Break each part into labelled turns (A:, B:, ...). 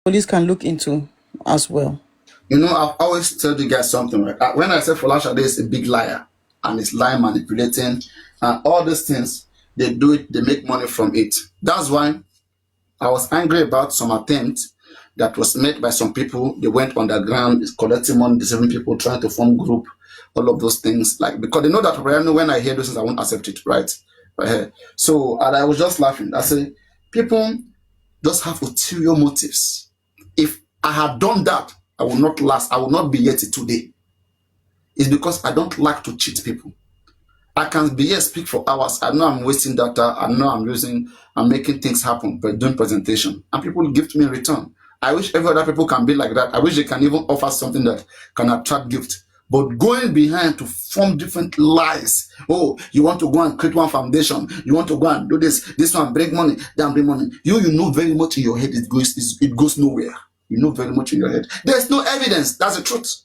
A: police can look into as well.
B: You know, I've always told you guys something, right? When I say Folashade is a big liar and it's lying, manipulating, and all these things, they do it, they make money from it. That's why I was angry about some attempt that was made by some people. They went underground, collecting money, deceiving people, trying to form group, all of those things. Like, because they know that when I hear those things, I won't accept it, right? So, and I was just laughing. I say, people just have ulterior motives. If I had done that, I would not last. I would not be here till today. It's because I don't like to cheat people. I can be here speak for hours. I know I'm wasting data. I know I'm making things happen, but doing presentation, and people give to me in return. I wish every other people can be like that. I wish they can even offer something that can attract gift. But going behind to form different lies. Oh, you want to go and create one foundation. You want to go and do this one, bring money, then bring money. You know very much in your head it goes nowhere. You know very much in your head. There's no evidence. That's the truth.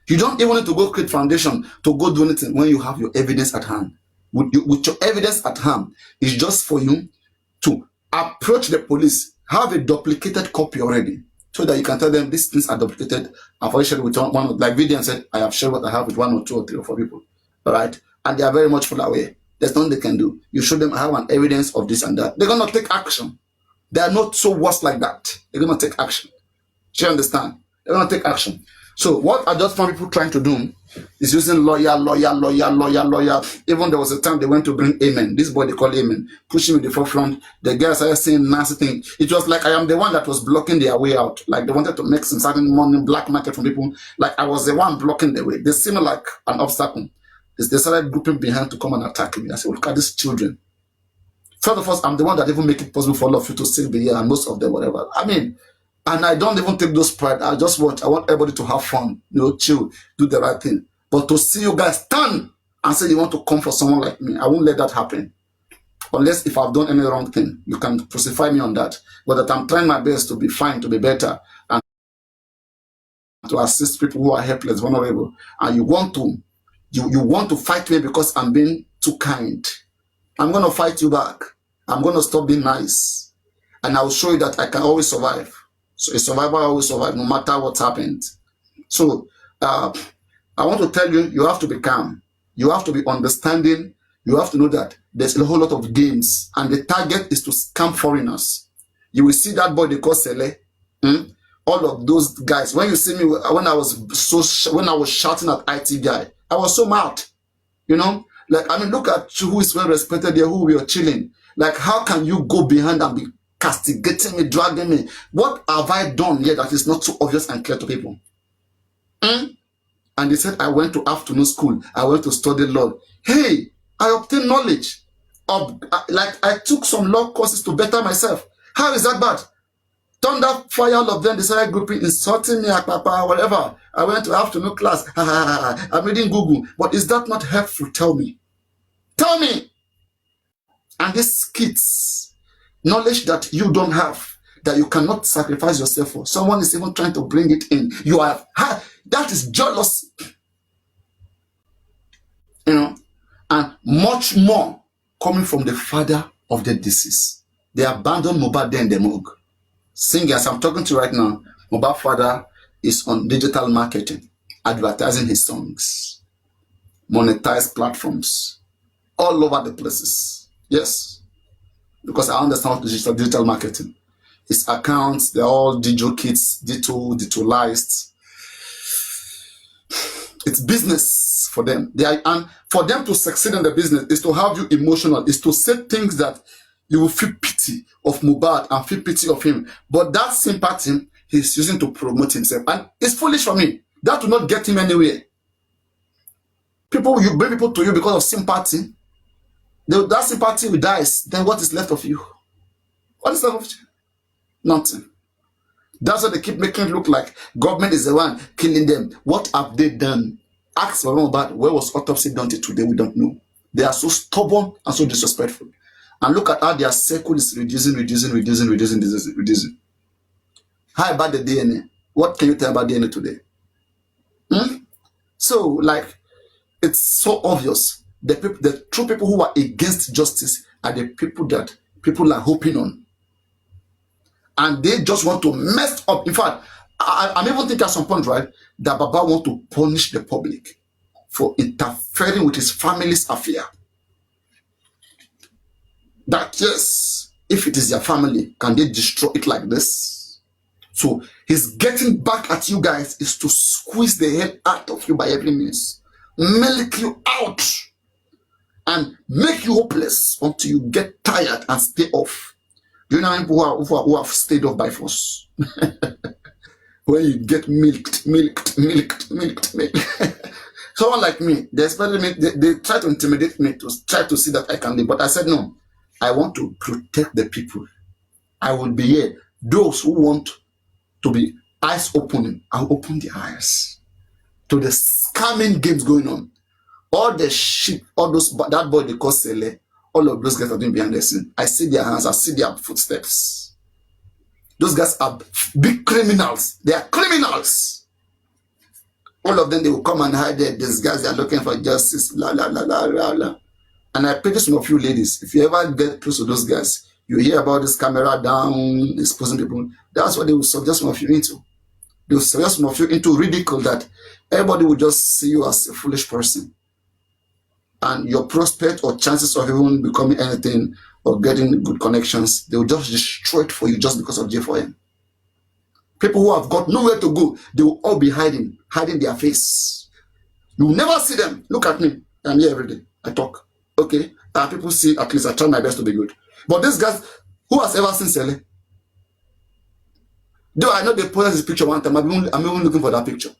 B: You don't even need to go create foundation to go do anything when you have your evidence at hand. With your evidence at hand, it's just for you to approach the police, have a duplicated copy already, so that you can tell them these things are duplicated. I've already shared with one, like Vivian said, I have shared what I have with 1 or 2 or 3 or 4 people. All right? And they are very much full aware. There's nothing they can do. You show them I have an evidence of this and that. They're going to take action. They are not so worse like that. They're going to take action. Do you understand? They're going to take action. So what I just found people trying to do is using lawyer. Even there was a time they went to bring Amen. This boy they call Amen, pushing me in the forefront. The guys started saying nasty things. It was like I am the one that was blocking their way out. Like they wanted to make some certain money, black market from people. Like I was the one blocking the way. They seemed like an obstacle. They started grouping behind to come and attack me. I said, look at these children. First of all, I'm the one that even make it possible for all of you to still be here, and most of them, whatever. I mean, and I don't even take those pride. I want everybody to have fun, chill, do the right thing. But to see you guys stand and say you want to come for someone like me, I won't let that happen. Unless if I've done any wrong thing, you can crucify me on that. But that I'm trying my best to be fine, to be better, and to assist people who are helpless, vulnerable. And you want to fight me because I'm being too kind. I'm going to fight you back. I'm going to stop being nice. And I will show you that I can always survive. So a survivor always survives no matter what happened. So I want to tell you, you have to be calm. You have to be understanding. You have to know that there's a whole lot of games. And the target is to scam foreigners. You will see that boy they call Sele. All of those guys. When you see me, when I was shouting at IT guy, I was so mad. Like, I mean, look at you who is well respected there, who we are chilling. Like, how can you go behind and be castigating me, dragging me? What have I done here that is not so obvious and clear to people? And they said, I went to afternoon school. I went to study law. Hey, I obtained knowledge. Like, I took some law courses to better myself. How is that bad? Thunder fire, all of them, they started grouping, insulting me, whatever. I went to afternoon class. I'm reading Google. But is that not helpful? Tell me. Tell me. And these kids, knowledge that you don't have, that you cannot sacrifice yourself for. Someone is even trying to bring it in. You are, that is jealous. And much more coming from the father of the deceased. They abandoned Mohbad there in the morgue. Singers I'm talking to right now, Mohbad father is on digital marketing, advertising his songs, monetized platforms, all over the places. Yes, because I understand what digital marketing. His accounts, they're all digital kits, digitalized. It's business for them. And for them to succeed in the business is to have you emotional, is to say things that you will feel pity of Mohbad and feel pity of him. But that sympathy he's using to promote himself. And it's foolish for me. That will not get him anywhere. You bring people to you because of sympathy. That sympathy will die. Then what is left of you? What is left of you? Nothing. That's why they keep making it look like government is the one killing them. What have they done? Ask for Mohbad. Where was autopsy done till today? We don't know. They are so stubborn and so disrespectful. And look at how their circle is reducing. How about the DNA? What can you tell about DNA today? So, like, it's so obvious. The true people who are against justice are the people that people are hoping on. And they just want to mess up. In fact, I'm even thinking at some point, right, that Baba want to punish the public for interfering with his family's affair. That yes, if it is their family, can they destroy it like this? So his getting back at you guys is to squeeze the head out of you by every means, milk you out, and make you hopeless until you get tired and stay off. Do you know how many people who have stayed off by force? When you get milked. Someone like me, they try to intimidate me to try to see that I can live. But I said, no, I want to protect the people. I will be here. Those who want to be eyes opening, I'll open their eyes to the scamming games going on. All the shit, all those, that boy they call Sele, all of those guys are doing behind the scene. I see their hands, I see their footsteps. Those guys are big criminals. They are criminals. All of them, they will come and hide there. These guys, they are looking for justice, blah, blah, blah, blah, blah, blah. And I pity some of you ladies, if you ever get close to those guys, you hear about this camera down, exposing people. That's what they will subject some of you into. They will subject some of you into ridicule that everybody will just see you as a foolish person. And your prospect or chances of even becoming anything or getting good connections, they will just destroy it for you just because of J4M. People who have got nowhere to go, they will all be hiding their face. You will never see them. Look at me. I'm here every day. I talk. Okay? And people see, at least I try my best to be good. But these guys, who has ever seen Sele? Though I know they posted this picture one time, I'm even looking for that picture.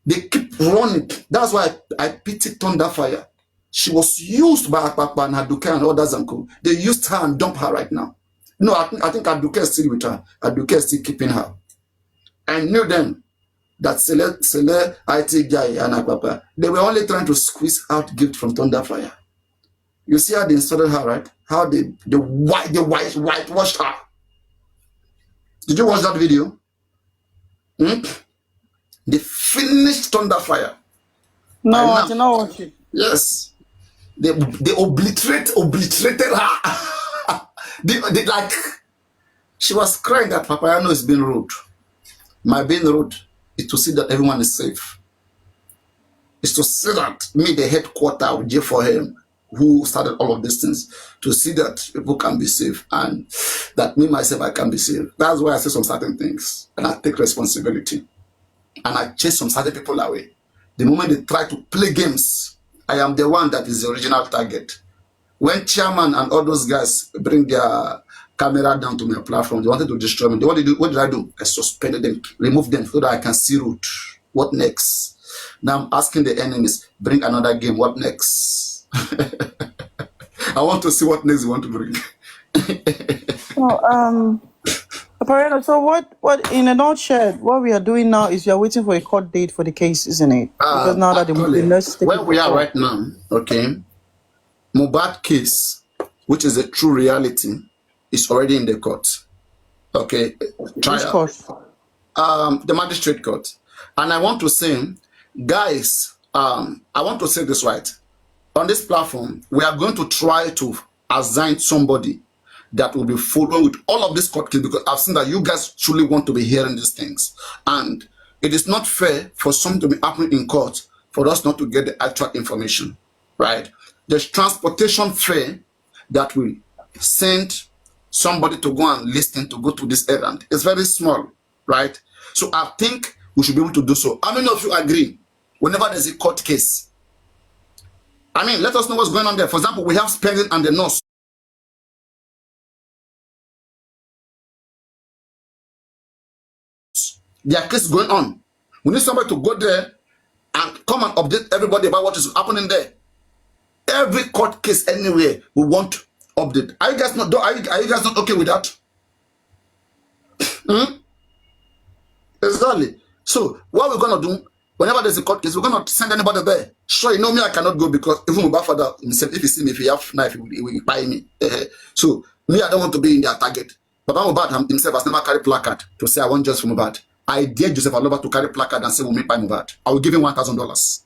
B: They keep running. That's why I pity Thunderfire. She was used by Akpakpa and Aduke and others and co. They used her and dump her right now. No, I think Aduke is still with her. Aduke is still keeping her. I knew them that Sele, IT guy and Akpakpa, they were only trying to squeeze out gift from Thunderfire. You see how they insulted her, right? How they whitewashed her. Did you watch that video? They finished Thunderfire.
A: No, I did not watch it.
B: Yes. They obliterated her. they like, she was crying that Papariano is being rude. My being rude is to see that everyone is safe. It's to see that me, the headquarter of J4M, who started all of these things, to see that people can be safe and that me, myself, I can be safe. That's why I say some certain things and I take responsibility and I chase some certain people away. The moment they try to play games, I am the one that is the original target. When chairman and all those guys bring their camera down to my platform, they wanted to destroy me. What did I do? I suspended them, removed them so that I can see route. What next? Now I'm asking the enemies, bring another game. What next? I want to see what next you want to bring.
A: Well, Papariano, so what in a nutshell, what we are doing now is we are waiting for a court date for the case, isn't it? Because now that the nurse
B: where we are right now, okay, Mohbad case, which is a true reality, is already in the court. Okay, trial.
A: Which court?
B: The magistrate court. And I want to say, guys, I want to say this right. On this platform, we are going to try to assign somebody that will be following with all of this court case, because I've seen that you guys truly want to be hearing these things. And it is not fair for something to be happening in court for us not to get the actual information, right? There's transportation fare that we send somebody to go and listen to go to this errand. It's very small, right? So I think we should be able to do so. How many of you agree? Whenever there's a court case, I mean, let us know what's going on there. For example, we have Spending and the nurse. Their case is going on. We need somebody to go there and come and update everybody about what is happening there. Every court case anywhere, we want update. Are you guys not? Are you guys not okay with that? Exactly. So what we're gonna do? Whenever there's a court case, we're gonna send anybody there. Sure, you know me, I cannot go because even my father himself, if he see me, if he have knife, he will buy me. So me, I don't want to be in their target. But Mohbad himself has never carried placard to say I want just for Mohbad. I dare Joseph Aloba to carry placard and say we'll make by Mohbad. I will give him $1,000.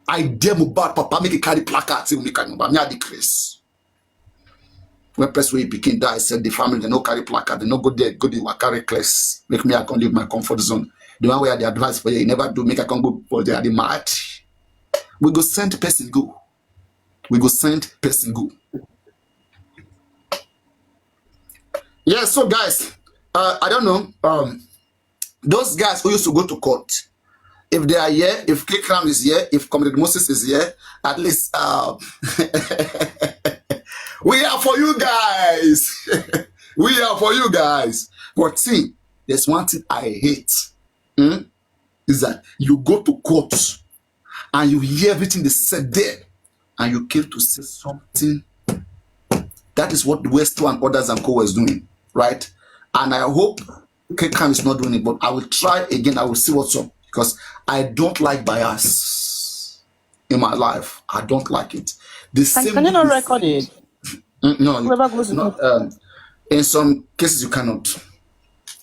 B: I dare Mohbad, Papa, make a carry placard, say we'll make by Mohbad. Me, I decrease. When person wey pikin die, said the family they no carry placard, they no go there, go the carry class. Make me I can leave my comfort zone. The one where the advice for you never do, make I can go for the mad. We go send person go. We go send person go. Yeah, so guys, I don't know. Those guys who used to go to court, if they are here, if Kekram is here, if Comrade Moses is here, at least we are for you guys. We are for you guys. But see, there's one thing I hate. Is that you go to court and you hear everything they said there, and you came to say something. That is what the West and others and co was doing, right? And I hope Kekam is not doing it, but I will try again. I will see what's up, because I don't like bias in my life. I don't like it.
A: Can you not record it?
B: No, not, in some cases you cannot.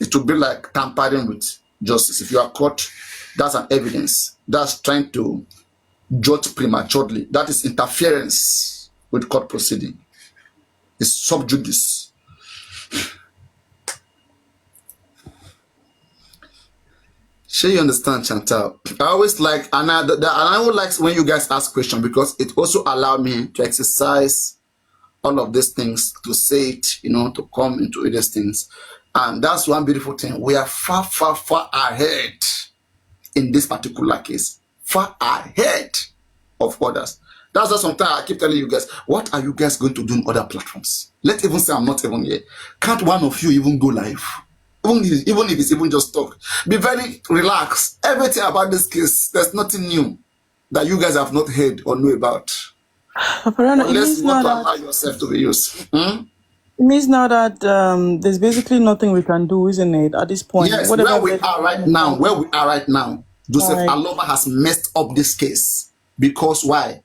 B: It will be like tampering with justice. If you are caught, that's an evidence. That's trying to judge prematurely. That is interference with court proceeding. It's sub judice. Sure, you understand, Chantal? I always like, and I would like when you guys ask questions, because it also allows me to exercise all of these things, to say it, to come into these things. And that's one beautiful thing. We are far, far, far ahead in this particular case. Far ahead of others. That's why sometimes I keep telling you guys, what are you guys going to do on other platforms? Let's even say I'm not even here. Can't one of you even go live? Even if it's even just talk. Be very relaxed. Everything about this case, there's nothing new that you guys have not heard or know about.
A: Papariano,
B: unless you want to allow yourself to be used.
A: It means now that there's basically nothing we can do, isn't it, at this point?
B: Yes, where we are right now, Joseph Aloba has messed up this case. Because why?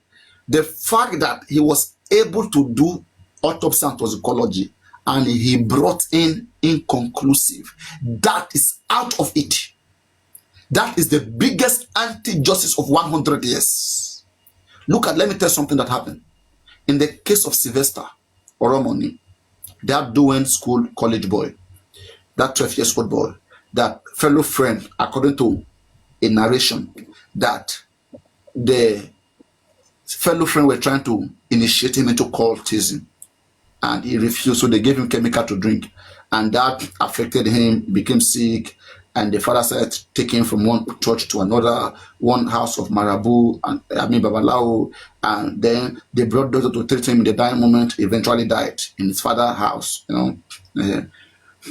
B: The fact that he was able to do autopsy and toxicology and he brought in inconclusive, that is out of it. That is the biggest anti-justice of 100 years. Let me tell you something that happened. In the case of Sylvester Oromoni, that doing school college boy, that 12 years old boy, that fellow friend, according to a narration, that the fellow friend were trying to initiate him into cultism, and he refused, so they gave him chemical to drink, and that affected him, became sick, and the father started taking him from one church to another, one house of Marabu, and Babalao, and then they brought doctor to treat him in the dying moment, eventually died in his father's house,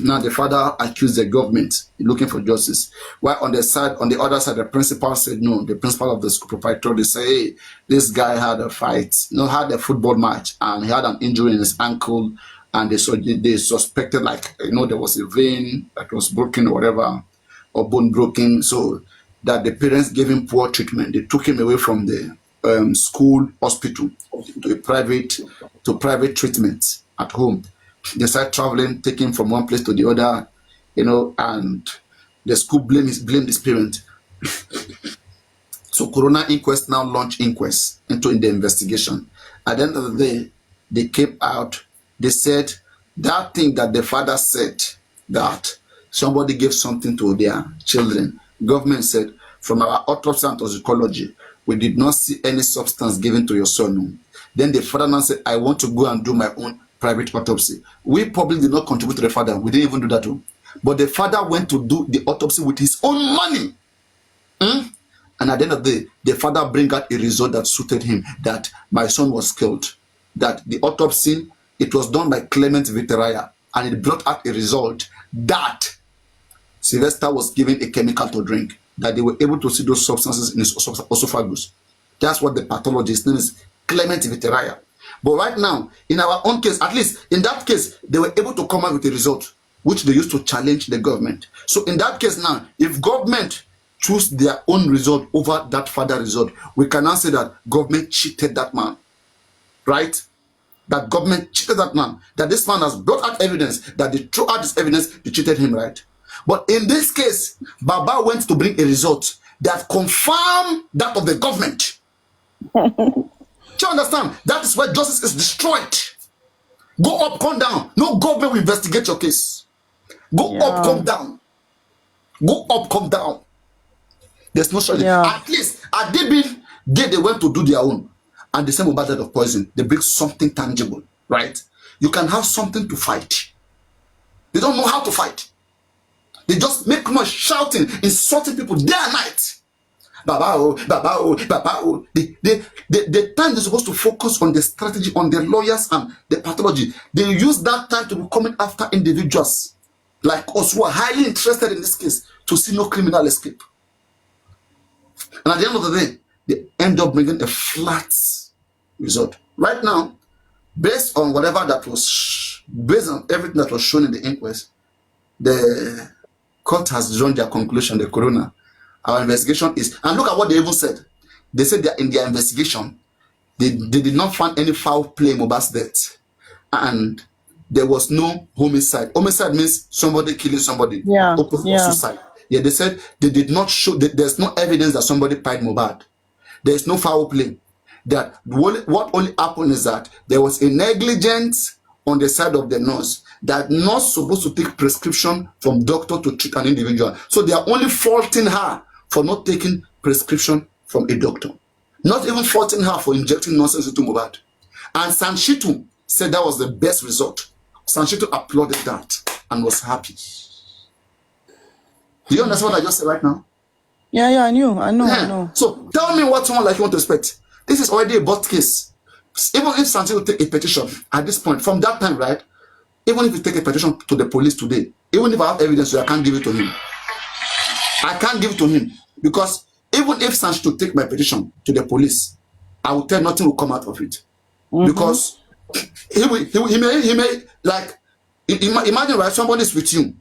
B: Now the father accused the government looking for justice. While on the other side, the principal said no. The principal of the school proprietor, they say, hey, this guy had a fight, had a football match, and he had an injury in his ankle, and they suspected there was a vein that was broken or whatever, or bone broken, so that the parents gave him poor treatment. They took him away from the school hospital to private treatment at home. They started traveling, taking from one place to the other, and the school blamed his parent. So Corona Inquest now launched inquest into the investigation. At the end of the day, they came out, they said that thing that the father said, that somebody gave something to their children. Government said, from our autopsy and toxicology, we did not see any substance given to your son. Then the father now said, I want to go and do my own private autopsy. We probably did not contribute to the father. We didn't even do that too. But the father went to do the autopsy with his own money. And at the end of the day, the father bring out a result that suited him, that my son was killed. That the autopsy, it was done by Clement Vitteria, and it brought out a result that Sylvester was given a chemical to drink, that they were able to see those substances in his esophagus. That's what the pathologist name is, Clement Vitteria. But right now, in our own case, at least in that case, they were able to come out with a result, which they used to challenge the government. So in that case now, if government choose their own result over that father result, we can now say that government cheated that man, right? That government cheated that man, that this man has brought out evidence, that they threw out this evidence, they cheated him, right? But in this case, Baba went to bring a result that confirmed that of the government. Do you understand? That is where justice is destroyed. Go up, come down. No government will investigate your case. Go up, come down. Go up, come down. There's no strategy. At least at Dibin, they went to do their own. And the same about that of poison. They bring something tangible, right? You can have something to fight. They don't know how to fight. They just make noise, shouting, insulting people day and night. Baba oh, Baba oh, Baba oh. The time they're supposed to focus on the strategy, on the lawyers and the pathology, they use that time to be coming after individuals like us who are highly interested in this case to see no criminal escape. And at the end of the day, they end up bringing a flat result. Right now, based on whatever that was, based on everything that was shown in the inquest, the court has drawn their conclusion, the coroner. Our investigation is, and look at what they even said. They said that in their investigation, they did not find any foul play in Mohbad's death. And there was no homicide. Homicide means somebody killing somebody. Suicide. Yeah, they said they did not show, that there's no evidence that somebody pied Mohbad. There's no foul play. That what only happened is that there was a negligence on the side of the nurse. That nurse supposed to take prescription from doctor to treat an individual. So they are only faulting her for not taking prescription from a doctor. Not even faulting her for injecting nonsense into Mohbad. And Sanshitu said that was the best result. Sanshitu applauded that and was happy. Do you understand what I just said right now?
A: Yeah, I know.
B: So tell me what someone like you want to expect. This is already a bought case. Even if Sanshitu take a petition at this point, from that time, right? Even if you take a petition to the police today, even if I have evidence, I can't give it to him. I can't give it to him because even if Sanshitu take my petition to the police, I will tell nothing will come out of it. Because he may like imagine, right? Somebody is with you,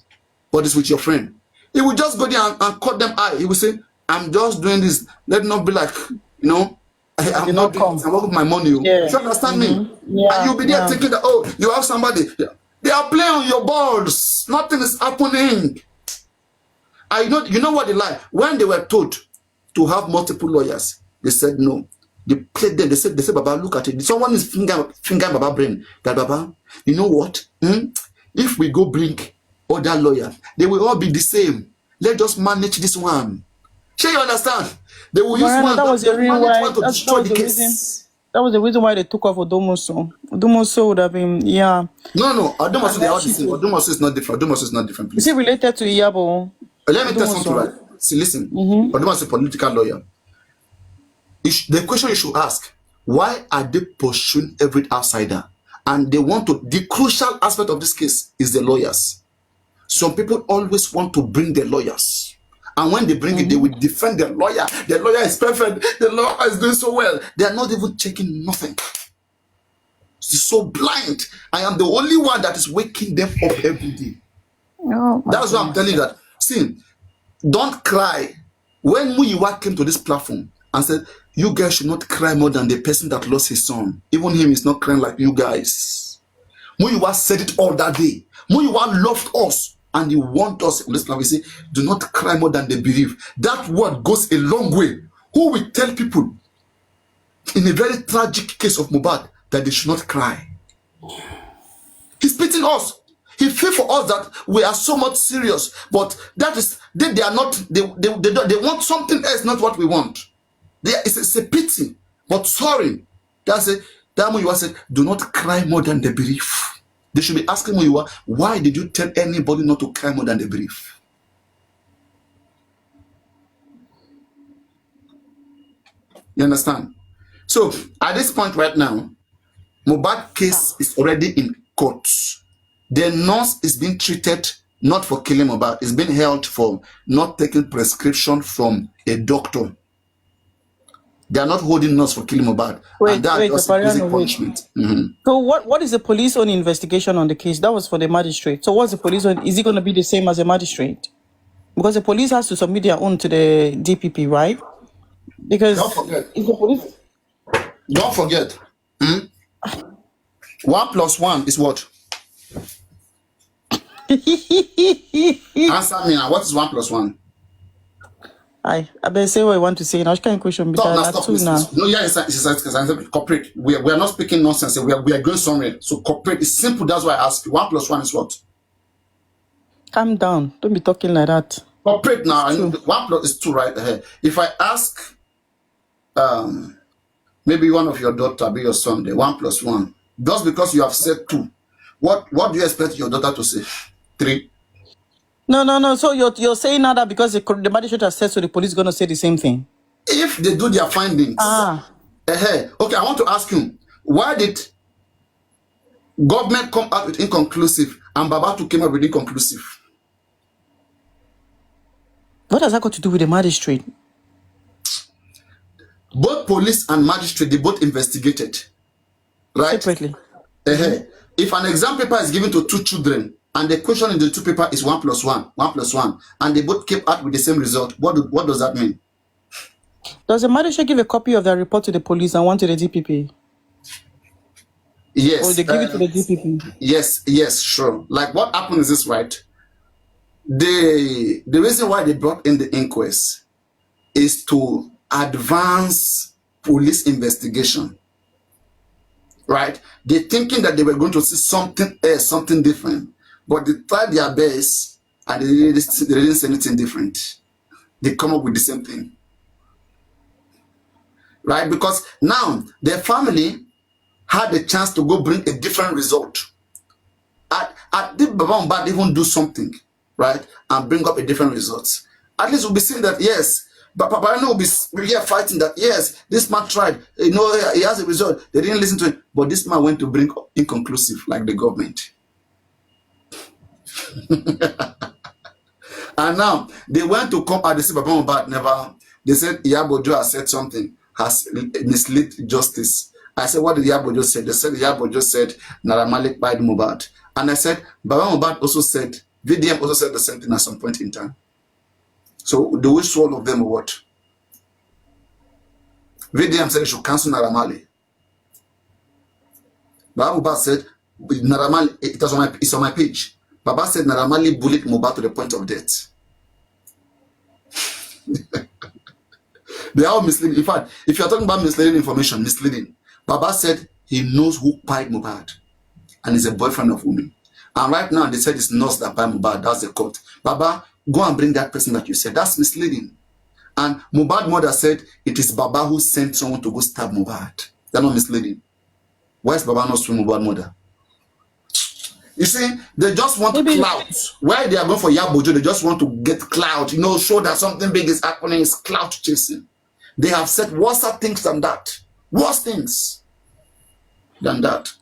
B: but it's with your friend. He will just go there and cut them eye. He will say, "I'm just doing this. Let it not be like, you know, I'm not doing this. I'm working with my money." You understand me? And you'll be there thinking that, oh, you have somebody. They are playing on your balls. Nothing is happening. You know what they lie? When they were told to have multiple lawyers, they said no. They played them. They said, Baba, look at it. Someone is fingering Baba brain. That Baba, you know what? If we go bring other lawyers, they will all be the same. Let's just manage this one. Sure, you understand? They will use one.
A: That was the reason why.
B: To destroy the case.
A: That was the reason why they took off Odomoso. Odomoso would have been,
B: No, Odomoso, they are the same. Odomoso is not different. Odomoso is not different, please.
A: Is it related to Iyabo?
B: Let me tell something, right? See, listen. Odomoso is a political lawyer. The question you should ask, why are they pursuing every outsider? And they want to, the crucial aspect of this case is the lawyers. Some people always want to bring the lawyers. And when they bring it, they will defend the lawyer. The lawyer is perfect. The lawyer is doing so well. They are not even checking nothing. It's so blind. I am the only one that is waking them up every day. That's why I'm telling you that. See, don't cry. When Muyiwa came to this platform and said, you guys should not cry more than the person that lost his son. Even him is not crying like you guys. Muyiwa said it all that day. Muyiwa loved us. And he wants us, let's say, do not cry more than they believe. That word goes a long way. Who will tell people in a very tragic case of Mohbad that they should not cry? He's pitying us. He feels for us that we are so much serious, but that is they are not. They want something else, not what we want. It's a pity, but sorry. That's it. That Muyiwa said, do not cry more than they believe. They should be asking Muyiwa, why did you tell anybody not to cry more than they believe? You understand? So, at this point right now, Mohbad case is already in court. The nurse is being treated not for killing Mohbad. It's being held for not taking prescription from a doctor. They are not holding nurse for killing Mohbad.
A: Wait, Papariano, punishment. So what is the police own investigation on the case? That was for the magistrate. So what's the police own? Is it going to be the same as a magistrate? Because the police has to submit their own to the DPP, right? Because
B: don't forget.
A: If the police...
B: Don't forget. 1 + 1 is what? Answer me now. What is 1 + 1?
A: I better say what I want to say. Now, I can't question me.
B: Stop now, stop this.
A: Now.
B: No, yeah, it's corporate. We are not speaking nonsense. We are going somewhere. So corporate is simple. That's why I ask you. 1 + 1 is what?
A: Calm down. Don't be talking like that.
B: Corporate now. 1 + is 2, right? If I ask, maybe one of your daughter be your son, the 1 + 1, just because you have said 2, what do you expect your daughter to say? 3.
A: No. So you're saying now that because the magistrate has said so, the police is going to say the same thing?
B: If they do their findings. Okay, I want to ask you, why did government come out with inconclusive and Babatu came out with inconclusive?
A: What has that got to do with the magistrate?
B: Both police and magistrate, they both investigated, right?
A: Separately.
B: If an exam paper is given to 2 children and the question in the 2 paper is 1 + 1, 1 + 1, and they both came out with the same result, what does that mean?
A: Does the magistrate give a copy of their report to the police and one to the DPP?
B: Yes.
A: Or they give it to the DPP?
B: Yes, sure. Like what happened is this, right? The reason why they brought in the inquest is to advance police investigation, right? They're thinking that they were going to see something else, something different, but they tried their best and they didn't see anything different. They come up with the same thing, right? Because now their family had a chance to go bring a different result. Did Baba Mohbad even do something, right, and bring up a different result? At least we'll be seeing that, yes, but Papariano will be here fighting that, yes, this man tried, he has a result, they didn't listen to him, but this man went to bring inconclusive, like the government. And now, they went to come and they said Baba Mohbad never, they said Iyabojo has said something, has misled justice. I said, what did Iyabojo say? They said Iyabojo said Naira Marley pied Mohbad. And I said, Baba Mohbad also said, VDM also said the same thing at some point in time. So do we swallow them or what? VDM said they should cancel Naira Marley. Baba Mohbad said, Naira Marley, it's on my page. Baba said Naira Marley bullied Mohbad to the point of death. They are all misleading. In fact, if you're talking about misleading information, misleading. Baba said he knows who pied Mohbad and is a boyfriend of women. And right now they said it's nurse that pied Mohbad. That's the court. Baba, go and bring that person that you said. That's misleading. And Mohbad mother said it is Baba who sent someone to go stab Mohbad. They're not misleading. Why is Baba not suing Mohbad mother? You see, they just want clout. Why they are going for Iyabojo, they just want to get clout. Show that something big is happening. It's clout chasing. They have said worse things than that. Worse things than that.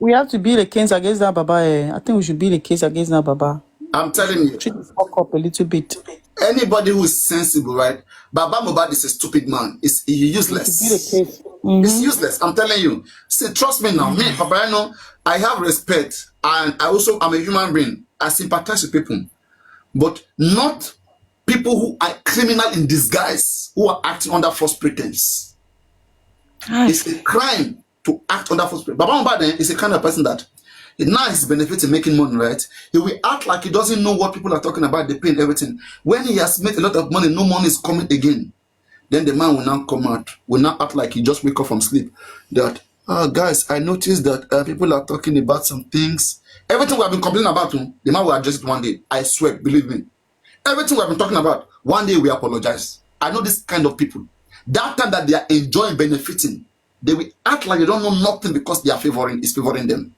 A: We have to build a case against that Baba. I think we should build a case against that Baba.
B: I'm telling you.
A: Treat the fuck up a little bit.
B: Anybody who is sensible, right? Baba Mohbad is a stupid man. He's useless. It's useless. I'm telling you. See, trust me now. Me, Papariano, I have respect, and I'm a human being. I sympathize with people, but not people who are criminal in disguise, who are acting under false pretense. It's a crime to act under false pretense. Baba Mohbad is a kind of person that now he's benefiting making money, right? He will act like he doesn't know what people are talking about, the pain, everything. When he has made a lot of money, no money is coming again. Then the man will now come out, will now act like he just wake up from sleep. That, guys, I noticed that people are talking about some things. Everything we have been complaining about, the man will address it one day. I swear, believe me. Everything we have been talking about, one day we apologize. I know this kind of people. That time that they are enjoying, benefiting, they will act like they don't know nothing because they are favoring them.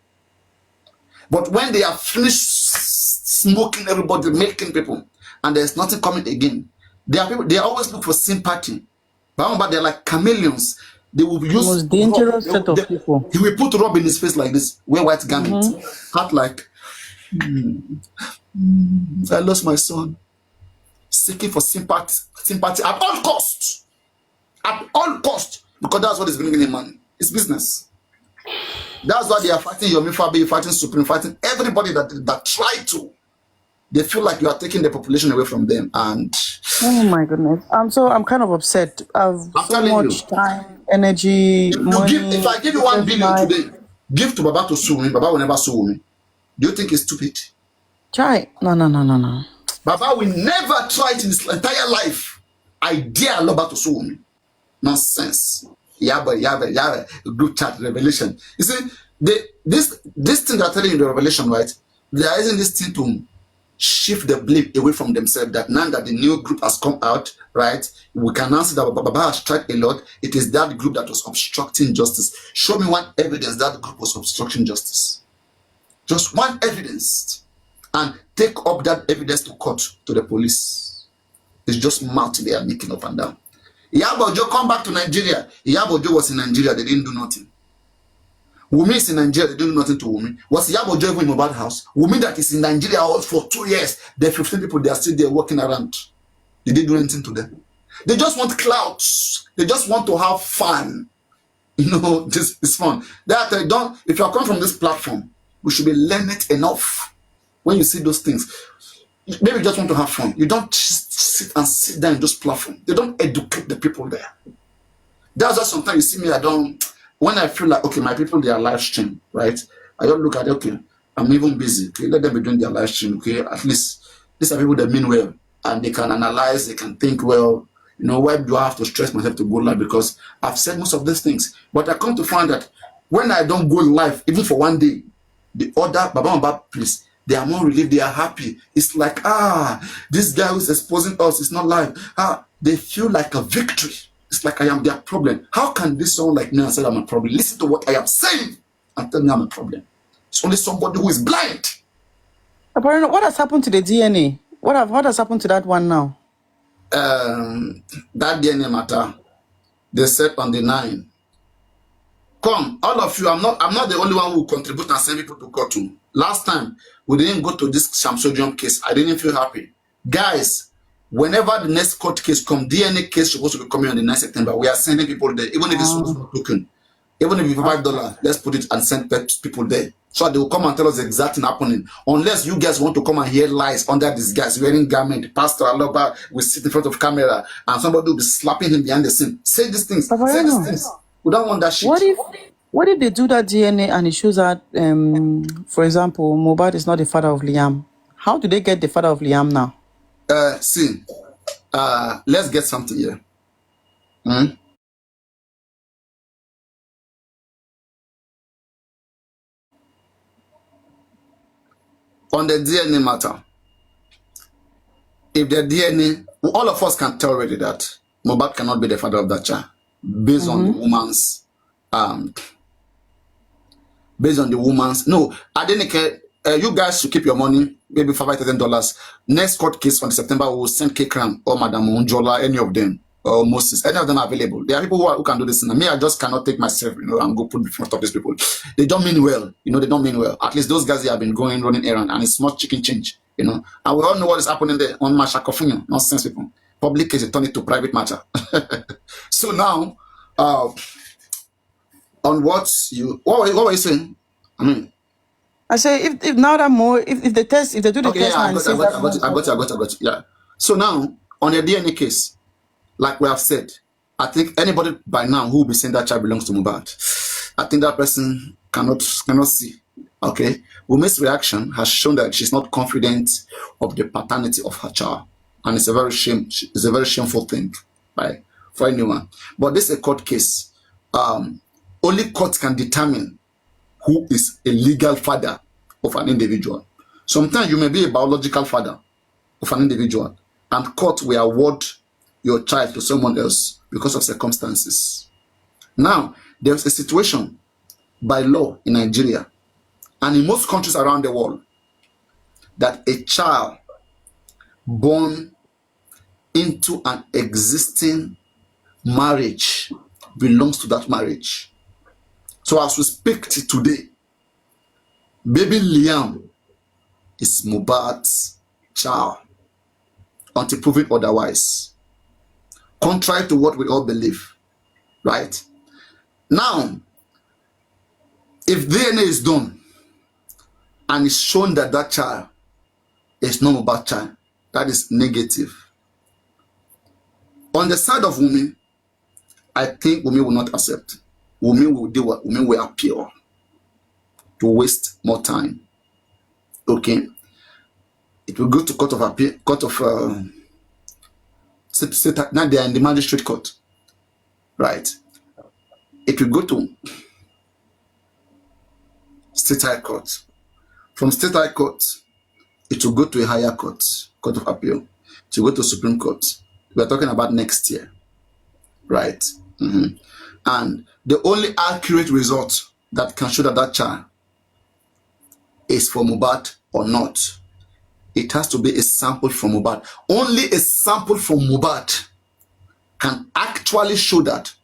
B: But when they are finished smoking everybody, making people, and there's nothing coming again, they always look for sympathy. But they're like chameleons. They will use the most dangerous set of people. He will put rub in his face like this, wear white garments, act like, I lost my son. Seeking for sympathy at all costs. At all costs. Because that's what is bringing in money. It's business. That's why they are fighting Yomi Fabi, fighting Supreme, fighting everybody that try to. They feel like you are taking the population away from them. And
A: oh my goodness. I'm kind of upset. I've so much time, energy, money.
B: If I give you 1 billion today, give to Baba to sue me, Baba will never sue me. Do you think it's stupid?
A: Try. No.
B: Baba will never try it in his entire life. I dare Aloba to sue me. Nonsense. Yeah, group chat revelation. You see, this thing they're telling you in the revelation, right? They are using this thing to shift the blame away from themselves, that now that the new group has come out, right, we can now see that Baba has tried a lot. It is that group that was obstructing justice. Show me one evidence that group was obstructing justice. Just one evidence. And take up that evidence to court, to the police. It's just mouth they are making up and down. Iyabo Ojo come back to Nigeria. Iyabo Ojo was in Nigeria, they didn't do nothing. Wumi is in Nigeria, they didn't do nothing to Wumi. Was Iyabo Ojo even in Mohbad house? Wumi that is in Nigeria for 2 years, the 15 people, they are still there walking around. Did they do anything to them? They just want clouds. They just want to have fun. You know, this is fun. That don't, if you are coming from this platform, we should be learned enough. When you see those things, maybe you just want to have fun. You don't sit down in those platforms. They don't educate the people there. That's why sometimes you see me, when I feel like, okay, my people, they are live stream, right? I don't look at it, okay, I'm even busy. Okay, let them be doing their live stream, okay? At least these are people that mean well and they can analyze, they can think well. You know, why do I have to stress myself to go live? Because I've said most of these things. But I come to find that when I don't go live, even for one day, the other Baba please, they are more relieved, they are happy. It's like, this guy who's exposing us is not live. They feel like a victory. It's like I am their problem. How can this sound like me and say I'm a problem? Listen to what I am saying and tell me I'm a problem. It's only somebody who is blind.
A: Papariano, what has happened to the DNA? What has happened to that one now?
B: That DNA matter, they said on the 9. Come, all of you, I'm not the only one who contribute and send people to court to. Last time, we didn't go to this Shamsodium case. I didn't feel happy. Guys, whenever the next court case comes, DNA case supposed to be coming on the 9th September. We are sending people there, even if it's not token. Even if it's $5, let's put it and send people there. So they will come and tell us the exact thing happening. Unless you guys want to come and hear lies under this guy's wearing garment, Pastor Aloba will sit in front of camera and somebody will be slapping him behind the scene. Say these things.
A: Papariano,
B: say these things. We don't want that shit.
A: What if they do that DNA and it shows that, for example, Mohbad is not the father of Liam? How do they get the father of Liam now?
B: See, let's get something here. On the DNA matter, if the DNA, all of us can tell already that Mohbad cannot be the father of that child, based on the woman's, no, I didn't care. You guys should keep your money, maybe $5,000. Next court case on September, we will send Kekram or Madam Unjola, any of them, or Moses, any of them are available. There are people who can do this. And me, I just cannot take myself, and go put in front of these people. They don't mean well, they don't mean well. At least those guys, they have been running errand, and it's not chicken change, And we all know what is happening there on Mashakofunyo. Nonsense people. Public case, turn it to private matter. So now, on what were you saying?
A: I say if now that more if they do the test
B: I got
A: and
B: it. Yeah. So now on the DNA case, like we have said, I think anybody by now who will be saying that child belongs to Mohbad, I think that person cannot see. Okay, Wumi's reaction has shown that she's not confident of the paternity of her child, and it's a very shameful thing, right, for anyone. But this is a court case. Only court can determine who is a legal father of an individual. Sometimes you may be a biological father of an individual, and court will award your child to someone else because of circumstances. Now, there's a situation by law in Nigeria and in most countries around the world that a child born into an existing marriage belongs to that marriage. So as we speak today, baby Liam is Mohbad's child until proven otherwise. Contrary to what we all believe, right? Now, if DNA is done and it's shown that that child is not Mohbad's child, that is negative. On the side of Wumi, I think Wumi will not accept. Wumi will do what Wumi will appeal to waste more time. Okay, it will go to court of now they are in the magistrate court, right? It will go to state high court. From state high court, it will go to a higher court, court of appeal. It will go to Supreme Court. We are talking about next year, right? And the only accurate result that can show that that child is for Mohbad or not, it has to be a sample from Mohbad. Only a sample from Mohbad can actually show that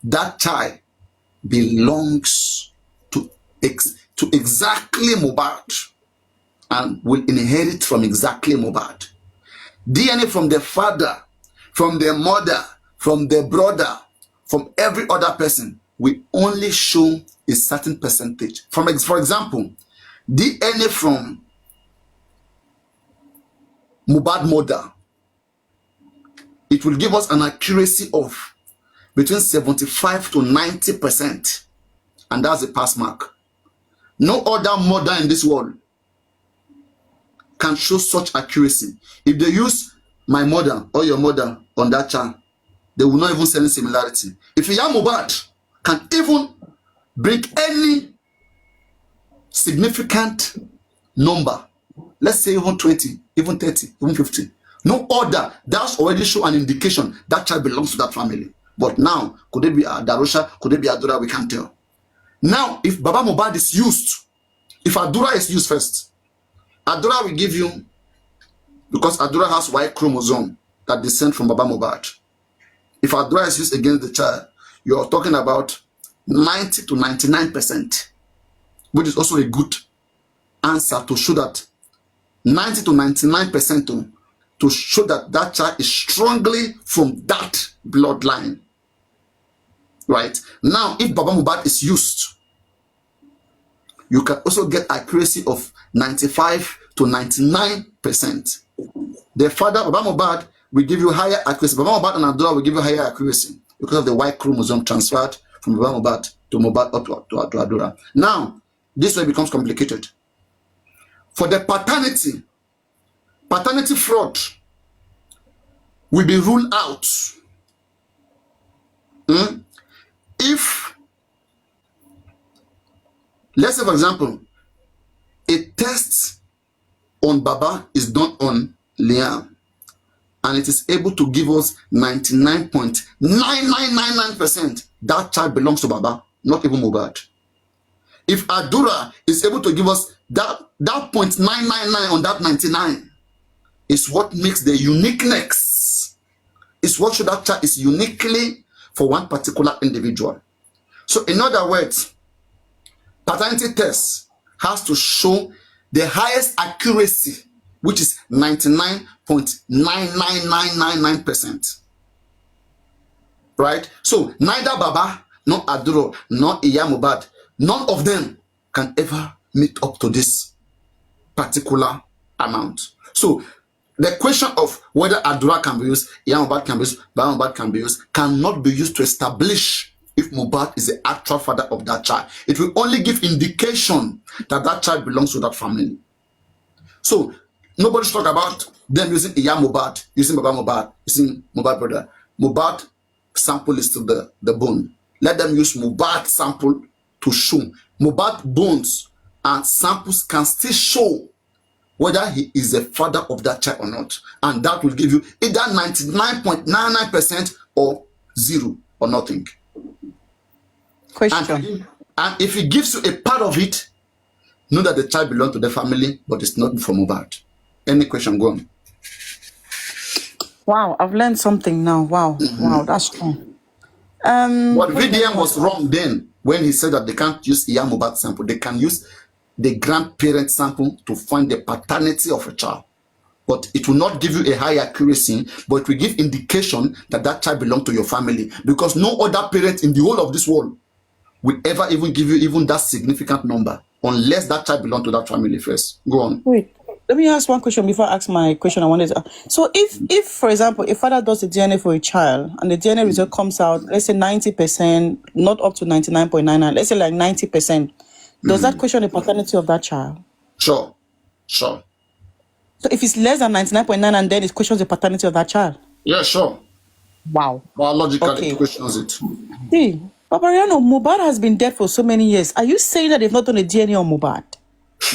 B: that child belongs to exactly Mohbad and will inherit from exactly Mohbad. DNA from the father, from the mother, from the brother, from every other person will only show a certain percentage. For example, DNA from Mohbad mother, it will give us an accuracy of between 75 to 90%, and that's a pass mark. No other mother in this world can show such accuracy. If they use my mother or your mother on that child, they will not even see any similarity. If Mohbad can even bring any significant number, let's say even 20, even 30, even 50, no other, that's already show an indication that child belongs to that family. But now, could it be Darosha, could it be Adura, we can't tell. Now, if Baba Mohbad is used, if Adura is used first, Adura will give you, because Adura has Y chromosome that descend from Baba Mohbad. If Adura is used against the child, you're talking about 90 to 99%, which is also a good answer to show that 90 to 99% to show that that child is strongly from that bloodline. Right? Now, if Baba Mohbad is used, you can also get accuracy of 95 to 99%. The father, Baba Mohbad, will give you higher accuracy. Baba Mohbad and Adura will give you higher accuracy because of the Y chromosome transferred from Baba Mohbad to Mohbad up to Adura. Now, this way becomes complicated. For the paternity fraud will be ruled out if, let's say for example, a test on Baba is done on Liam and it is able to give us 99.9999%, that child belongs to Baba, not even Mohbad. If Adura is able to give us that 0.999 on that 99, is what makes the uniqueness. Is what should that child is uniquely for one particular individual. So in other words, paternity test has to show the highest accuracy, which is 99.99999%. Right? So neither Baba, nor Aduro, nor Mohbad, none of them can ever meet up to this particular amount. So the question of whether Adura can be used, Mohbad can be used, Baba Mohbad can be used, cannot be used to establish if Mohbad is the actual father of that child. It will only give indication that that child belongs to that family. So nobody should talk about them using Mohbad, using Baba Mohbad, using Mohbad brother. Mohbad sample is still the bone. Let them use Mohbad sample to show. Mohbad bones and samples can still show whether he is the father of that child or not. And that will give you either 99.99% or 0 or nothing.
A: Question.
B: And if he gives you a part of it, know that the child belongs to the family, but it's not from Mohbad. Any question? Go on.
A: Wow, I've learned something now. Wow, wow, that's true.
B: But VDM was wrong then when he said that they can't use Mohbad sample. They can use the grandparent sample to find the paternity of a child. But it will not give you a high accuracy, but it will give indication that that child belongs to your family. Because no other parent in the whole of this world will ever even give you even that significant number unless that child belongs to that family first. Go on.
A: Wait, let me ask one question before I ask my question I wanted to ask. So if for example, a father does the DNA for a child and the DNA result comes out, let's say 90%, not up to 99.99, let's say like 90%, does that question the paternity of that child?
B: Sure.
A: So if it's less than 99.9 and then it questions the paternity of that child?
B: Yeah, sure.
A: Wow.
B: Biologically, it
A: Okay.
B: questions it.
A: See, Papariano, Mohbad has been dead for so many years. Are you saying that they've not done a DNA on Mohbad?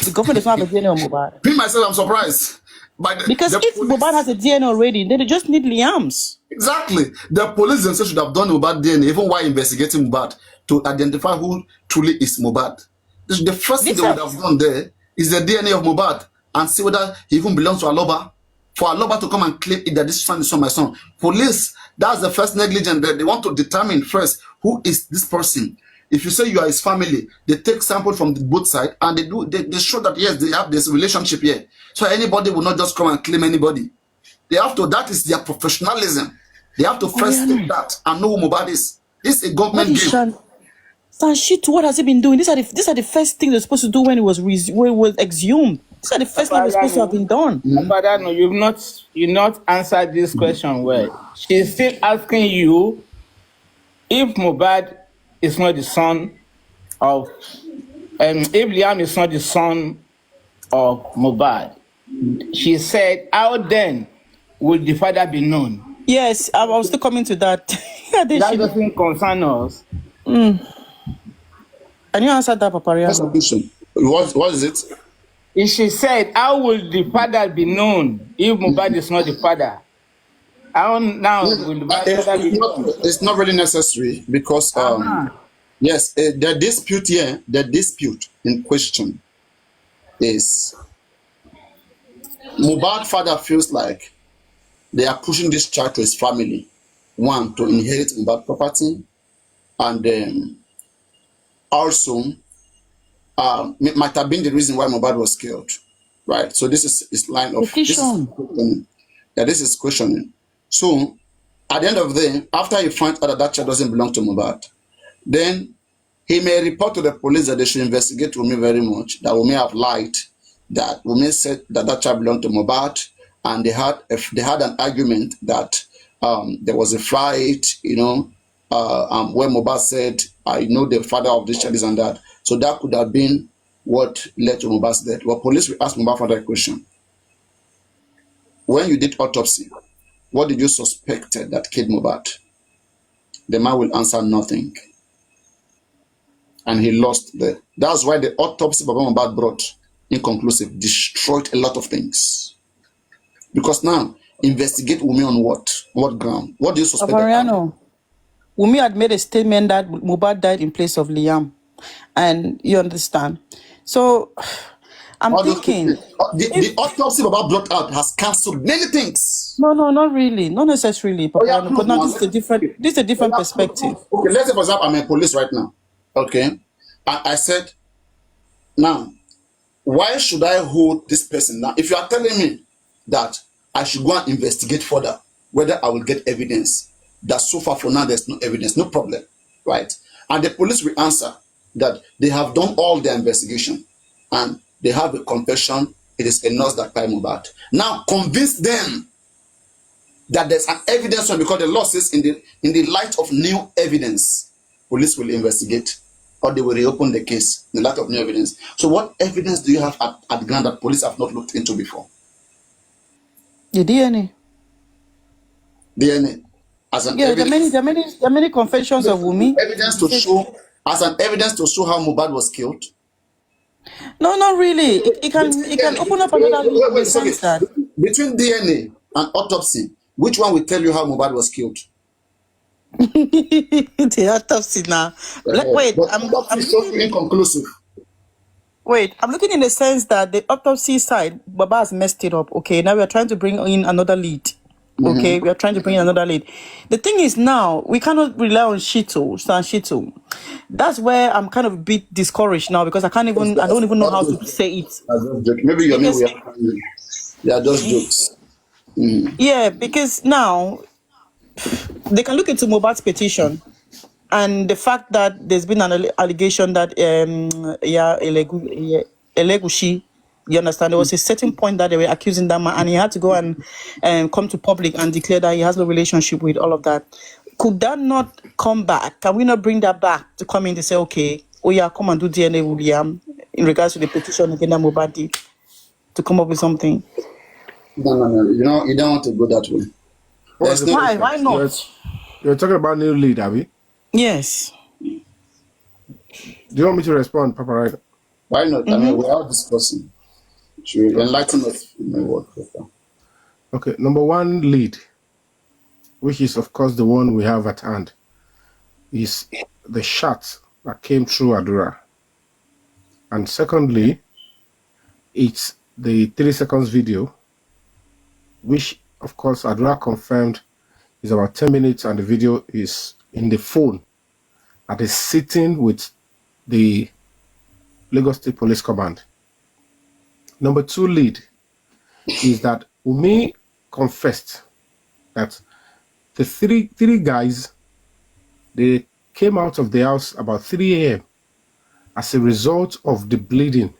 A: The government does not have a DNA on Mohbad.
B: Me myself, I'm surprised by
A: Because
B: the
A: if Mohbad has
B: police.
A: a DNA already, then they just need Liam's.
B: Exactly. The police themselves should have done Mohbad DNA even while investigating Mohbad to identify who truly is Mohbad. The first thing
A: This
B: they would have done there is the DNA of Mohbad and see whether he even belongs to Aloba. For Aloba to come and claim it that this son is my son. Police, that's the first negligence that they want to determine first who is this person. If you say you are his family, they take sample from the both side and they show that yes, they have this relationship here. So anybody will not just come and claim anybody. They have to, that is their professionalism. They have to first take that and know who Mohbad is. This is a
A: What
B: government
A: is
B: game.
A: Sanshit, what has he been doing? These are the first things they're supposed to do when it was exhumed. These are the first things that were supposed to have been done.
C: Papariano, you've not answered this question well. She's still asking you if Mohbad is not the son of, if Liam is not the son of Mohbad. She said, how then would the father be known?
A: Yes, I was still coming to that.
C: That doesn't concern us.
A: Can you answer that,
B: What's the
A: Papariano?
B: question? What is it?
C: If she said, how will the father be known if Mohbad is not the father? How now will the father be known?
B: It's not really necessary because yes, the dispute here, the dispute in question is Mohbad father feels like they are pushing this child to his family. One, to inherit Mohbad property, and also might have been the reason why Mohbad was killed. Right. So this is his line of this is questioning. So at the end of the day, after he finds out that that child doesn't belong to Mohbad, then he may report to the police that they should investigate Wunmi very much, that Wunmi have lied, that Wunmi said that that child belonged to Mohbad, and they had an argument that there was a fight, where Mohbad said, I know the father of this child is and that. So that could have been what led to Mohbad's death. Well, police will ask Mohbad for that question. When you did autopsy, what did you suspect that killed Mohbad? The man will answer nothing. And he lost there. That's why the autopsy Baba Mohbad brought, inconclusive, destroyed a lot of things. Because now, investigate Wunmi on what? What ground? What do you suspect?
A: Papariano, Wunmi had made a statement that Mohbad died in place of Liam. And you understand. So, I'm thinking...
B: The autopsy Baba brought out has cancelled many things.
A: No, not really. Not necessarily, Papariano. But now this is a different perspective.
B: Okay, let's say, for example, I'm a police right now. Okay? I said, now, why should I hold this person now? If you are telling me that I should go and investigate further, whether I will get evidence, that so far for now there's no evidence, no problem, right? And the police will answer that they have done all their investigation and they have a confession, it is a nurse that killed Mohbad. Now convince them that there's an evidence one, because the law says in the light of new evidence, police will investigate or they will reopen the case in the light of new evidence. So what evidence do you have at the ground that police have not looked into before?
A: The DNA.
B: DNA. As an
A: evidence. There are many confessions of Wunmi.
B: Evidence to show, as an evidence to show how Mohbad was killed.
A: No, not really. It can open up another lead in the sense that
B: between DNA and autopsy, which one will tell you how Mohbad was killed?
A: The autopsy now. Wait, I'm
B: inconclusive.
A: Wait, I'm looking in the sense that the autopsy side, Baba has messed it up. Okay, now we are trying to bring in another lead. Okay, we are trying to bring in another lead. The thing is now, we cannot rely on Shito. That's where I'm kind of a bit discouraged now, because I don't even know how to say it.
B: Maybe you mean they are just jokes.
A: Yeah, because now they can look into Mohbad's petition and the fact that there's been an allegation that Elegushi, you understand, there was a certain point that they were accusing that man, and he had to go and come to public and declare that he has no relationship with all of that. Could that not come back? Can we not bring that back to come in to say, okay, oh yeah, come and do DNA with Liam in regards to the petition against Mohbad did, to come up with something?
B: No. You don't want to go that way. There's no
A: Why? Why
B: difference.
A: not?
D: You're talking about new lead, Abby.
A: Yes.
D: Do you want me to respond, Papariano?
B: Why not? I mean, we are discussing. Should enlighten us in my word.
D: Okay, number one lead, which is of course the one we have at hand, is the shot that came through Adura. And secondly, it's the 3 seconds video, which of course Adura confirmed is about 10 minutes, and the video is in the phone that is sitting with the Lagos State Police Command. Number two lead is that Umi confessed that the three guys, they came out of the house about 3 a.m. as a result of the bleeding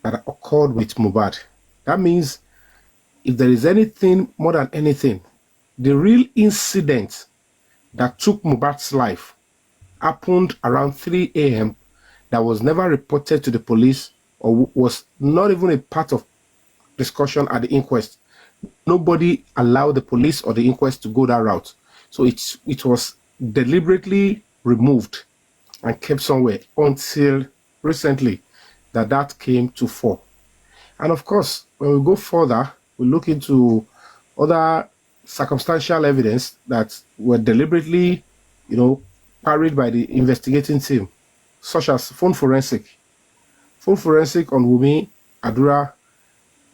D: that occurred with Mohbad. That means if there is anything more than anything, the real incident that took Mohbad's life happened around 3 a.m. that was never reported to the police or was not even a part of discussion at the inquest. Nobody allowed the police or the inquest to go that route. So it was deliberately removed and kept somewhere until recently that came to fore. And of course, when we go further, we look into other circumstantial evidence that were deliberately, parried by the investigating team, such as phone forensic. Phone forensic on Wumi, Adura,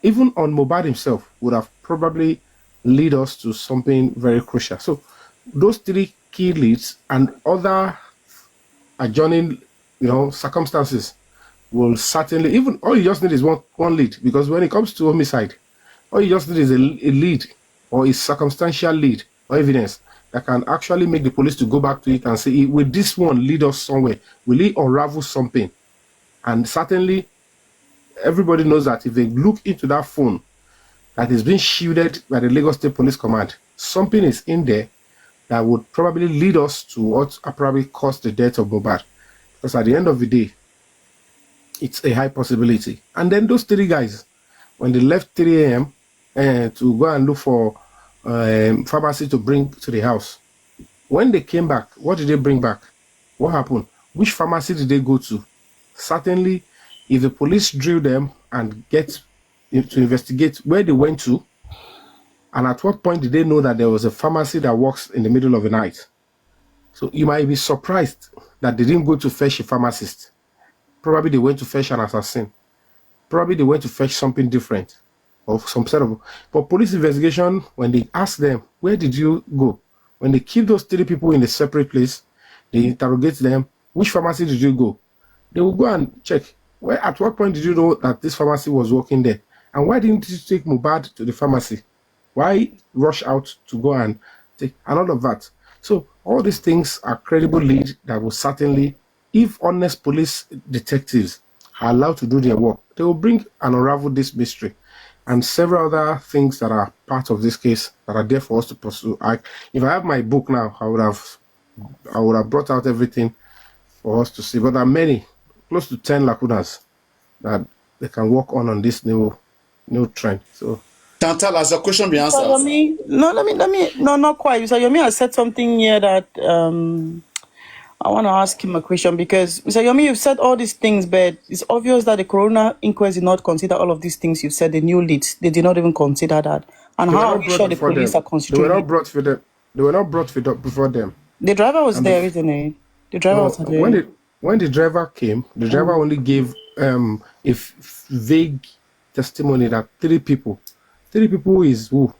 D: even on Mohbad himself would have probably lead us to something very crucial. So those 3 key leads and other adjoining, circumstances will certainly, even all you just need is one lead, because when it comes to homicide, all you just need is a lead or a circumstantial lead or evidence that can actually make the police to go back to it and say, will this one lead us somewhere? Will it unravel something? And certainly, everybody knows that if they look into that phone that is being shielded by the Lagos State Police Command, something is in there that would probably lead us to what probably caused the death of Mohbad. Because at the end of the day, it's a high possibility. And then those 3 guys, when they left 3 a.m. To go and look for pharmacy to bring to the house, when they came back, what did they bring back? What happened? Which pharmacy did they go to? Certainly, if the police drill them and get to investigate where they went to, and at what point did they know that there was a pharmacy that works in the middle of the night? So you might be surprised that they didn't go to fetch a pharmacist. Probably they went to fetch an assassin. Probably they went to fetch something different or some sort of. But police investigation, when they ask them, where did you go? When they keep those 3 people in a separate place, they interrogate them, which pharmacy did you go? They will go and check. At what point did you know that this pharmacy was working there? And why didn't you take Mohbad to the pharmacy? Why rush out to go and take, and all of that? So all these things are credible lead that will certainly, if honest police detectives are allowed to do their work, they will bring and unravel this mystery and several other things that are part of this case that are there for us to pursue. If I have my book now, I would have brought out everything for us to see. But there are many, close to 10 lacunas that they can work on this new trend. So
B: Chantal, has your question been answered?
A: No, not quite. Mr. Yomi has said something here that I want to ask him a question, because Mr. Yomi, you've said all these things, but it's obvious that the coroner inquest did not consider all of these things you said, the new leads. They did not even consider that. And how are you sure the police are considering?
D: They were not brought for them. They were not brought before them.
A: The driver was there, isn't he? The driver was there.
D: When the driver came, the driver only gave a vague testimony that 3 people is who?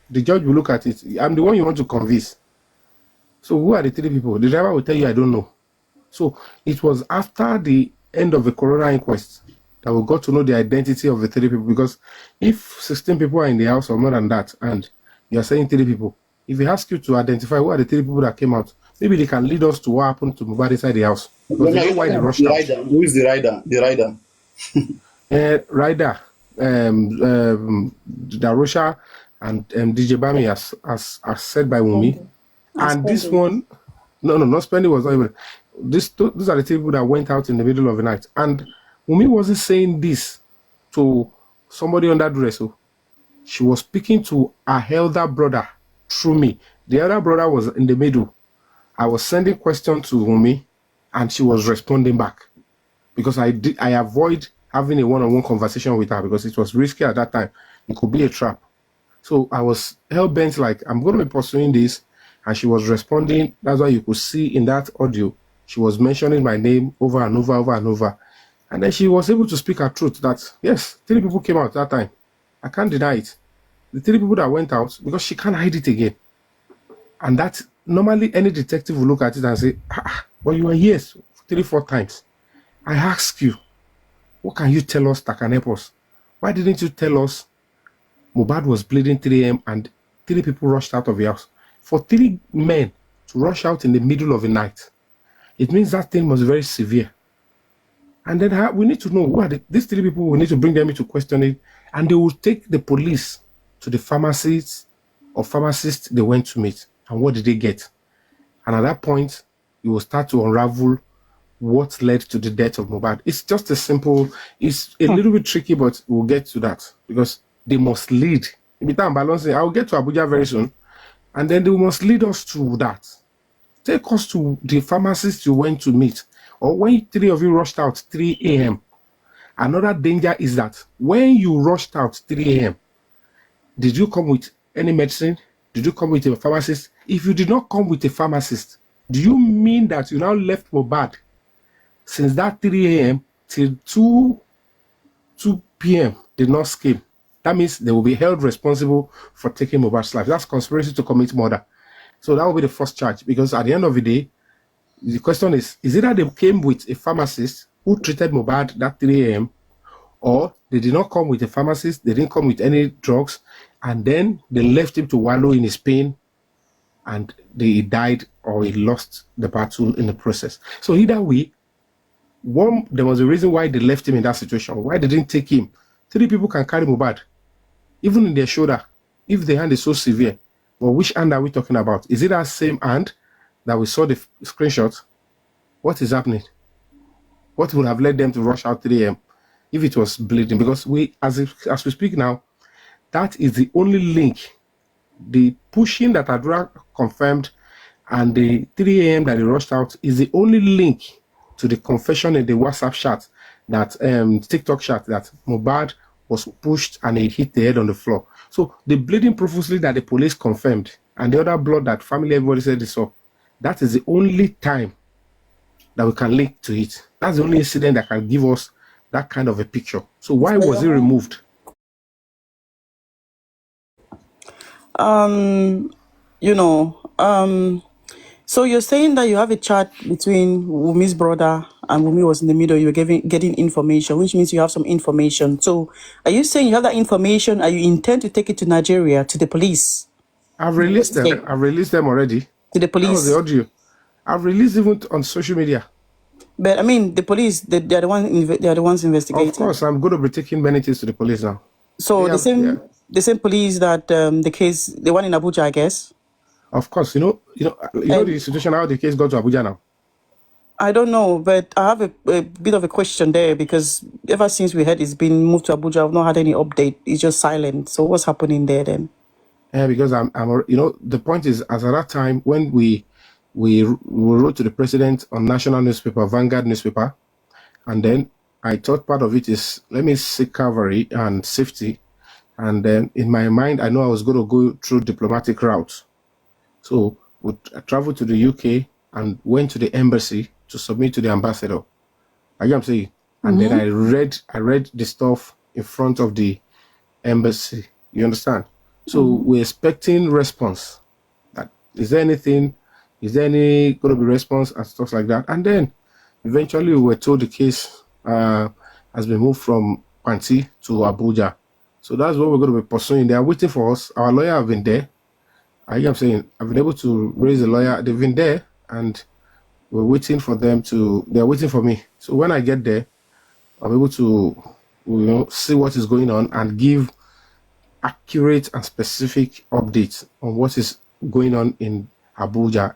D: The judge will look at it. I'm the one you want to convince. So who are the 3 people? The driver will tell you, I don't know. So it was after the end of the coroner inquest that we got to know the identity of the 3 people. Because if 16 people are in the house or more than that, and you're saying 3 people, if they ask you to identify who are the 3 people that came out, maybe they can lead us to what happened to Mohbad inside the house. Because they know why they rushed out.
B: Who is the rider? The rider.
D: Rider, Darosha, and DJ Bami, as said by Wumi. And this one, not spending was not even. Those are the people that went out in the middle of the night. And Wumi wasn't saying this to somebody under duress. So she was speaking to her elder brother through me. The other brother was in the middle. I was sending questions to Wumi, and she was responding back, because I avoid having a one-on-one conversation with her because it was risky at that time. It could be a trap. So I was hell-bent, like, I'm going to be pursuing this, and she was responding. That's why you could see in that audio, she was mentioning my name over and over. And then she was able to speak her truth that, yes, 3 people came out that time. I can't deny it. The 3 people that went out, because she can't hide it again. And that, normally any detective will look at it and say, well, you were here 3-4 times. I asked you, what can you tell us that can help us? Why didn't you tell us Mohbad was bleeding 3 a.m. and 3 people rushed out of the house? For 3 men to rush out in the middle of the night, it means that thing was very severe. And then we need to know who are these 3 people. We need to bring them into questioning, and they will take the police to the pharmacists they went to meet. And what did they get? And at that point, you will start to unravel what led to the death of Mohbad. It's just a simple, it's a little bit tricky, but we'll get to that because they must lead. I'll get to Abuja very soon, and then they must lead us to that. Take us to the pharmacist you went to meet, or when 3 of you rushed out 3 a.m. Another danger is that when you rushed out 3 a.m., did you come with any medicine? Did you come with a pharmacist? If you did not come with a pharmacist, do you mean that you now left Mohbad since that 3 a.m. till 2 p.m. did not scheme? That means they will be held responsible for taking Mohbad's life. That's conspiracy to commit murder. So that will be the first charge, because at the end of the day, the question is it that they came with a pharmacist who treated Mohbad that 3 a.m., or they did not come with a pharmacist, they didn't come with any drugs, and then they left him to wallow in his pain, and he died or he lost the battle in the process. So either way, there was a reason why they left him in that situation. Why they didn't take him? 3 people can carry Mohbad, even in their shoulder, if the hand is so severe. Well, which hand are we talking about? Is it that same hand that we saw the screenshot? What is happening? What would have led them to rush out 3 a.m. if it was bleeding? Because as we speak now, that is the only link. The pushing that Adura confirmed and the 3 a.m. that he rushed out is the only link to the confession in the WhatsApp chat, that TikTok chat, that Mohbad was pushed and he hit the head on the floor. So the bleeding profusely that the police confirmed, and the other blood that family, everybody said they saw, that is the only time that we can link to it. That's the only incident that can give us that kind of a picture. So why was it removed?
A: So you're saying that you have a chat between Wumi's brother and Wumi was in the middle. You were getting information, which means you have some information. So are you saying you have that information and you intend to take it to Nigeria, to the police?
D: I've released them. I've released them already.
A: To the police?
D: That was the audio. I've released even on social media.
A: But I mean, the police, they are the ones investigating.
D: Of course, I'm going to be taking many things to the police now.
A: So the same police that the case, the one in Abuja, I guess.
D: Of course, you know the situation, how the case got to Abuja now.
A: I don't know, but I have a bit of a question there, because ever since we heard it's been moved to Abuja, I've not had any update. It's just silent. So what's happening there then?
D: Yeah, because I'm the point is, as at that time when we wrote to the president on national newspaper, Vanguard newspaper, and then I thought part of it is, let me seek cavalry and safety, and then in my mind I know I was going to go through diplomatic routes. So we traveled to the UK and went to the embassy to submit to the ambassador. I am saying, and then I read the stuff in front of the embassy. You understand? So we're expecting response. That is there anything? Is there any going to be response and stuff like that? And then eventually we were told the case has been moved from Panti to Abuja. So that's what we're going to be pursuing. They are waiting for us. Our lawyer have been there. I am saying, I've been able to raise a lawyer. They've been there, and we're waiting for them they're waiting for me. So when I get there, I'll be able to, see what is going on and give accurate and specific updates on what is going on in Abuja,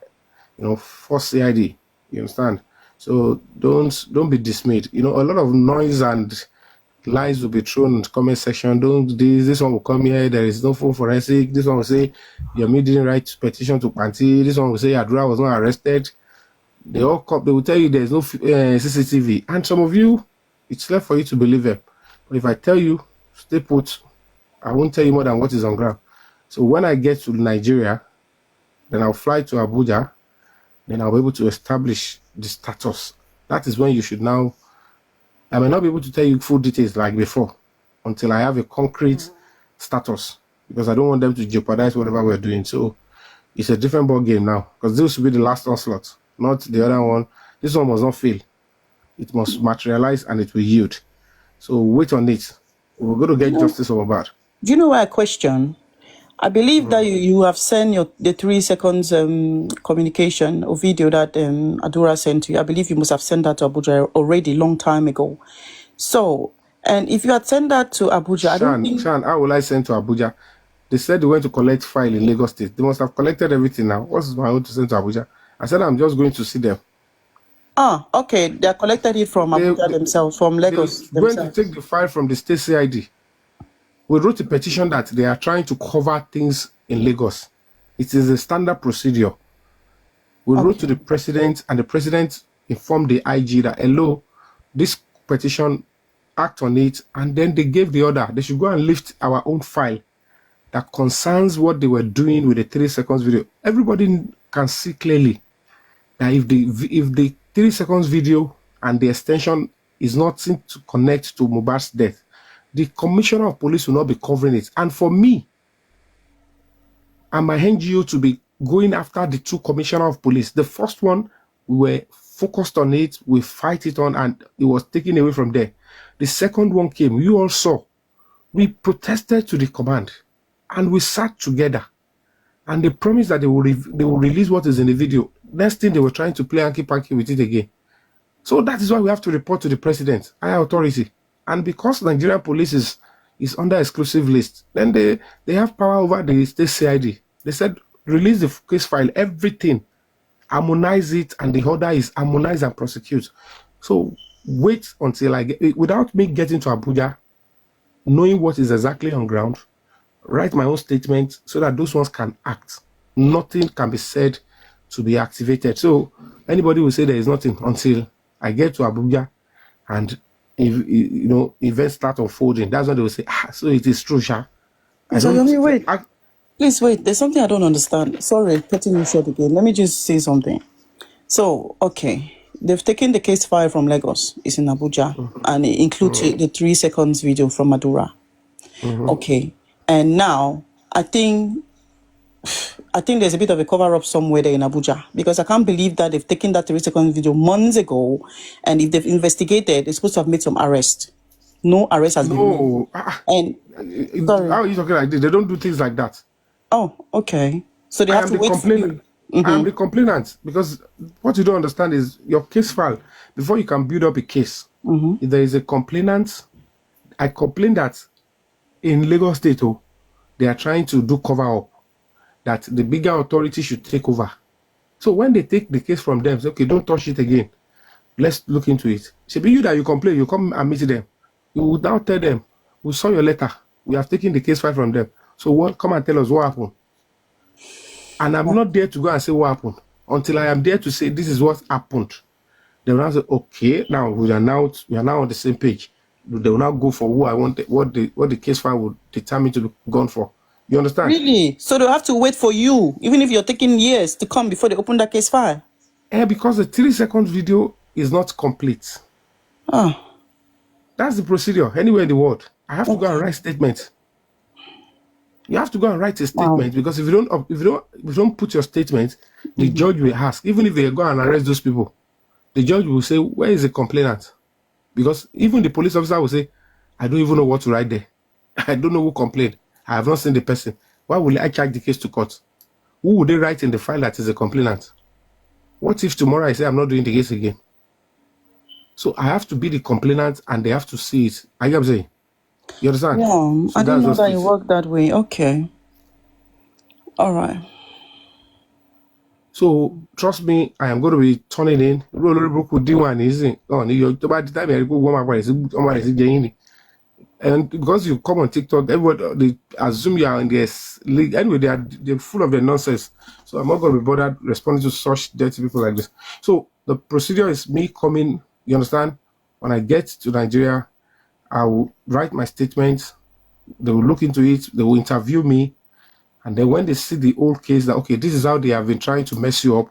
D: for CID. You understand? So don't be dismayed. A lot of noise and Lies will be thrown in the comment section. Don't do this. This one will come here. There is no phone forensic. This one will say your me didn't write petition to Panti. This one will say Adura was not arrested. They all come. They will tell you there is no CCTV. And some of you, it's left for you to believe them. But if I tell you, stay put, I won't tell you more than what is on ground. So when I get to Nigeria, then I'll fly to Abuja. Then I'll be able to establish the status. That is when you should now. I may not be able to tell you full details like before until I have a concrete status, because I don't want them to jeopardize whatever we're doing. So it's a different ball game now, because this will be the last onslaught, not the other one. This one must not fail. It must materialize and it will yield. So wait on it. We're going to get justice over bad.
A: Do you know why I question? I believe that you have sent the 3 seconds communication or video that Adura sent to you. I believe you must have sent that to Abuja already long time ago. So, and if you had sent that to Abuja, I don't think...
D: Shan, how will I send to Abuja? They said they went to collect file in Lagos State. They must have collected everything now. What's my own to send to Abuja? I said I'm just going to see them.
A: Ah, okay. They collected it from Abuja themselves, from Lagos
D: themselves. Going to take the file from the state CID. We wrote a petition that they are trying to cover things in Lagos. It is a standard procedure. We wrote to the president, and the president informed the IG that, hello, this petition, act on it, and then they gave the order. They should go and lift our own file that concerns what they were doing with the 3 seconds video. Everybody can see clearly that if the 3 seconds video and the extension is not seen to connect to Mohbad's death, the commissioner of police will not be covering it. And for me and my NGO to be going after the 2 commissioner of police, the first one, we were focused on it, we fight it on, and it was taken away from there. The second one came, you all saw. We protested to the command, and we sat together, and they promised that they will release what is in the video. Next thing, they were trying to play hanky-panky with it again. So that is why we have to report to the president, higher authority. And because Nigerian police is under exclusive list, then they have power over the state CID. They said, release the case file, everything, harmonize it, and the order is harmonize and prosecute. So wait until I get, without me getting to Abuja, knowing what is exactly on ground, write my own statement so that those ones can act. Nothing can be said to be activated. So anybody will say there is nothing until I get to Abuja and if events start unfolding. That's when they will say, so it is true, Sha.
A: Wait. Please wait. There's something I don't understand. Sorry, cutting you short again. Let me just say something. So, okay. They've taken the case file from Lagos. It's in Abuja. And it includes the 3 seconds video from Adura. Okay. And now, I think there's a bit of a cover-up somewhere there in Abuja, because I can't believe that they've taken that 3 seconds video months ago, and if they've investigated, they're supposed to have made some arrest. No arrest has been made. And sorry.
D: How are you talking like this? They don't do things like that.
A: Oh, okay. So they have to wait for you.
D: I am the complainant, because what you don't understand is your case file, before you can build up a case, if there is a complainant, I complain that in Lagos State, they are trying to do cover-up, that the bigger authority should take over. So when they take the case from them, say, okay, don't touch it again. Let's look into it. Should be you that you complain, you come and meet them. You would now tell them, we saw your letter. We have taken the case file from them. So what? Come and tell us what happened. And I'm not there to go and say what happened until I am there to say this is what happened. They will now say, okay, now we are now on the same page. They will now go for who I want, what the case file would determine to be gone for. You understand?
A: Really? So they'll have to wait for you, even if you're taking years to come before they open that case file?
D: Because the 3 seconds video is not complete.
A: Oh.
D: That's the procedure anywhere in the world. I have to go and write statements. You have to go and write a statement, because if you don't put your statement, the judge will ask. Even if they go and arrest those people, the judge will say, where is the complainant? Because even the police officer will say, I don't even know what to write there. I don't know who complained. I have not seen the person. Why will I charge the case to court? Who would they write in the file that is a complainant? What if tomorrow I say I'm not doing the case again? So I have to be the complainant, and they have to see it. Are you saying? You understand?
A: Yeah,
D: so
A: I didn't know that you work that way. Okay. All right.
D: So trust me, I am going to be turning in. And because you come on TikTok, everybody they assume you are in this league. Anyway, they're full of their nonsense. So I'm not going to be bothered responding to such dirty people like this. So the procedure is me coming. You understand? When I get to Nigeria, I will write my statements. They will look into it. They will interview me, and then when they see the old case, that okay, this is how they have been trying to mess you up.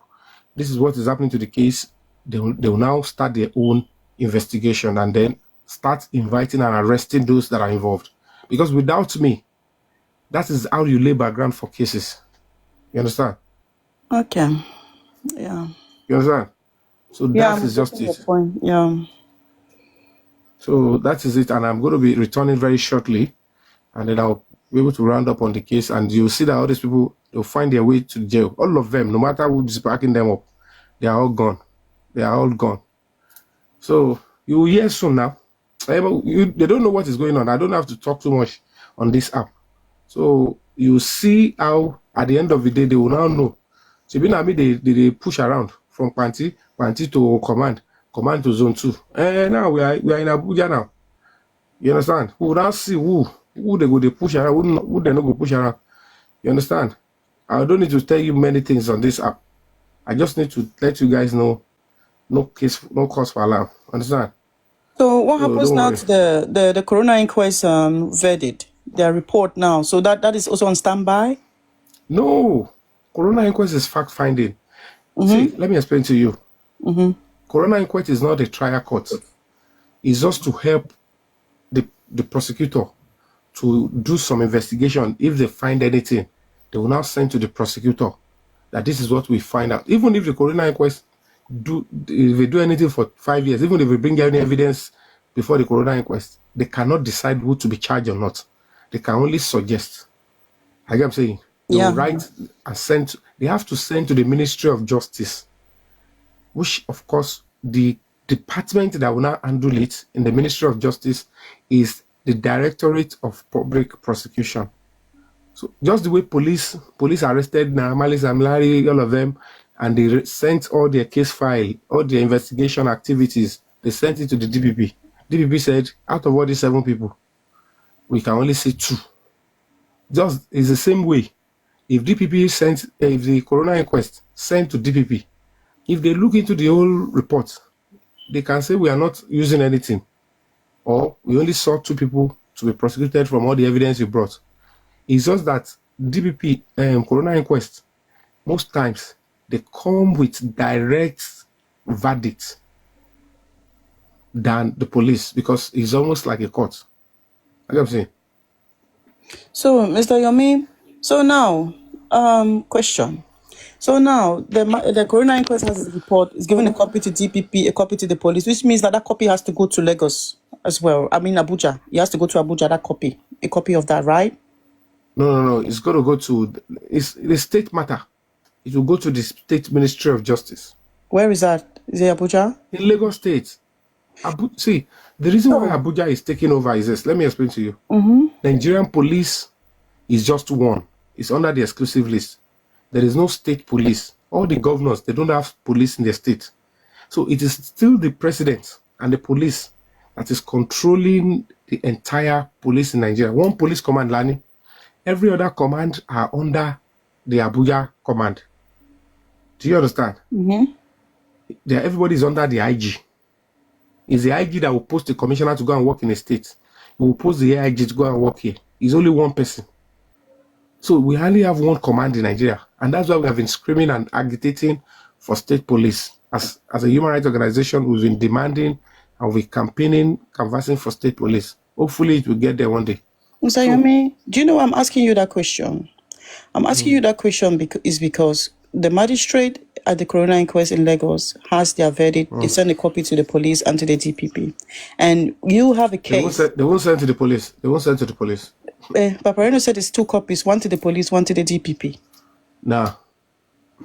D: This is what is happening to the case. They will now start their own investigation and then start inviting and arresting those that are involved. Because without me, that is how you lay background for cases. You understand?
A: Okay. Yeah.
D: You understand? So
A: Yeah,
D: that
A: I'm
D: is just
A: getting your
D: it.
A: point. Yeah.
D: So that is it. And I'm going to be returning very shortly. And then I'll be able to round up on the case. And you'll see that all these people, they'll find their way to jail. All of them, no matter who is backing them up, they are all gone. They are all gone. So you will hear soon now. They don't know what is going on. I don't have to talk too much on this app. So you see how at the end of the day they will now know. So they push around from Panti to command to zone 2. And now we are in Abuja now. You understand? We will now see who they go they push around, who they not go push around. You understand? I don't need to tell you many things on this app. I just need to let you guys know no cause for alarm. Understand?
A: So what happens
D: don't
A: now
D: worry.
A: to the coroner inquest verdict, their report now? So that is also on standby?
D: No. Coroner inquest is fact finding. See, let me explain to you. Coroner inquest is not a trial court. It's just to help the prosecutor to do some investigation. If they find anything, they will now send to the prosecutor that this is what we find out. Even if the coroner inquest if they do anything for 5 years, even if they bring any evidence before the coroner inquest, they cannot decide who to be charged or not. They can only suggest. I get what I'm saying. They will write and send. They have to send to the Ministry of Justice, which of course the department that will now handle it in the Ministry of Justice is the Directorate of Public Prosecution. So just the way police arrested Namalis Amlari, all of them, and they sent all their case file, all their investigation activities, they sent it to the DPP. DPP said, out of all these 7 people, we can only see 2. Just it's the same way. If DPP sent, if the coroner inquest sent to DPP, if they look into the whole report, they can say we are not using anything, or we only saw 2 people to be prosecuted from all the evidence you brought. It's just that DPP coroner inquest, most times they come with direct verdict than the police because it's almost like a court. I get what I'm saying.
A: So, Mr. Yomi, so now, question. So now, the coroner inquest has a report, is given a copy to DPP, a copy to the police, which means that copy has to go to Lagos as well. I mean, Abuja. It has to go to Abuja, that copy. A copy of that, right?
D: No. It's going to go to, it's the state matter. It will go to the State Ministry of Justice.
A: Where is that? Is it Abuja?
D: In Lagos State. See, the reason why Abuja is taking over is this. Let me explain to you. Nigerian police is just one. It's under the exclusive list. There is no state police. All the governors, they don't have police in their state. So it is still the president and the police that is controlling the entire police in Nigeria. One police command, Lani. Every other command are under the Abuja command. Do you understand? Everybody is under the IG. It's the IG that will post the commissioner to go and work in a state. He will post the AIG to go and work here. It's only one person. So we only have one command in Nigeria. And that's why we have been screaming and agitating for state police. As a human rights organization, we've been demanding and we're campaigning, canvassing for state police. Hopefully it will get there one day.
A: Mr. Yomi, do you know why I'm asking you that question? I'm asking you that question because the magistrate at the coroner inquest in Lagos has their verdict. They send a copy to the police and to the DPP. And you have a case.
D: They won't send to the police. They won't send to the police.
A: Papariano said it's 2 copies, one to the police, one to the DPP.
D: Nah.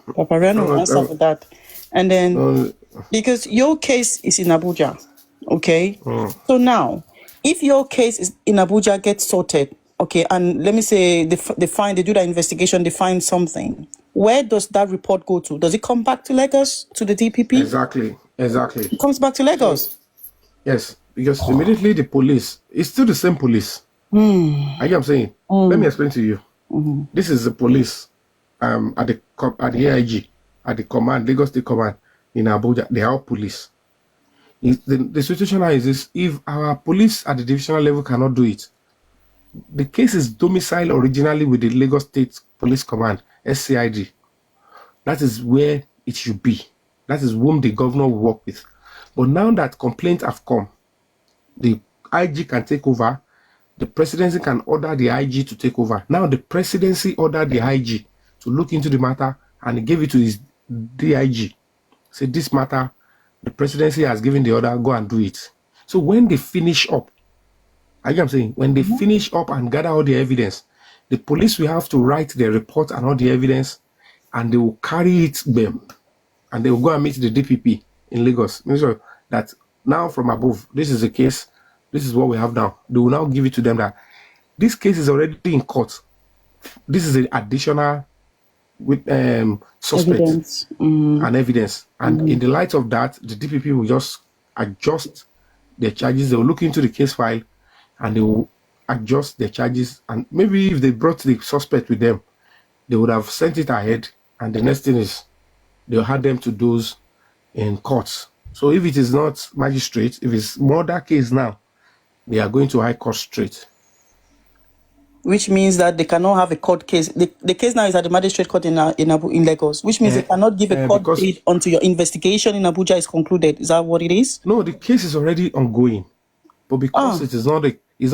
A: Papariano will answer for that. And then, because your case is in Abuja, okay? So now, if your case is in Abuja gets sorted, okay, and let me say they do that investigation, they find something, where does that report go to? Does it come back to Lagos, to the DPP?
D: Exactly.
A: It comes back to Lagos.
D: Yes. Because immediately the police, it's still the same police. I get what I'm saying. Let me explain to you. This is the police at the AIG, at the command, Lagos State Command in Abuja. They are all police. The situation now is this: if our police at the divisional level cannot do it, the case is domiciled originally with the Lagos State Police Command, SCID. That is where it should be. That is whom the governor will work with. But now that complaints have come, the IG can take over. The presidency can order the IG to take over. Now the presidency ordered the IG to look into the matter and gave it to his DIG. Say this matter, the presidency has given the order, go and do it. So when they finish up, I'm saying, when they finish up and gather all the evidence, the police will have to write their report and all the evidence, and they will carry it them, and they will go and meet the DPP in Lagos. Make sure that now from above, this is the case, this is what we have now. They will now give it to them that this case is already in court. This is an additional with suspect
A: Evidence.
D: and evidence. And in the light of that, the DPP will just adjust their charges. They will look into the case file and they will adjust their charges. And maybe if they brought the suspect with them, they would have sent it ahead. And the next thing is they'll have them to those in courts. So if it is not magistrate, if it's murder case now, they are going to high court straight.
A: Which means that they cannot have a court case. The case now is at the magistrate court in Lagos, which means they cannot give a court date until your investigation in Abuja is concluded. Is that what it is?
D: No, the case is already ongoing. But because it is not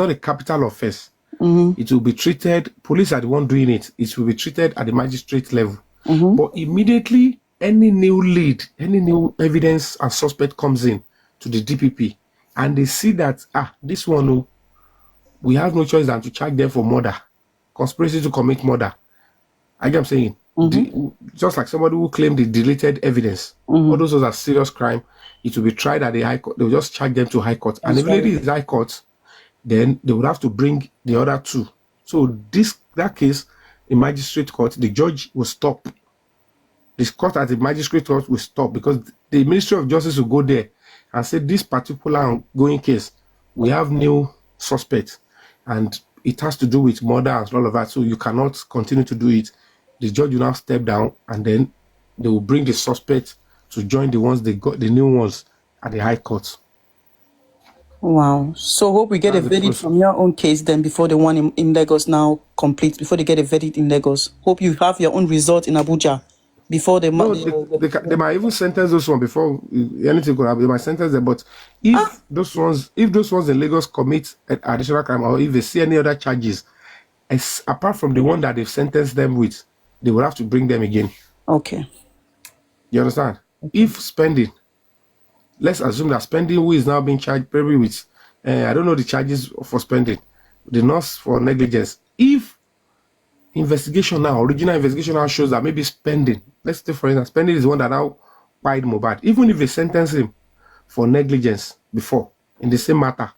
D: a capital offense, it will be treated, police are the one doing it, it will be treated at the magistrate level. But immediately, any new lead, any new evidence and suspect comes in to the DPP, and they see that, this one, we have no choice than to charge them for murder, conspiracy to commit murder. I get what I'm saying. Just like somebody who claimed the deleted evidence, all those are serious crime, it will be tried at the high court. They will just charge them to high court. And if it is high court, then they would have to bring the other two. So that case, in magistrate court, the judge will stop. This court at the magistrate court will stop because the Ministry of Justice will go there and say this particular ongoing case, we have new suspects and it has to do with murder and all of that. So you cannot continue to do it. The judge will now step down and then they will bring the suspect to join the ones they got, the new ones at the high court.
A: Wow. So hope we get a verdict from your own case then before the one in Lagos now completes, before they get a verdict in Lagos. Hope you have your own result in Abuja before they
D: might even sentence those ones before anything could happen. They might sentence them, but if those ones in Lagos commit an additional crime or if they see any other charges, apart from the one that they've sentenced them with, they will have to bring them again.
A: Okay.
D: You understand? If spending, let's assume that spending who is now being charged probably with, I don't know the charges for spending, the nurse for negligence. If original investigation now shows that maybe spending, let's say for instance, spending is the one that now paid Mohbad, even if they sentence him for negligence before in the same matter,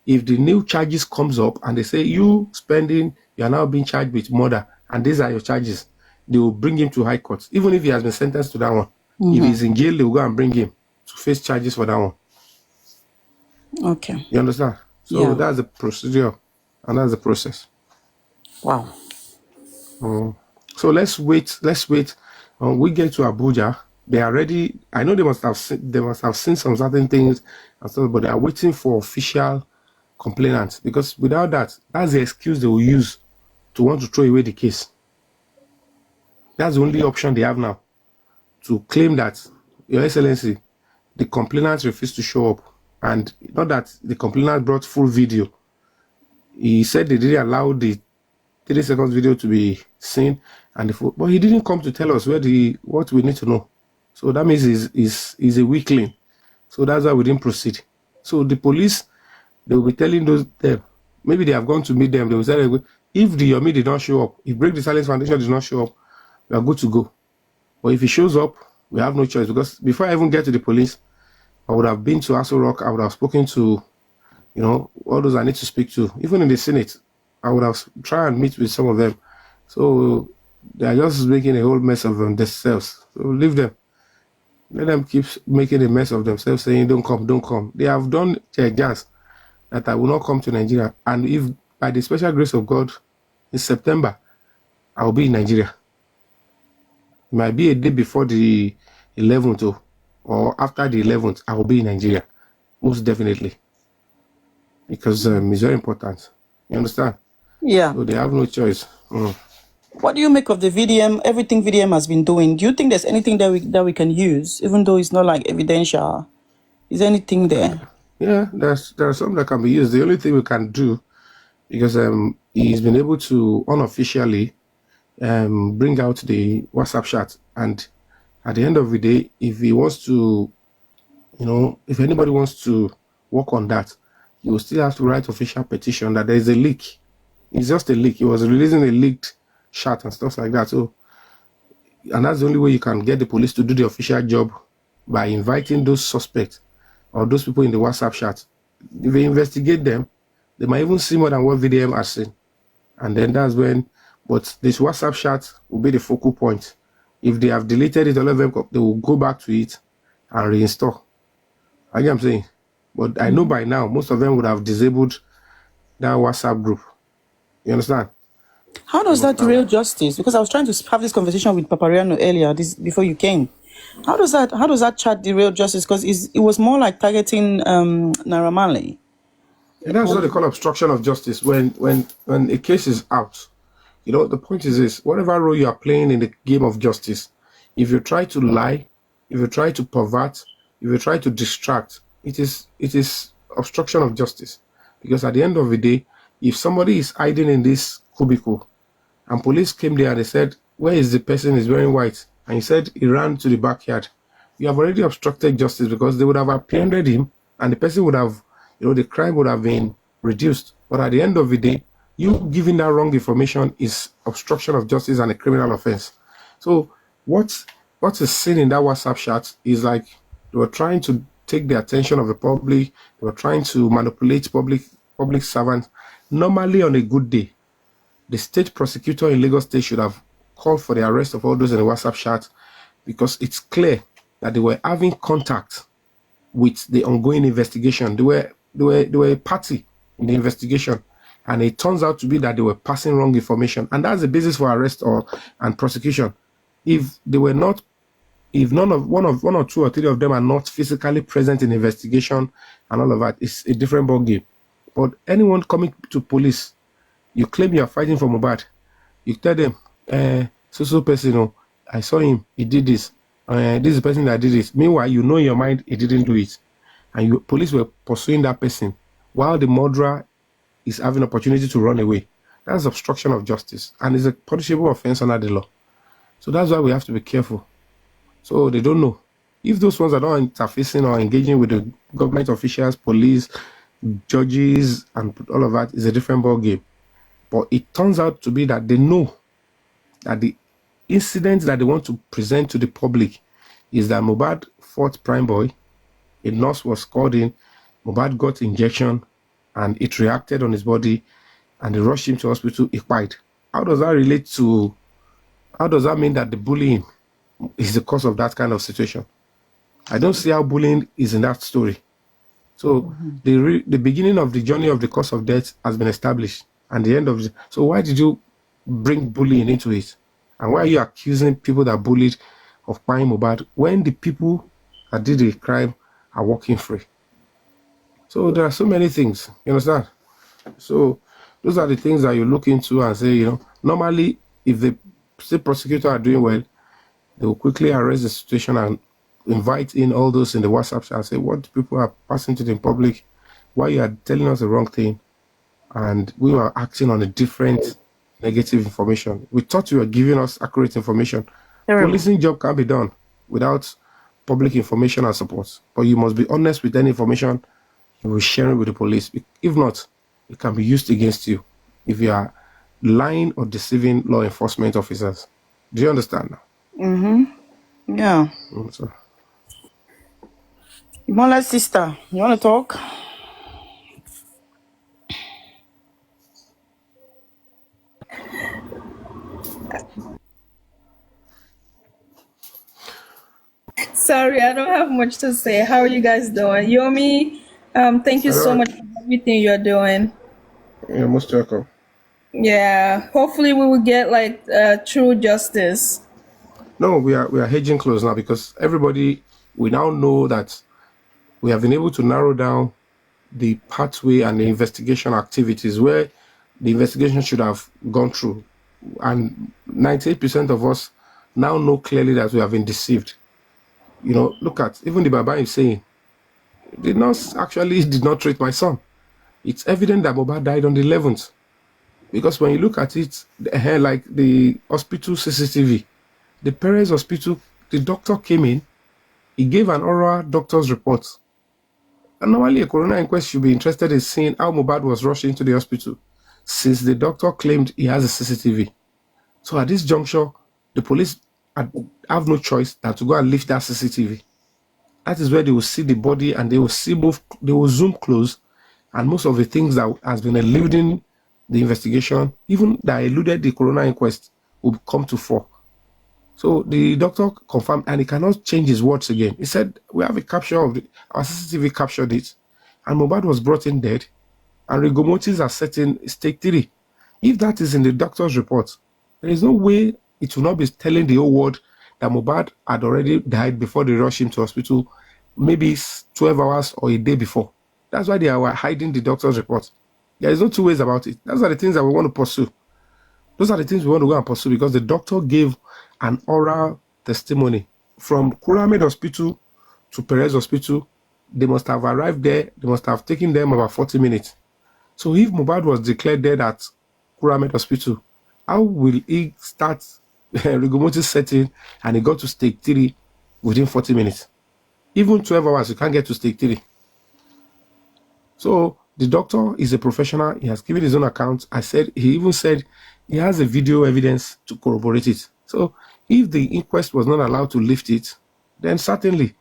D: if the new charges comes up and they say you spending, you are now being charged with murder and these are your charges, they will bring him to high court, even if he has been sentenced to that one. If he's in jail, they will go and bring him to face charges for that one.
A: Okay.
D: You understand? So that's the procedure and that's the process.
A: Wow.
D: So let's wait. We get to Abuja. They are ready. I know they must have seen some certain things and stuff, but they are waiting for official complainants because without that, that's the excuse they will use to want to throw away the case. That's the only option they have now to claim that, Your Excellency, the complainants refused to show up, and not that the complainant brought full video. He said they didn't allow the 30 seconds video to be seen, but he didn't come to tell us what we need to know. So that means he's a weakling. So that's why we didn't proceed. So the police, they will be telling them, maybe they have gone to meet them. They will say, if the Yomi did not show up, if Break the Silence Foundation did not show up, we are good to go. But if he shows up, we have no choice, because before I even get to the police, I would have been to Aso Rock. I would have spoken to, all those I need to speak to. Even in the Senate, I would have tried and meet with some of them. So they are just making a whole mess of themselves. So leave them. Let them keep making a mess of themselves, saying, don't come, don't come. They have done their jazz that I will not come to Nigeria. And if by the special grace of God, in September, I will be in Nigeria. It might be a day before the 11th or after the 11th, I will be in Nigeria. Most definitely. Because it's very important. You understand?
A: Yeah.
D: So they have no choice.
A: What do you make of the VDM, everything VDM has been doing? Do you think there's anything that we can use, even though it's not like evidential? Is there anything there?
D: Yeah, there are some that can be used. The only thing we can do, because he's been able to unofficially bring out the WhatsApp chat, and at the end of the day, if he wants to, if anybody wants to work on that, he will still have to write official petition that there is a leak. It's just a leak. He was releasing a leaked chat and stuff like that. So, and that's the only way you can get the police to do the official job, by inviting those suspects or those people in the WhatsApp chat. If they investigate them, they might even see more than what VDM has seen. And then that's when, but this WhatsApp chat will be the focal point. If they have deleted it, all of them, they will go back to it and reinstall. I get what I'm saying. But I know by now, most of them would have disabled that WhatsApp group. You understand?
A: How does that derail justice? Because I was trying to have this conversation with Papariano earlier, before you came. How does that chat derail justice? Because it was more like targeting Naira Marley.
D: And that's what they call obstruction of justice. When a case is out, the point is this: whatever role you are playing in the game of justice, if you try to lie, if you try to pervert, if you try to distract, it is obstruction of justice. Because at the end of the day, if somebody is hiding in this cubicle and police came there and they said, where is the person is wearing white? And he said he ran to the backyard. You have already obstructed justice, because they would have apprehended him and the person would have, the crime would have been reduced. But at the end of the day, you giving that wrong information is obstruction of justice and a criminal offense. So what is seen in that WhatsApp chat is like they were trying to take the attention of the public. They were trying to manipulate public servants. Normally on a good day, the state prosecutor in Lagos State should have called for the arrest of all those in the WhatsApp chat, because it's clear that they were having contact with the ongoing investigation. They were a party in the investigation, and it turns out to be that they were passing wrong information, and that's the basis for arrest and prosecution. If they were not, if one or two or three of them are not physically present in the investigation and all of that, it's a different ball game. But anyone coming to police, you claim you are fighting for Mohbad, you tell them, so person, I saw him, he did this. This is the person that did this. Meanwhile, you know in your mind he didn't do it, and police were pursuing that person while the murderer is having opportunity to run away. That's obstruction of justice, and it's a punishable offense under the law. So that's why we have to be careful. So they don't know. If those ones are not interfacing or engaging with the government officials, police, judges, and all of that, is a different ball game. But it turns out to be that they know that the incident that they want to present to the public is that Mohbad fought Prime Boy, a nurse was called in, Mohbad got injection, and it reacted on his body, and they rushed him to hospital, he died. How does that mean that the bullying is the cause of that kind of situation? I don't see how bullying is in that story. So the beginning of the journey of the cause of death has been established, and the end of so why did you bring bullying into it? And why are you accusing people that bullied of buying Mohbad when the people that did the crime are walking free? So there are so many things, you understand? So those are the things that you look into and say, normally if the state prosecutor are doing well, they will quickly arrest the situation and invite in all those in the WhatsApp and say, what people are passing to the public, why you are telling us the wrong thing, and we were acting on a different negative information. We thought you were giving us accurate information. Policing job can't be done without public information and support. But you must be honest with any information you will share with the police. If not, it can be used against you if you are lying or deceiving law enforcement officers. Do you understand now?
A: Yeah.
D: So.
A: Imola sister, you want to talk?
E: Sorry, I don't have much to say. How are you guys doing? Yomi, thank you so
D: Hello.
E: much for everything you're doing.
D: You're most welcome.
E: Yeah, hopefully we will get like true justice.
D: No, we are hedging close now because everybody, we now know that we have been able to narrow down the pathway and the investigation activities where the investigation should have gone through. And 98% of us now know clearly that we have been deceived. Look at even the Baba is saying, the nurse actually did not treat my son. It's evident that Mohbad died on the 11th. Because when you look at it, like the hospital CCTV, the parents' hospital, the doctor came in, he gave an oral doctor's report. And normally a coroner inquest should be interested in seeing how Mohbad was rushed into the hospital, since the doctor claimed he has a CCTV. So at this juncture, the police have no choice than to go and lift that CCTV. That is where they will see the body and they will zoom close, and most of the things that has been eluding the investigation, even that eluded the coroner inquest, will come to fore. So the doctor confirmed, and he cannot change his words again. He said, we have a capture of our CCTV captured it, and Mohbad was brought in dead, and rigomotives are set in stage 3. If that is in the doctor's report, there is no way it will not be telling the whole world that Mohbad had already died before they rushed him to hospital, maybe 12 hours or a day before. That's why they are hiding the doctor's report. There is no two ways about it. Those are the things that we want to pursue. Those are the things we want to go and pursue, because the doctor gave an oral testimony from Kuramed Hospital to Perez Hospital. They must have arrived there. They must have taken them about 40 minutes. So if Mohbad was declared dead at Kuramed Hospital, how will he start rigomotis setting and he got to stage 3 within 40 minutes? Even 12 hours, you can't get to stage 3. So the doctor is a professional. He has given his own account. He even said he has a video evidence to corroborate it. So if the inquest was not allowed to lift it, then certainly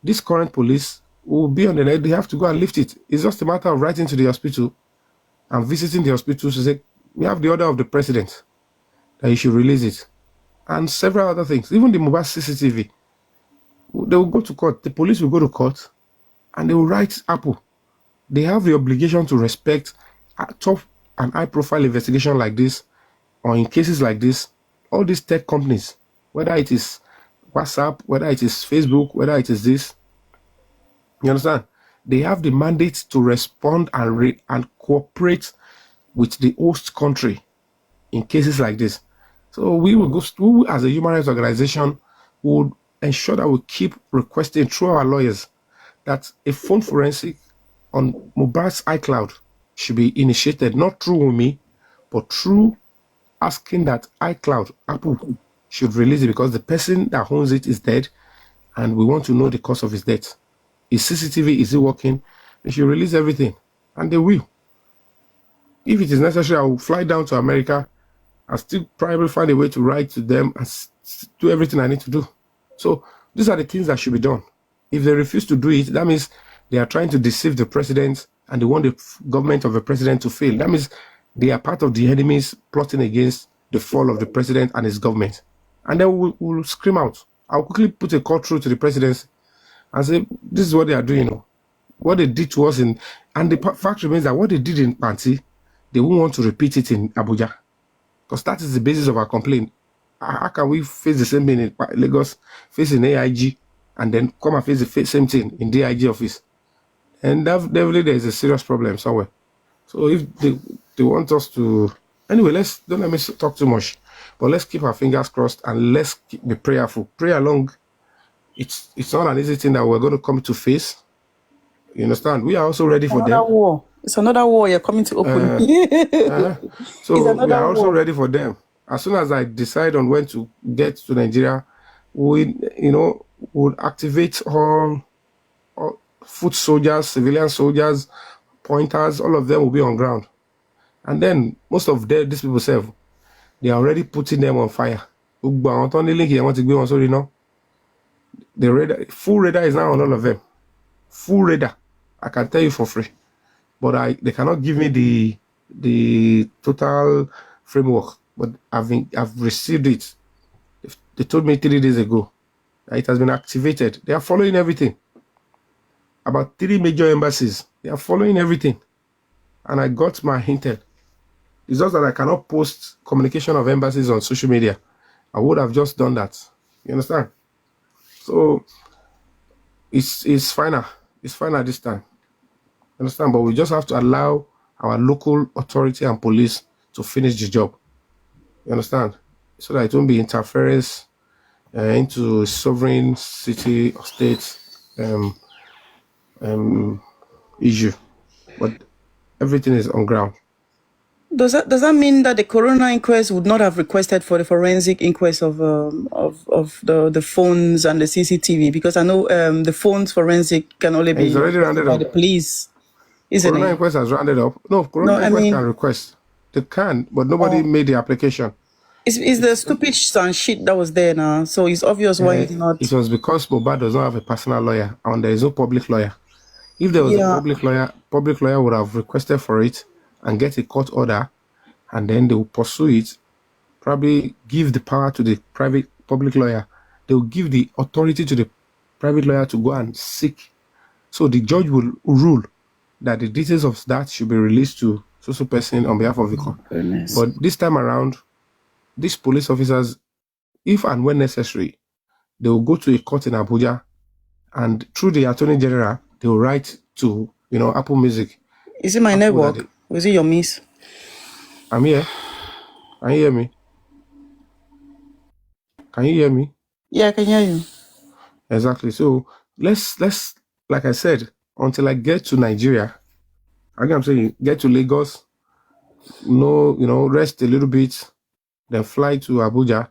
D: this current police will be on the net. They have to go and lift it. It's just a matter of writing to the hospital and visiting the hospital to say, we have the order of the president that you should release it. And several other things. Even the Mohbad CCTV, they will go to court. The police will go to court and they will write Apple. They have the obligation to respect a top and high-profile investigation like this, or in cases like this, all these tech companies, whether it is WhatsApp, whether it is Facebook, whether it is this, you understand? They have the mandate to respond and cooperate with the host country in cases like this. So we as a human rights organization, would ensure that we keep requesting through our lawyers that a phone forensic on Mohbad's iCloud should be initiated, not through me, but through asking that iCloud, Apple, should release it, because the person that owns it is dead and we want to know the cause of his death. Is CCTV, is it working? They should release everything, and they will. If it is necessary, I will fly down to America and still probably find a way to write to them and do everything I need to do. So these are the things that should be done. If they refuse to do it, that means they are trying to deceive the president and they want the government of the president to fail. That means they are part of the enemies plotting against the fall of the president and his government. And then we'll scream out. I'll quickly put a call through to the presidency and say, this is what they are doing. What they did to us and the fact remains that what they did in Panti, they won't want to repeat it in Abuja. Because that is the basis of our complaint. How can we face the same thing in Lagos, face in AIG, and then come and face the same thing in DIG office? And definitely there is a serious problem somewhere. So if they want us to... Anyway, don't let me talk too much. But let's keep our fingers crossed and let's be prayerful. Pray along. It's not an easy thing that we're going to come to face. You understand? We are also ready for them.
A: War. It's another war you're coming to open.
D: So we are also ready for them. As soon as I decide on when to get to Nigeria, we'll activate all foot soldiers, civilian soldiers, pointers, all of them will be on ground. And then most of these people say they are already putting them on fire. The full radar is now on all of them. Full radar. I can tell you for free. But they cannot give me the total framework. But I've received it. They told me 3 days ago. It has been activated. They are following everything. About 3 major embassies. They are following everything. And I got my intel. It's just that I cannot post communication of embassies on social media. I would have just done that. You understand? So it's final. It's final this time. You understand? But we just have to allow our local authority and police to finish the job. You understand? So that it won't be interference into sovereign city or state issue. But everything is on ground.
A: Does that mean that the coroner inquest would not have requested for the forensic inquest of the phones and the CCTV? Because I know the phones forensic can only be
D: It's already rounded
A: by
D: up.
A: the police, isn't
D: Coroner
A: it?
D: inquest has rounded up. No,
A: No,
D: coroner
A: I
D: inquest
A: mean,
D: can request. They can, but nobody made the application.
A: it's the stupid and shit that was there now. So it's obvious why it's not.
D: It was because Mohbad does not have a personal lawyer and there is no public lawyer. If there was a public lawyer would have requested for it and get a court order, and then they will pursue it, probably give the power to the public lawyer. They will give the authority to the private lawyer to go and seek. So the judge will rule that the details of that should be released to so person on behalf of the court. But this time around, these police officers, if and when necessary, they will go to a court in Abuja, and through the Attorney General, they will write to Apple Music.
A: Is it my network? Or is it your miss?
D: I'm here. Can you hear me? Can you hear me?
A: Yeah, I can hear you.
D: Exactly. So let's like I said, until I get to Nigeria, I'm saying get to Lagos, rest a little bit, then fly to Abuja,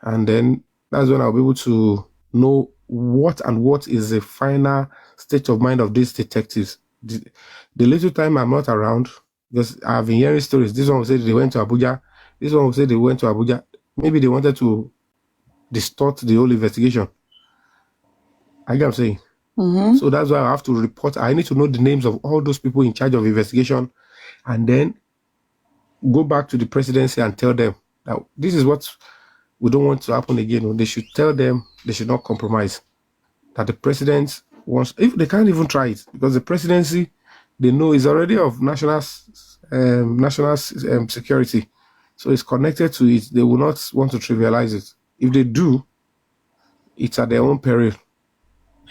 D: and then that's when I'll be able to know what is the final state of mind of these detectives. The little time I'm not around, because I've been hearing stories. This one will say they went to Abuja. This one will say they went to Abuja. Maybe they wanted to distort the whole investigation. I get what I'm saying.
A: Mm-hmm.
D: So that's why I have to report. I need to know the names of all those people in charge of investigation, and then go back to the presidency and tell them that this is what we don't want to happen again. They should tell them they should not compromise. That the president wants, if they can't even try it, because the presidency, they know is already of national security, so it's connected to it. They will not want to trivialize it. If they do, it's at their own peril.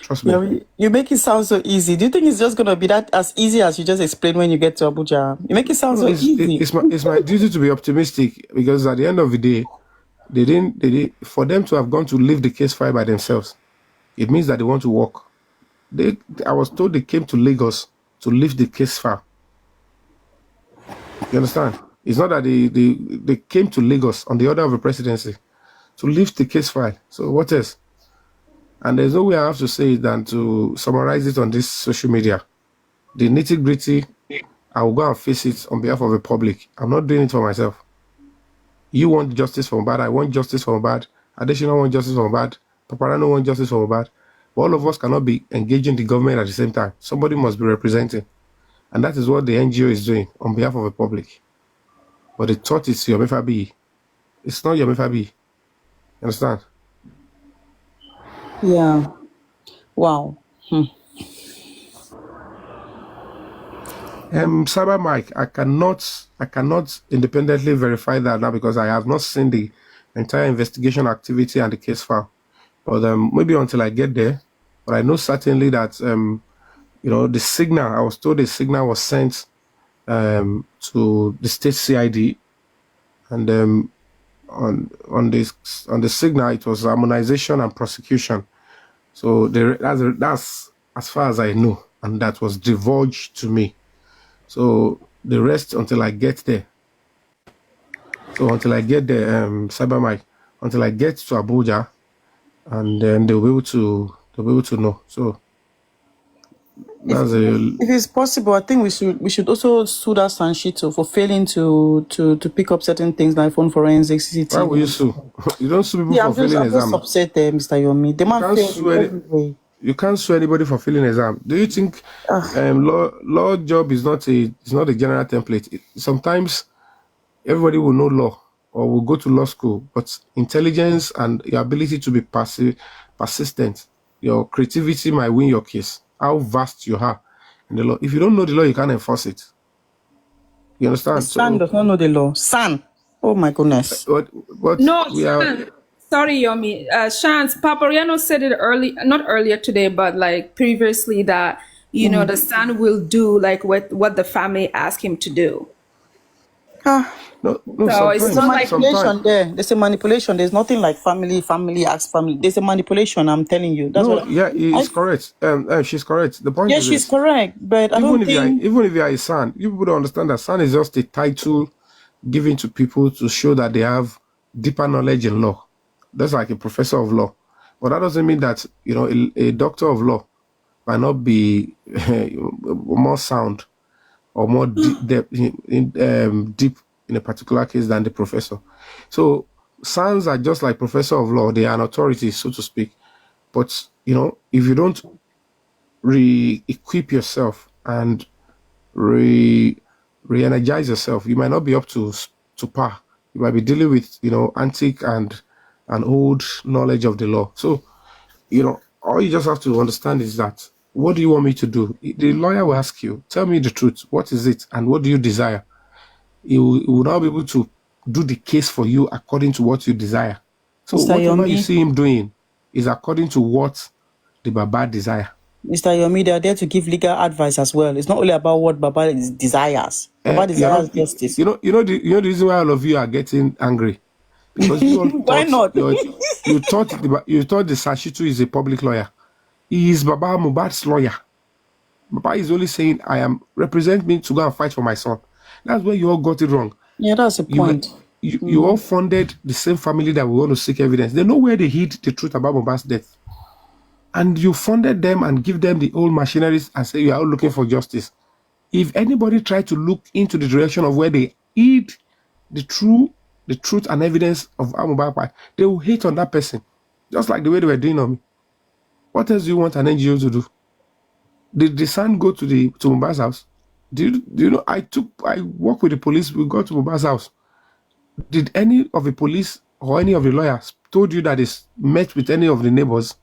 D: Trust me.
A: Yeah, you make it sound so easy. Do you think it's just going to be that as easy as you just explained when you get to Abuja? You make it sound so easy.
D: It's my duty to be optimistic, because at the end of the day, they didn't for them to have gone to leave the case file by themselves. It means that they want to work. I was told they came to Lagos to leave the case file. You understand? It's not that they came to Lagos on the order of the presidency to leave the case file. So what else? And there's no way I have to say it than to summarize it on this social media. The nitty-gritty, I will go and face it on behalf of the public. I'm not doing it for myself. You want justice for Mohbad, I want justice for Mohbad, Additional want justice for Mohbad, Papariano want justice for Mohbad. But all of us cannot be engaging the government at the same time. Somebody must be representing. And that is what the NGO is doing on behalf of the public. But the thought is your MFAB. It's not your MFAB. You understand?
A: Yeah. Wow.
D: Cyber Mike, I cannot independently verify that now, because I have not seen the entire investigation activity and the case file. But maybe until I get there. But I know certainly that the signal, I was told the signal was sent to the state CID, and on the signal it was harmonization and prosecution. So that's as far as I know, and that was divulged to me. So the rest until I get there. So until I get there, Cyber Mike, until I get to Abuja, and then they'll be able to know. So that's
A: if it's possible, I think we should also sue that Sanshito for failing to pick up certain things like phone forensic, CCTV.
D: Why will you sue? You don't sue people for failing exam.
A: I'm just upset there, Mr. Yomi. The man failed.
D: You can't sue anybody for failing exam. Do you think law job is not a general template? Sometimes everybody will know law. or will go to law school, but intelligence and your ability to be persistent, your creativity might win your case. How vast you are in the law. If you don't know the law, you can't enforce it. You
A: The
D: understand?
A: son
D: So,
A: does not know the law. Son. Oh my goodness.
D: but
E: No,
D: we are.
E: Shan. Sorry, Yomi. Shans, Papariano said it not earlier today, but like previously that, the son will do like what the family ask him to do.
A: Ah,
D: No.
E: So it's
A: there's a
E: not like,
A: manipulation there. There's a manipulation. There's nothing like family asks family. There's a manipulation, I'm telling you. That's
D: No,
A: what
D: yeah,
A: I
D: it's correct. She's correct. The point
A: yeah,
D: is
A: she's
D: this:
A: correct. But I don't think
D: even if you are a son, you people don't understand that son is just a title given to people to show that they have deeper knowledge in law. That's like a professor of law, but that doesn't mean that a doctor of law might not be more sound or more deep in a particular case than the professor. So sons are just like professor of law; they are an authority, so to speak. But if you don't re-equip yourself and re-energize yourself, you might not be up to par. You might be dealing with antique and old knowledge of the law. So all you just have to understand is that, what do you want me to do? The lawyer will ask you, tell me the truth. What is it, and what do you desire? He will now be able to do the case for you according to what you desire. So
A: Mr.
D: whatever you
A: Yomi,
D: see him doing is according to what the Baba desire.
A: Mr. Yomi, they are there to give legal advice as well. It's not only about what Baba desires. Baba
D: You're
A: desires
D: not,
A: justice.
D: the reason why all of you are getting angry, because you all
A: Why
D: thought
A: not?
D: you thought the Sashitu is a public lawyer. He is Baba Mohbad's lawyer. Baba is only saying, I am represent me to go and fight for my son. That's where you all got it wrong.
A: Yeah, that's the point.
D: You all funded the same family that we want to seek evidence. They know where they hid the truth about Mohbad's death. And you funded them and give them the old machineries and say you are all looking for justice. If anybody tried to look into the direction of where they hid the truth and evidence of Mohbad, they will hate on that person, just like the way they were doing on me. What else do you want an NGO to do? Did the son go to Mohbad's house? Do you know? I work with the police. We go to Mohbad's house. Did any of the police or any of the lawyers told you that they met with any of the neighbors?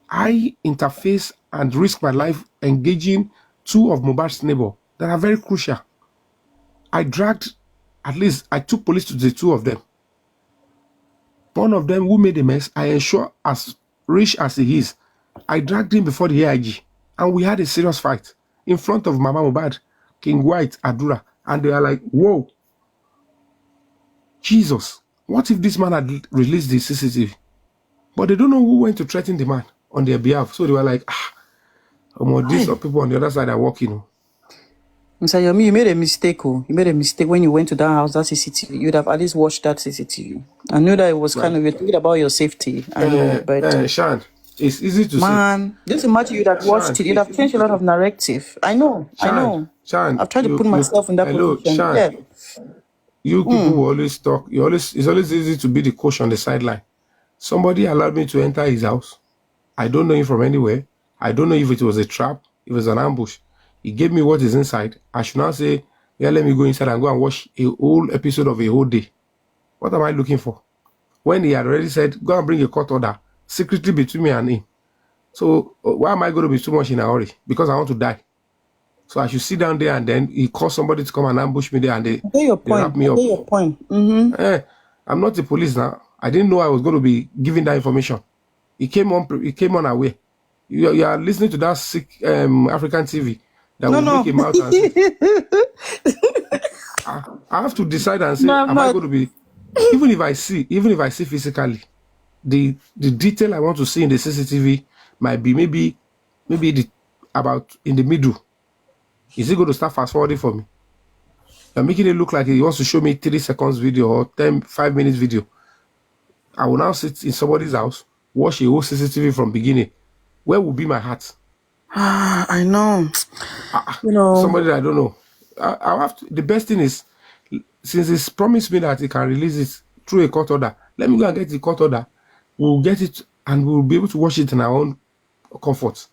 D: I interface and risk my life engaging two of Mohbad's neighbors that are very crucial. I took police to the two of them. One of them who made a mess, I ensure, as rich as he is, I dragged him before the AIG, and we had a serious fight in front of Mama Mohbad, King White, Adura, and they are like, whoa, Jesus, what if this man had released the CCTV? But they don't know who went to threaten the man on their behalf. So they were like, these people on the other side are working.
A: Mr. Yomi, you made a mistake. You made a mistake when you went to that house, that CCTV. You'd have at least watched that CCTV. I knew that it was kind of, you're thinking about your safety. I know, but...
D: Shan, it's easy to
A: man, just imagine you'd have watched it. You'd have changed a lot of narrative. I know.
D: Shan,
A: I've tried to put myself in that position.
D: Shan,
A: yeah.
D: You people will always talk. It's always easy to be the coach on the sideline. Somebody allowed me to enter his house. I don't know him from anywhere. I don't know if it was a trap, if it was an ambush. He gave me what is inside. I should now say, yeah, let me go inside and go and watch a whole episode of a whole day. What am I looking for? When he had already said, go and bring a court order, secretly between me and him. So why am I going to be too much in a hurry? Because I want to die. So I should sit down there and then he calls somebody to come and ambush me there and they wrap me up.
A: Your point. Mm-hmm.
D: I'm not the police now. I didn't know I was going to be giving that information. He came on away. You are listening to that sick African TV that will make him out and say, I have to decide and say, am I going to be, even if I see physically, the detail I want to see in the CCTV might be maybe about in the middle. Is he going to start fast forwarding for me? You're making it look like he wants to show me 3 seconds video or 5 minutes video. I will now sit in somebody's house, watch a whole CCTV from beginning. Where will be my heart?
A: I know.
D: Somebody that I don't know. I'll have to, the best thing is, since he's promised me that he can release it through a court order, let me go and get the court order. We'll get it and we'll be able to watch it in our own comfort.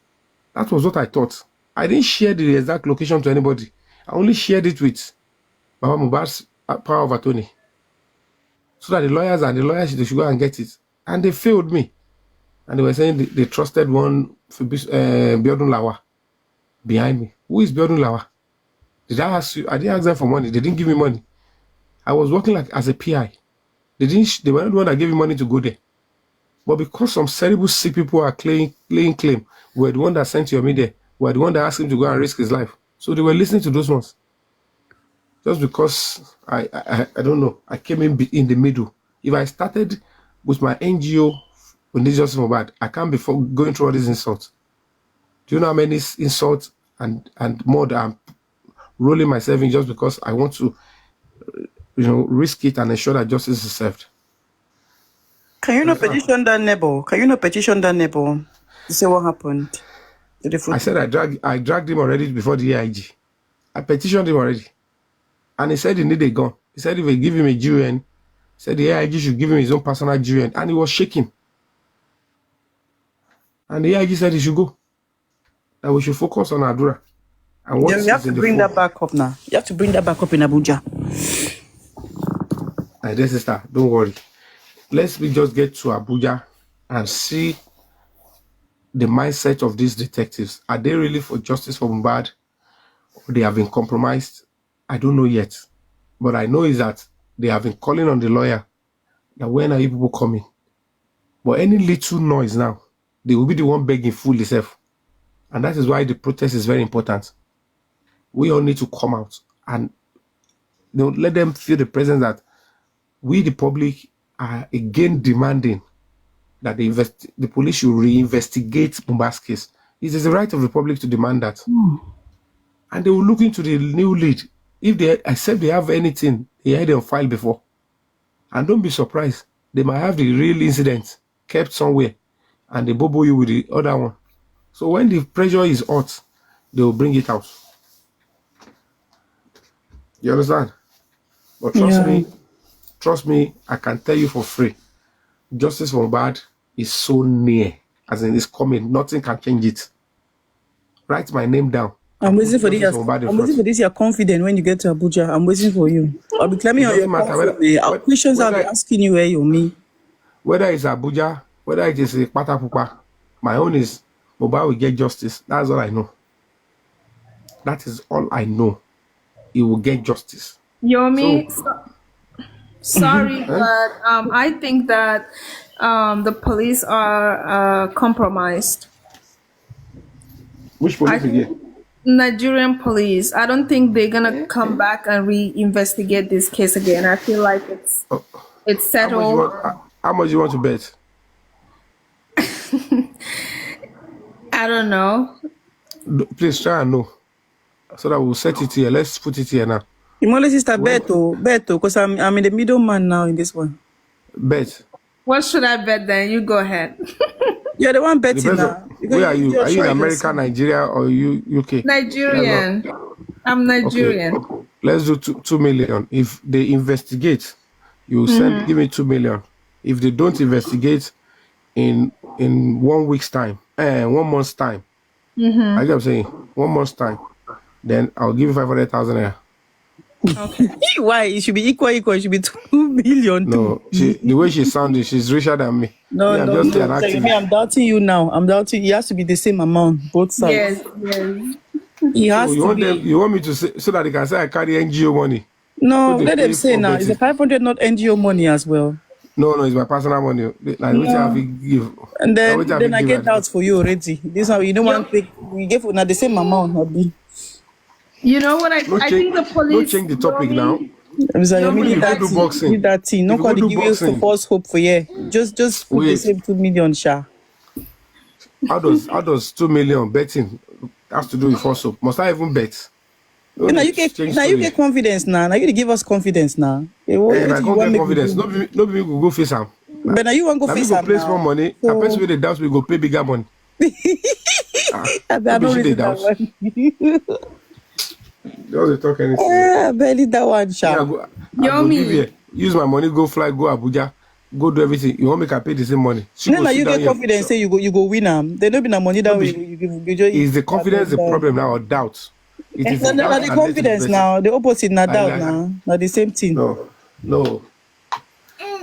D: That was what I thought. I didn't share the exact location to anybody. I only shared it with Baba Mohbad's power of attorney. so that the lawyers they should go and get it. And they failed me. And they were saying they trusted one for Biodun Lawa behind me. Who is Biodun Lawa? Did I ask you? I didn't ask them for money. They didn't give me money. I was working like as a PI. They were not the one that gave me money to go there. But because some terrible sick people are claim, we're the one that sent your media. We're the one that asked him to go and risk his life. So they were listening to those ones. Just because I don't know, I came in the middle. If I started with my NGO when this just Mohbad, I can't be going through all these insults. Do you know how many insults and more that I'm rolling myself in just because I want to, risk it and ensure that justice is served?
A: Can you not petition that neighbor? To say what happened?
D: I said I dragged him already before the AIG. I petitioned him already. And he said he needed a gun. He said if they give him a GUN, he said the AIG should give him his own personal GUN. And he was shaking. And the AIG said he should go. That we should focus on Adura. And
A: you have to bring that back up now. You have to bring that back up in Abuja.
D: My dear sister, don't worry. Let's just get to Abuja and see the mindset of these detectives. Are they really for justice for Mohbad? Or they have been compromised? I don't know yet. But I know is that they have been calling on the lawyer that when are you people coming? But any little noise now, they will be the one begging fool itself. And that is why the protest is very important. We all need to come out and let them feel the presence that we, the public, are again demanding that the police should reinvestigate Mohbad's case. It is the right of the public to demand that. And they will look into the new lead. If they accept they have anything they had on file before. And don't be surprised. They might have the real incident kept somewhere and they bobo you with the other one. So when the pressure is hot, they will bring it out. You understand? But trust me, I can tell you for free. Justice for Mohbad is so near. As in, it's coming. Nothing can change it. Write my name down.
A: I'm waiting for this. I'm waiting for this. You're confident when you get to Abuja. I'm waiting for you. I'll be claiming on your questions. I'll be asking you where you're me.
D: Whether it's Abuja, whether it is Patapupa, my own is Mohbad will get justice. That's all I know. That is all I know. He will get justice.
E: Yomi, sorry, but I think that the police are compromised.
D: Which police again?
E: Nigerian police. I don't think they're gonna come back and reinvestigate this case again. I feel like it's settled.
D: How much you want to bet?
E: I don't know.
D: Please try and know, so that we'll set it here. Let's put it here now.
A: Imole sister, Beto, because I'm in the middleman now in this one.
D: Bet.
E: What should I bet then? You go ahead.
A: You're the one betting now.
D: Where are you? Are you in America, Nigeria, or UK?
E: Nigerian. I'm Nigerian.
D: Okay. Let's do 2 million. If they investigate, you send give me 2 million. If they don't investigate in 1 week's time, 1 month's time, I get what I'm saying, 1 month's time, then I'll give you 500,000 naira.
E: Okay.
A: Why? It should be equal. It should be 2 million.
D: No, the way she sounded, she's richer than me.
A: No. I'm doubting you now. I'm doubting. It has to be the same amount, both sides.
E: Yes.
A: It has to be.
D: You want me to say so that they can say I carry NGO money?
A: No, let them say now. It's a 500, not NGO money as well.
D: No, it's my personal money. Like which I have to give.
A: And then I get doubts for you already. This how you don't want to take. We give now the same amount, Abi.
E: You know what? I think the police.
D: Don't change the topic now.
A: I'm sorry, you need that thing. No call the give you for false hope for you. Just put the same 2 million, Sha.
D: How does 2 million betting has to do with false hope? Must I even bet?
A: Now you get confidence now. Now you give us confidence now.
D: I can't get confidence. Nobody will go face him.
A: But now you want to go face him.
D: Place more money. I bet with the doubts we go pay bigger money.
A: I don't really that one.
D: Just talk anything.
A: Yeah, barely that one, Sha.
D: I go use my money, go fly, go Abuja, go do everything. You want me to pay the same money?
A: Now you get confidence, say you go win them. They don't be no money that way.
D: Is the confidence the problem now or doubt?
A: It is the confidence now. The opposite, not doubt now. Not the same thing.
D: No.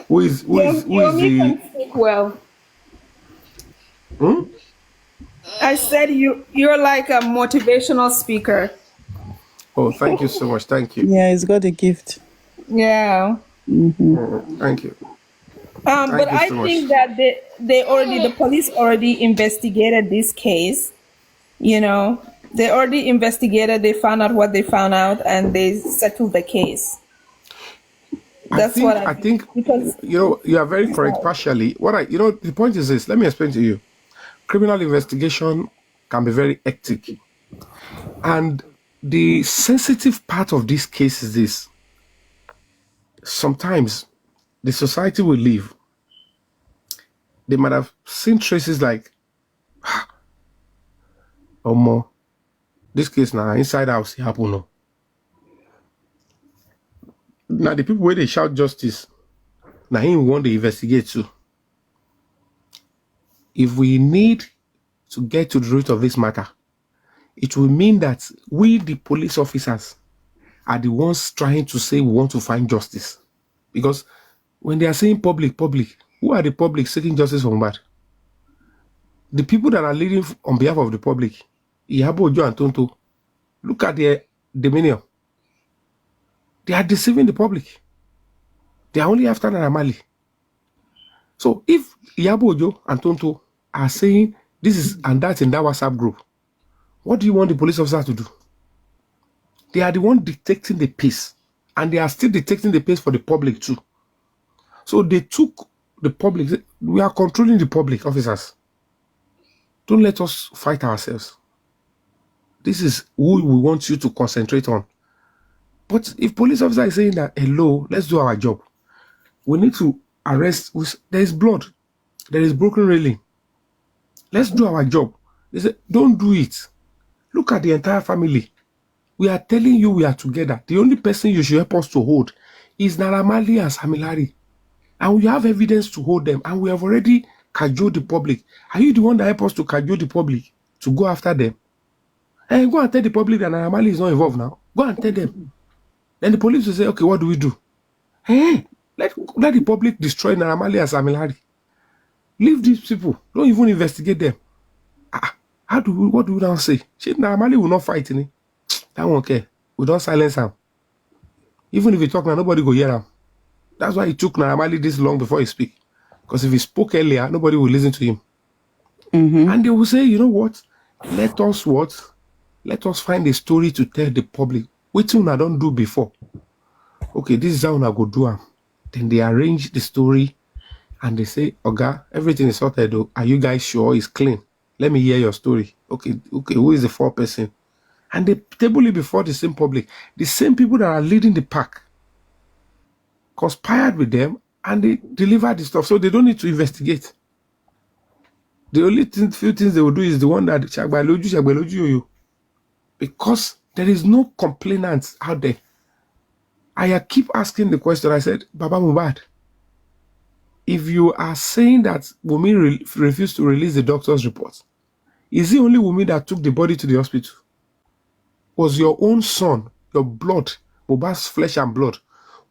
D: Who is
E: Yomi
D: the?
E: can speak well.
D: Hmm?
E: I said you're like a motivational speaker.
D: Oh, thank you so much. Thank you.
A: Yeah, he's got a gift.
E: Yeah.
D: Thank you.
E: But
D: Thank you
E: I
D: so much.
E: think that the police already investigated this case. You know, they already investigated. They found out what they found out, and they settled the case. That's what I
D: I
E: think.
D: think
E: Because
D: you are very correct partially. The point is this. Let me explain to you. Criminal investigation can be very hectic, and the sensitive part of this case is this. Sometimes the society will leave. They might have seen traces like, oh more. This case now inside house it happen. No. Now the people where they shout justice, now him want to investigate too. If we need to get to the root of this matter, it will mean that we, the police officers, are the ones trying to say we want to find justice. Because when they are saying public, who are the public seeking justice for Mohbad? The people that are leading on behalf of the public, Iyabo Ojo and Tonto, look at their demeanor. They are deceiving the public. They are only after Naira Marley. So if Iyabo Ojo and Tonto are saying this is and that in that WhatsApp group, what do you want the police officer to do? They are the one detecting the pace, and they are still detecting the pace for the public too. So they took the public. We are controlling the public officers. Don't let us fight ourselves. This is who we want you to concentrate on. But if police officer is saying that, hello, let's do our job, we need to arrest. There is blood. There is broken railing. Let's do our job. They say, don't do it. Look at the entire family. We are telling you we are together. The only person you should help us to hold is Naira Marley and Sam Larry. And we have evidence to hold them. And we have already cajoled the public. Are you the one that help us to cajole the public to go after them? Hey, go and tell the public that Naira Marley is not involved now. Go and tell them. Then the police will say, okay, what do we do? Hey, let the public destroy Naira Marley and Sam Larry. Leave these people. Don't even investigate them. What do we now say? Naira Marley will not fight in it. That one okay. We don't silence him. Even if he talk now, nobody go hear him. That's why it took Naira Marley this long before he speak. Because if he spoke earlier, nobody will listen to him. And they will say, you know what? Let us find a story to tell the public. Which one I don't do before. Okay, this is how I go do them. Then they arrange the story and they say, Oga, everything is sorted though. Are you guys sure it's clean? Let me hear your story. Okay, who is the fourth person? And they table it before the same public. The same people that are leading the pack conspired with them and they deliver the stuff. So they don't need to investigate. The only few things they will do is the one that Shagbeloju, because there is no complainants out there. I keep asking the question. I said, Baba Mohbad, if you are saying that Wunmi refused to release the doctor's report, is it only Wunmi that took the body to the hospital? Was your own son, your blood, Mohbad's flesh and blood,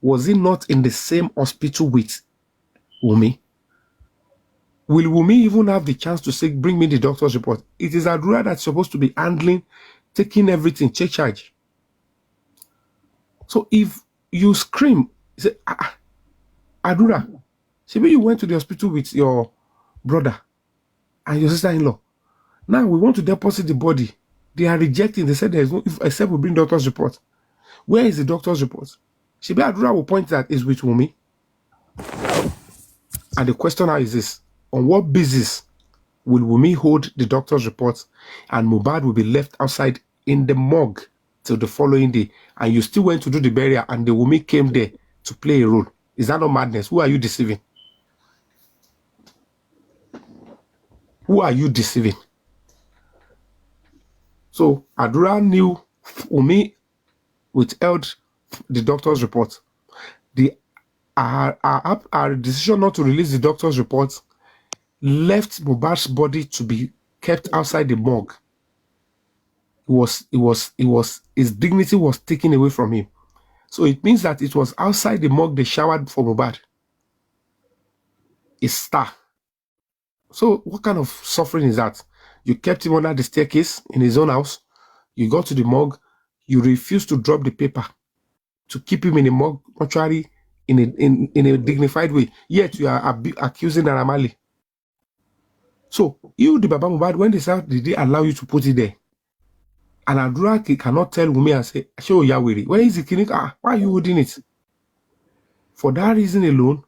D: was he not in the same hospital with Wunmi? Will Wunmi even have the chance to say, bring me the doctor's report? It is Adura that's supposed to be handling, taking everything, take charge. So if you scream, say, Adura, maybe you went to the hospital with your brother and your sister-in-law. Now we want to deposit the body. They are rejecting. They said there is no, except we bring doctor's report. Where is the doctor's report? Shebi Adura will point that is with Wunmi. And the question now is this: on what basis will Wunmi hold the doctor's report and Mohbad will be left outside in the morgue till the following day? And you still went to do the burial and the Wunmi came there to play a role. Is that not madness? Who are you deceiving? Who are you deceiving? So Adura knew Wunmi withheld the doctor's report. Our decision not to release the doctor's report left Mohbad's body to be kept outside the morgue. His dignity was taken away from him. So it means that it was outside the morgue they showered for Mohbad. a star. So what kind of suffering is that? You kept him under the staircase in his own house. You go to the morgue. You refuse to drop the paper to keep him in a mortuary in a dignified way. Yet you are accusing Naramali. So you, the Baba Mohbad, when they said, did they allow you to put it there? And Adura cannot tell Wumi and say, show Yawiri, where is the clinic? Why are you holding it? For that reason alone,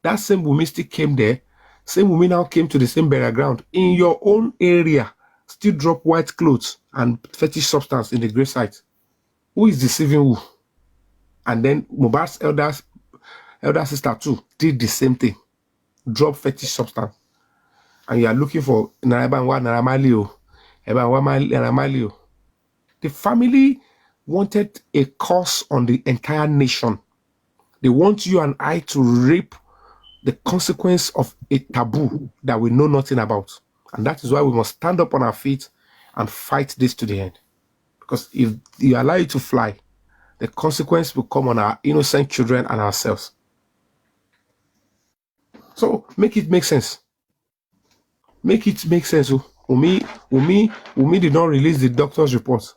D: that same Wumi still came there. Same Wumi now came to the same burial ground in your own area, still drop white clothes and fetish substance in the grave site. Who is deceiving who? And then Mohbad's elder sister too did the same thing. Drop fetish substance. And you are looking for Naramali. The family wanted a curse on the entire nation. They want you and I to reap the consequence of a taboo that we know nothing about. And that is why we must stand up on our feet and fight this to the end. Because if you allow it to fly, the consequence will come on our innocent children and ourselves. So make it make sense. Make it make sense. Umi did not release the doctor's report.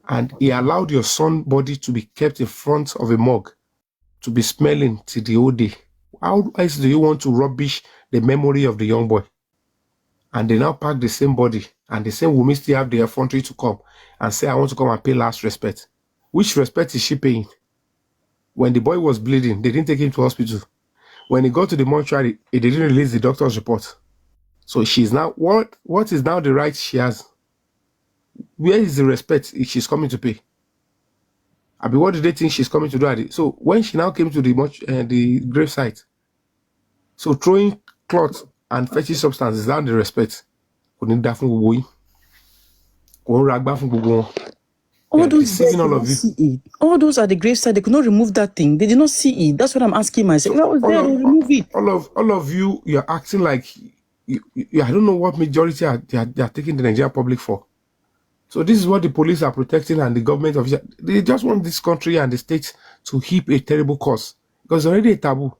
D: And he allowed your son's body to be kept in front of a morgue to be smelling till the whole day. How else do you want to rubbish the memory of the young boy? And they now pack the same body, and the same woman still have the effrontery to come and say, I want to come and pay last respect. Which respect is she paying? When the boy was bleeding, they didn't take him to hospital. When he got to the mortuary, they didn't release the doctor's report. So she's now, what is now the right she has? Where is the respect she's coming to pay? I mean, what do they think she's coming to do? So when she now came to the grave site, so throwing cloth and fetching substance is now the respect.
A: All those deceiving all of you. See it. All those at the graveside, they could not remove that thing. They did not see it. That's what I'm asking myself. So was there, remove it.
D: All of you, you're acting like you, I don't know what majority they are taking the Nigerian public for. So this is what the police are protecting and the government of they just want this country and the state to heap a terrible cause because it's already a taboo.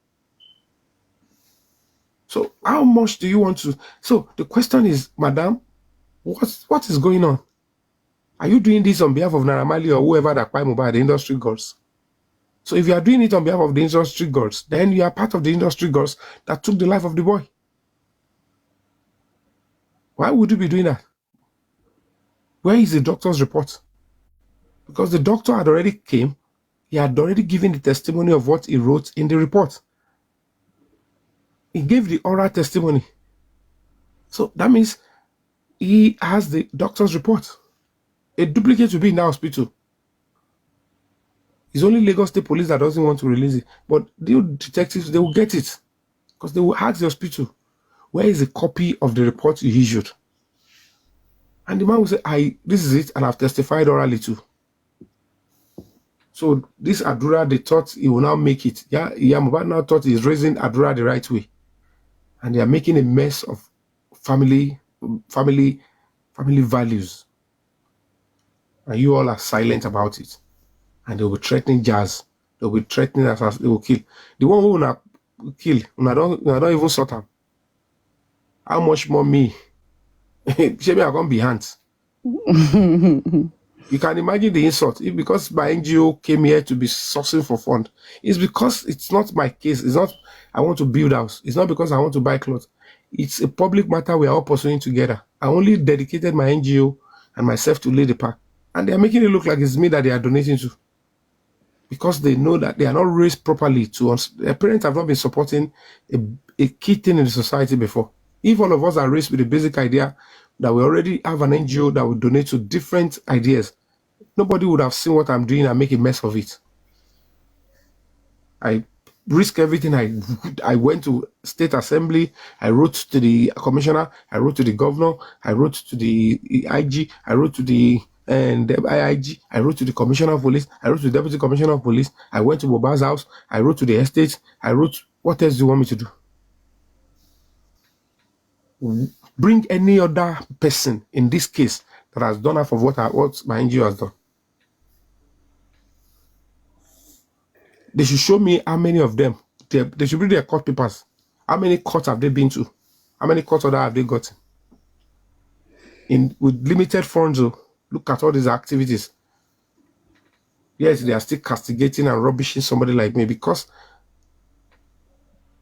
D: So how much do you want to? So the question is, madam, what is going on? Are you doing this on behalf of Naramali or whoever that buy Mohbad, the industry girls? So if you are doing it on behalf of the industry girls, then you are part of the industry girls that took the life of the boy. Why would you be doing that? Where is the doctor's report? Because the doctor had already came, he had already given the testimony of what he wrote in the report. He gave the oral testimony. So that means he has the doctor's report. A duplicate will be in the hospital. It's only Lagos State Police that doesn't want to release it. But the detectives, they will get it. Because they will ask the hospital, where is the copy of the report you issued? And the man will say, this is it, and I've testified orally too. So this Adura, they thought he will now make it. Yeah, Mohbad now thought he's raising Adura the right way. And they are making a mess of family values. And you all are silent about it. And they will be threatening Jazz. They will be threatening us. They will kill. The one who will kill, I don't even sort them. How much more me? Maybe I'm going to be hands. You can imagine the insult. If because my NGO came here to be sourcing for fund, it's because it's not my case. It's not I want to build house. It's not because I want to buy clothes. It's a public matter we are all pursuing together. I only dedicated my NGO and myself to lead the pack. And they are making it look like it's me that they are donating to. Because they know that they are not raised properly to us. Their parents have not been supporting a key thing in the society before. If all of us are raised with the basic idea that we already have an NGO that will donate to different ideas, nobody would have seen what I'm doing and make a mess of it. I risk everything. I went to State Assembly. I wrote to the commissioner. I wrote to the governor. I wrote to the IG. I wrote to the IIG. I wrote to the commissioner of police. I wrote to the deputy commissioner of police. I went to Mohbad's house. I wrote to the estate. I wrote, what else do you want me to do? Bring any other person in this case that has done half of what my NGO has done. They should show me how many of them. They should bring their court papers. How many courts have they been to? How many court orders have they gotten? With limited funds, look at all these activities. Yes, they are still castigating and rubbishing somebody like me because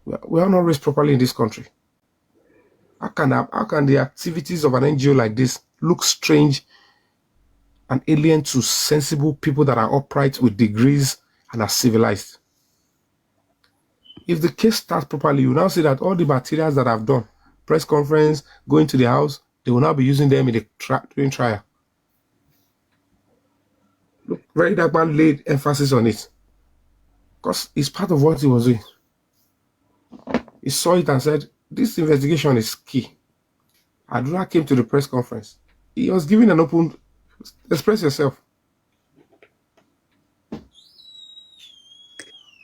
D: we are not raised properly in this country. How can the activities of an NGO like this look strange and alien to sensible people that are upright with degrees and are civilized? If the case starts properly, you now see that all the materials that I've done, press conference, going to the house, they will now be using them in the during trial. Look, very dark man laid emphasis on it because it's part of what he was doing. He saw it and said, this investigation is key. Adura came to the press conference. He was giving an open, express yourself.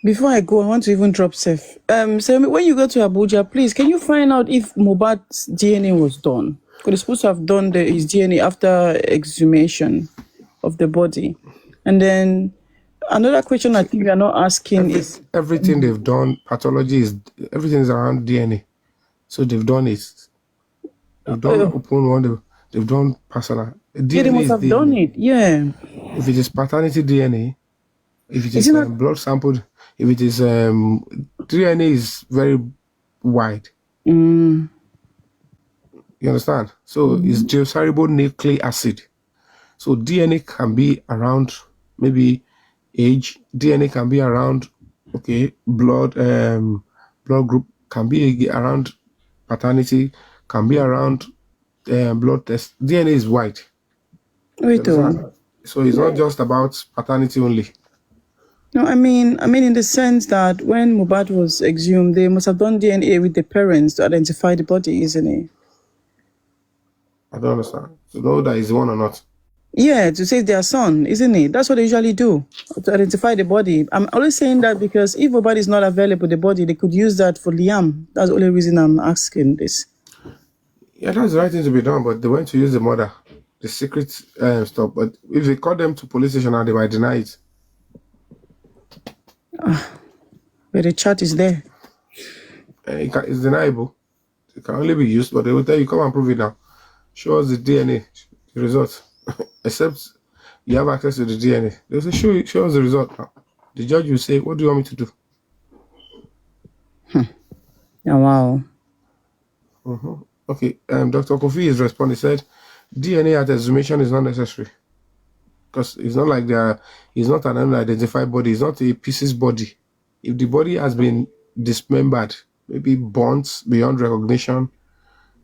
A: Before I go, I want to even drop safe. So when you go to Abuja, please, can you find out if Mohbad's DNA was done? Because they're supposed to have done his DNA after exhumation of the body. And then another question I think we are not asking is...
D: Everything they've done, pathology everything is around DNA. So they've done it. They've done open one, they've done personal. DNA
A: they must have done it, yeah.
D: If it is paternity DNA, if it is blood sample, if it is DNA is very wide. You understand? So it's deoxyribonucleic acid. So DNA can be around maybe age. DNA can be around blood group, can be around paternity, can be around blood test. DNA is wide.
A: Wait,
D: so it's not just about paternity only.
A: No, I mean in the sense that when Mohbad was exhumed, they must have done DNA with the parents to identify the body, isn't it?
D: I don't understand. To know that is one or not.
A: Yeah, to say their son, isn't it? That's what they usually do, to identify the body. I'm always saying that because if Mohbad is not available, the body, they could use that for Liam. That's the only reason I'm asking this.
D: Yeah, that's the right thing to be done, but they went to use the mother, the secret stuff. But if they call them to police station and they might deny it.
A: But the chat is there.
D: It's deniable. It can only be used, but they will tell you, come and prove it now. Show us the DNA, the result. Except you have access to the DNA. They'll say, show us the result now. The judge will say, what do you want me to do?
A: Oh, wow.
D: Okay, Dr. Kofi is responding. He said, DNA at exhumation is not necessary. Because it's not like it's not an unidentified body. It's not a pieces body. If the body has been dismembered, maybe burnt beyond recognition,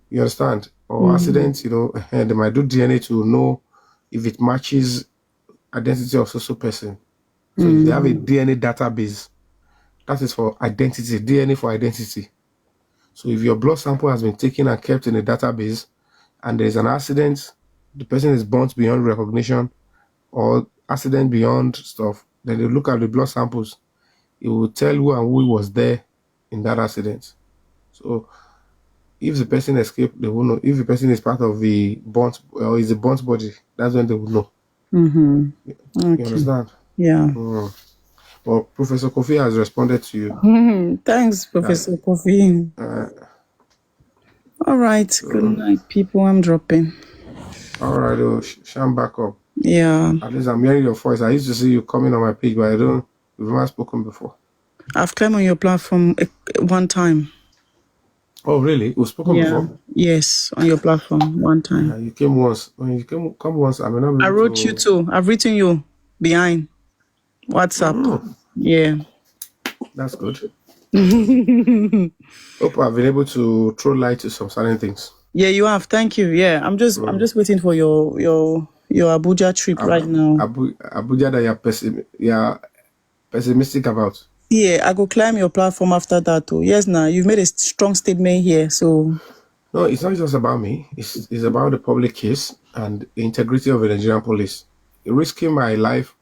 D: you understand? Or accidents, they might do DNA to know if it matches identity of social person. So if they have a DNA database, that is for identity, DNA for identity. So if your blood sample has been taken and kept in a database and there's an accident, the person is burnt beyond recognition or accident beyond stuff, then they look at the blood samples. It will tell who and who was there in that accident. So if the person escaped, they will know. If the person is part of the burnt or is a burnt body, that's when they will know.
A: Okay.
D: You understand?
A: Yeah.
D: Well, Professor Kofi has responded to you.
A: Thanks, Professor Kofi. All right. Good night, people. I'm dropping.
D: All right. Sham back up.
A: Yeah.
D: At least I'm hearing your voice. I used to see you coming on my page, but we've never spoken before.
A: I've climbed on your platform one time.
D: Oh, really? We've spoken before?
A: Yes, on your platform one time.
D: Yeah, you came once. When you come once, I may not be
A: I wrote you too. I've written you behind WhatsApp. Yeah.
D: That's good. Hope I've been able to throw light to some certain things.
A: Yeah, you have. Thank you. Yeah, I'm just waiting for your Abuja trip right now.
D: Abuja that you're pessimistic about.
A: Yeah, I go climb your platform after that too. Yes, now you've made a strong statement here. So
D: no, it's not just about me. It's about the public case and the integrity of the Nigerian police. Risking my life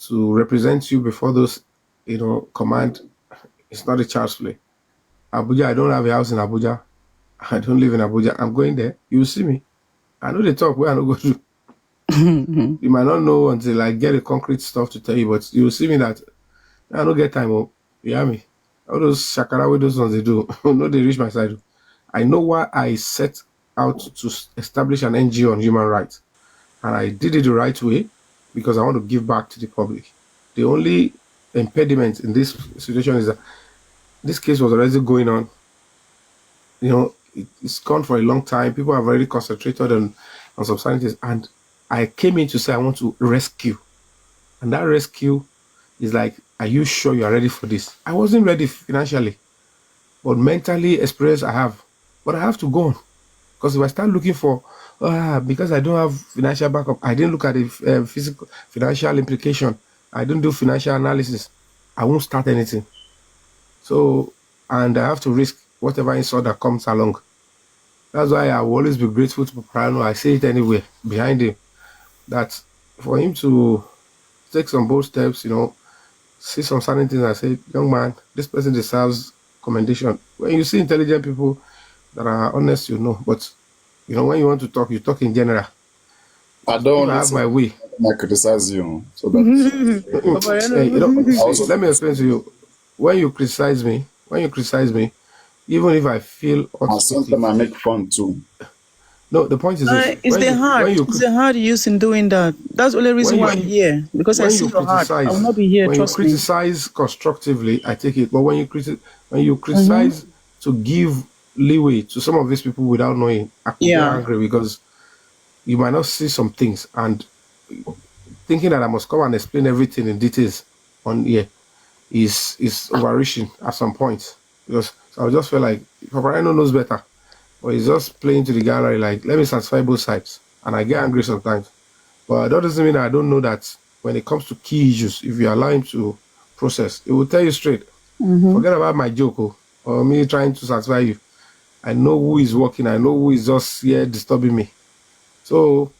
D: to represent you before those, command. It's not a child's play. Abuja, I don't have a house in Abuja. I don't live in Abuja. I'm going there. You will see me. I know the talk where I don't go to. You might not know until I get the concrete stuff to tell you, but you will see me that I don't get time. You hear me? All those shakara with those ones they do. No, they reach my side. I know why I set out to establish an NGO on human rights. And I did it the right way because I want to give back to the public. The only impediment in this situation is that this case was already going on. You know, it's gone for a long time. People have already concentrated on some scientists. And I came in to say I want to rescue. And that rescue is like, are you sure you are ready for this? I wasn't ready financially, but mentally, experience I have. But I have to go on. Because if I start looking for, because I don't have financial backup, I didn't look at the physical, financial implication, I don't do financial analysis, I won't start anything. So, and I have to risk whatever insult that comes along. That's why I will always be grateful to Papariano. I say it anywhere behind him, that for him to take some bold steps, you know, see some certain things, I say, young man, this person deserves commendation. When you see intelligent people that are honest, you know, but you know, when you want to talk, you talk in general.
F: I don't
D: have my way.
F: I criticize you. So that
D: hey, you know, let me explain to you. When you criticize me, even if I feel
F: sometimes I make fun too.
D: No, the point is this.
A: It's the heart. It's the heart use in doing that. That's the only reason why I'm here. Because I see your heart. I will not be here, trust me.
D: When you criticize constructively, I take it. But when you criticize to give leeway to some of these people without knowing, I could get angry because you might not see some things, and thinking that I must come and explain everything in details on here is overreaching at some point. Because so I just feel like Papariano knows better, but he's just playing to the gallery like, let me satisfy both sides, and I get angry sometimes. But that doesn't mean I don't know that when it comes to key issues, if you allow him to process, it will tell you straight. Forget about my joke or me trying to satisfy you. I know who is working. I know who is just here disturbing me. So,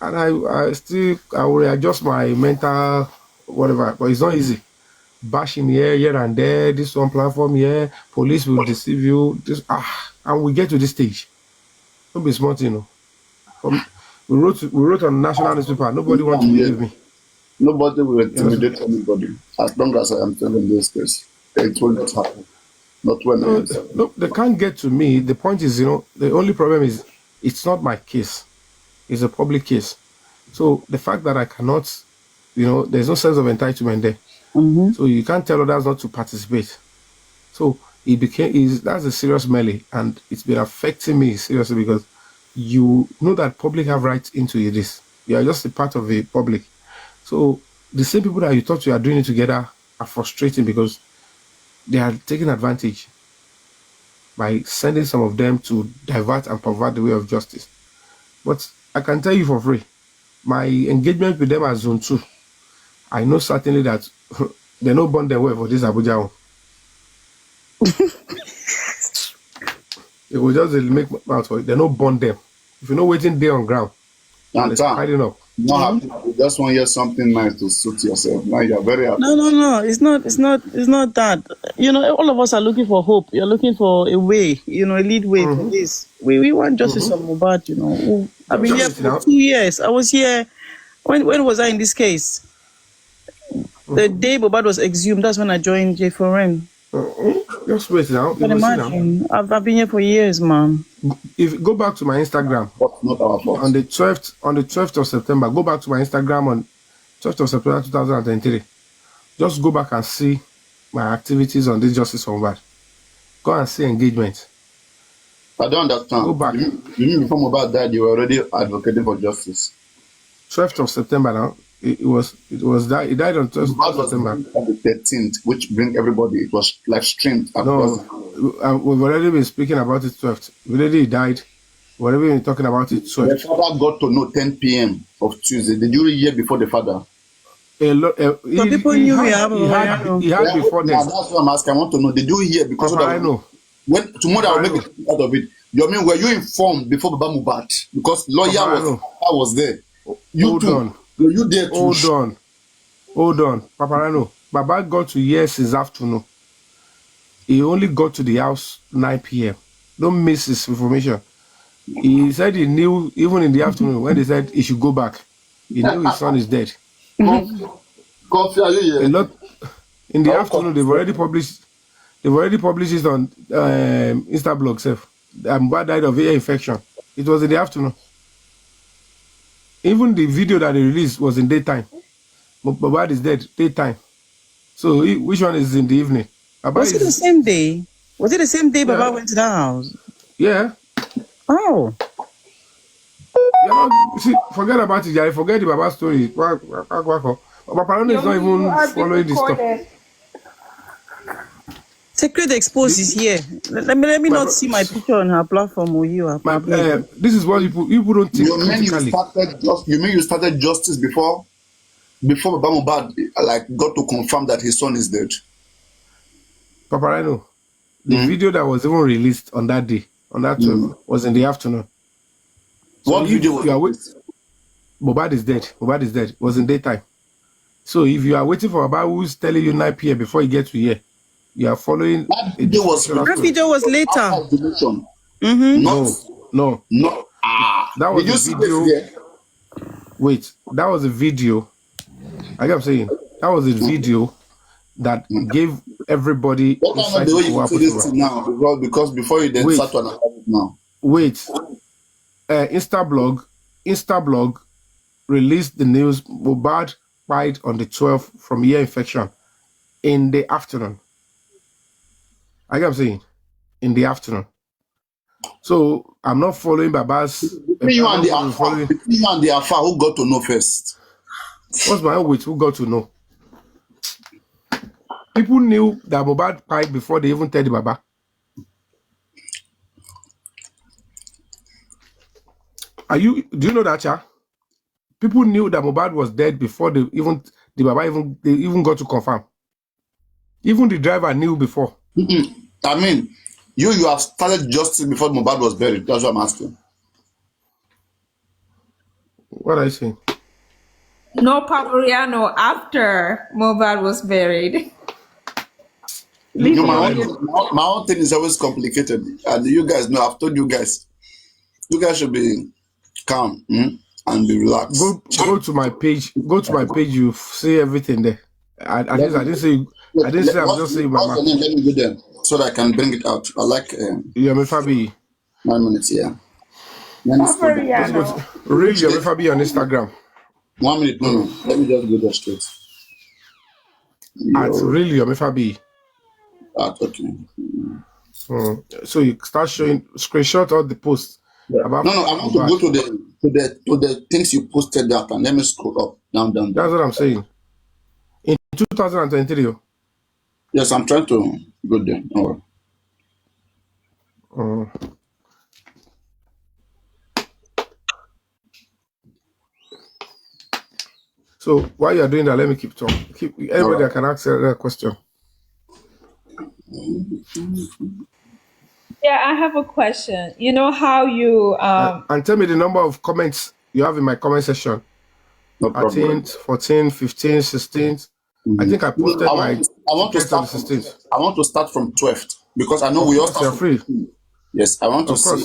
D: and I will readjust my mental whatever, but it's not easy. Bashing here and there, this one platform here, police will deceive you. And we get to this stage. Don't be smart, you know. We wrote on national newspaper. Nobody wants to believe me.
F: Nobody will intimidate anybody. As long as I am telling this case, it will not happen. Not when
D: no, they can't get to me. The point is, you know, the only problem is it's not my case. It's a public case. So the fact that I cannot, you know, there's no sense of entitlement there. So you can't tell others not to participate. So that's a serious melee, and it's been affecting me seriously because you know that public have rights into this. You are just a part of the public. So the same people that you thought you are doing it together are frustrating because they are taking advantage by sending some of them to divert and pervert the way of justice. But I can tell you for free, my engagement with them as Zone 2, I know certainly that they no bond their way for this Abuja. It will just make mouth for it. They no bond them. If you know waiting there on ground, it's hiding up.
F: You just want to hear something nice to suit yourself. Now you're very happy.
A: No. It's not that. You know, all of us are looking for hope. You're looking for a way, you know, a lead way for this. We want justice on Mohbad, you know. I've been here for 2 years. I was here. When was I in this case? The day Mohbad was exhumed, that's when I joined J4N.
D: Just wait now.
A: Can imagine. I've been here for years, man.
D: If you go back to my Instagram,
F: not our fault.
D: on the 12th of September, go back to my Instagram on 12th of September 2023. Just go back and see my activities on this justice on Mohbad. Go and see engagement.
F: I don't understand.
D: Go back.
F: You mean before Mohbad died, you were already advocating for justice?
D: 12th of September now. It was that he died on 12th of September.
F: On the 13th, which bring everybody. It was like streamed across.
D: No, we've already been speaking about it 12th. Already he died. We've already been talking about it 12th.
F: The father got to know 10 p.m. of Tuesday. Did you hear before the father?
A: Some people knew
D: he had before this.
F: That's what I'm asking. I want to know. Did you hear? Because
D: I know.
F: When tomorrow I will make it out of it. You mean, were you informed before Baba Mohbad? Because lawyer was there.
D: Hold on.
F: You there too?
D: Hold on. Papariano. Baba got to here since afternoon. He only got to the house 9 p.m. Don't miss his information. He said he knew even in the afternoon when they said he should go back. He knew his son is dead.
F: Coffee, are you here?
D: In the afternoon, they've already published They've already published it on Instablog self. Mohbad died of ear infection. It was in the afternoon. Even the video that they released was in daytime. Mohbad is dead, daytime. So which one is in the evening?
A: Was it the same day? Was it the same day Baba went to that house?
D: Yeah.
A: Oh.
D: See, forget about it, Jerry. Forget the Baba story. Papariano is not even following this stuff.
A: Secret Expose is here. Let me not see my picture on her platform or you.
D: This is what people don't think.
F: You mean you started justice before Mohbad got to confirm that his son is dead?
D: Papariano, the video that was even released on that day, on that 12, was in the afternoon. So
F: what video was
D: Mohbad is dead. Mohbad is dead. It was in daytime. So if you are waiting for Mohbad who's telling you 9 p.m. before you get to here, you are following.
A: That video was later.
D: No. That was a video. Wait, that was a video. I kept saying that was a video that gave everybody.
F: What kind of the way you see this thing now? Because before you then start to analyze it now.
D: Wait, Instablog released the news. Mohbad died on the 12th from ear infection in the afternoon. I kept saying in the afternoon. So I'm not following Baba's.
F: Between you and the Alpha, who got to know first?
D: What's my own with who got to know? People knew that Mohbad died before they even tell the Baba. Do you know that, Cha? People knew that Mohbad was dead before the Baba even got to confirm. Even the driver knew before.
F: I mean, you have started justice before Mohbad was buried. That's what I'm asking.
D: What are you saying?
E: No, Papariano, after Mohbad was buried.
F: My own thing is always complicated. And you guys know, I've told you guys should be calm and be relaxed.
D: Go to my page. Go to my page. You see everything there. I didn't say. I'm just saying, Mama.
F: What's the name? Let me go there so that I can bring it out. I like.
D: Yomi Fabi.
F: 9 minutes, yeah.
D: Really, Yomi Fabi on Instagram.
F: 1 minute, no. Let me just go there straight.
D: At really Yomi Fabi.
F: Okay.
D: So you start showing screenshot of the post.
F: Yeah. No, I want to go to the things you posted that, and let me scroll up, down.
D: That's what I'm saying. In 2023.
F: Yes, I'm trying to go there.
D: So while you're doing that, let me keep talking. Everybody that can ask that question.
E: Yeah, I have a question. You know how you
D: and tell me the number of comments you have in my comment section.
F: No
D: 13th, 14th, 15th, 16th. I think I posted
F: I want to start from 16th. I want to start from 12th because I know we all start.
D: You're free.
F: Yes, I want to see.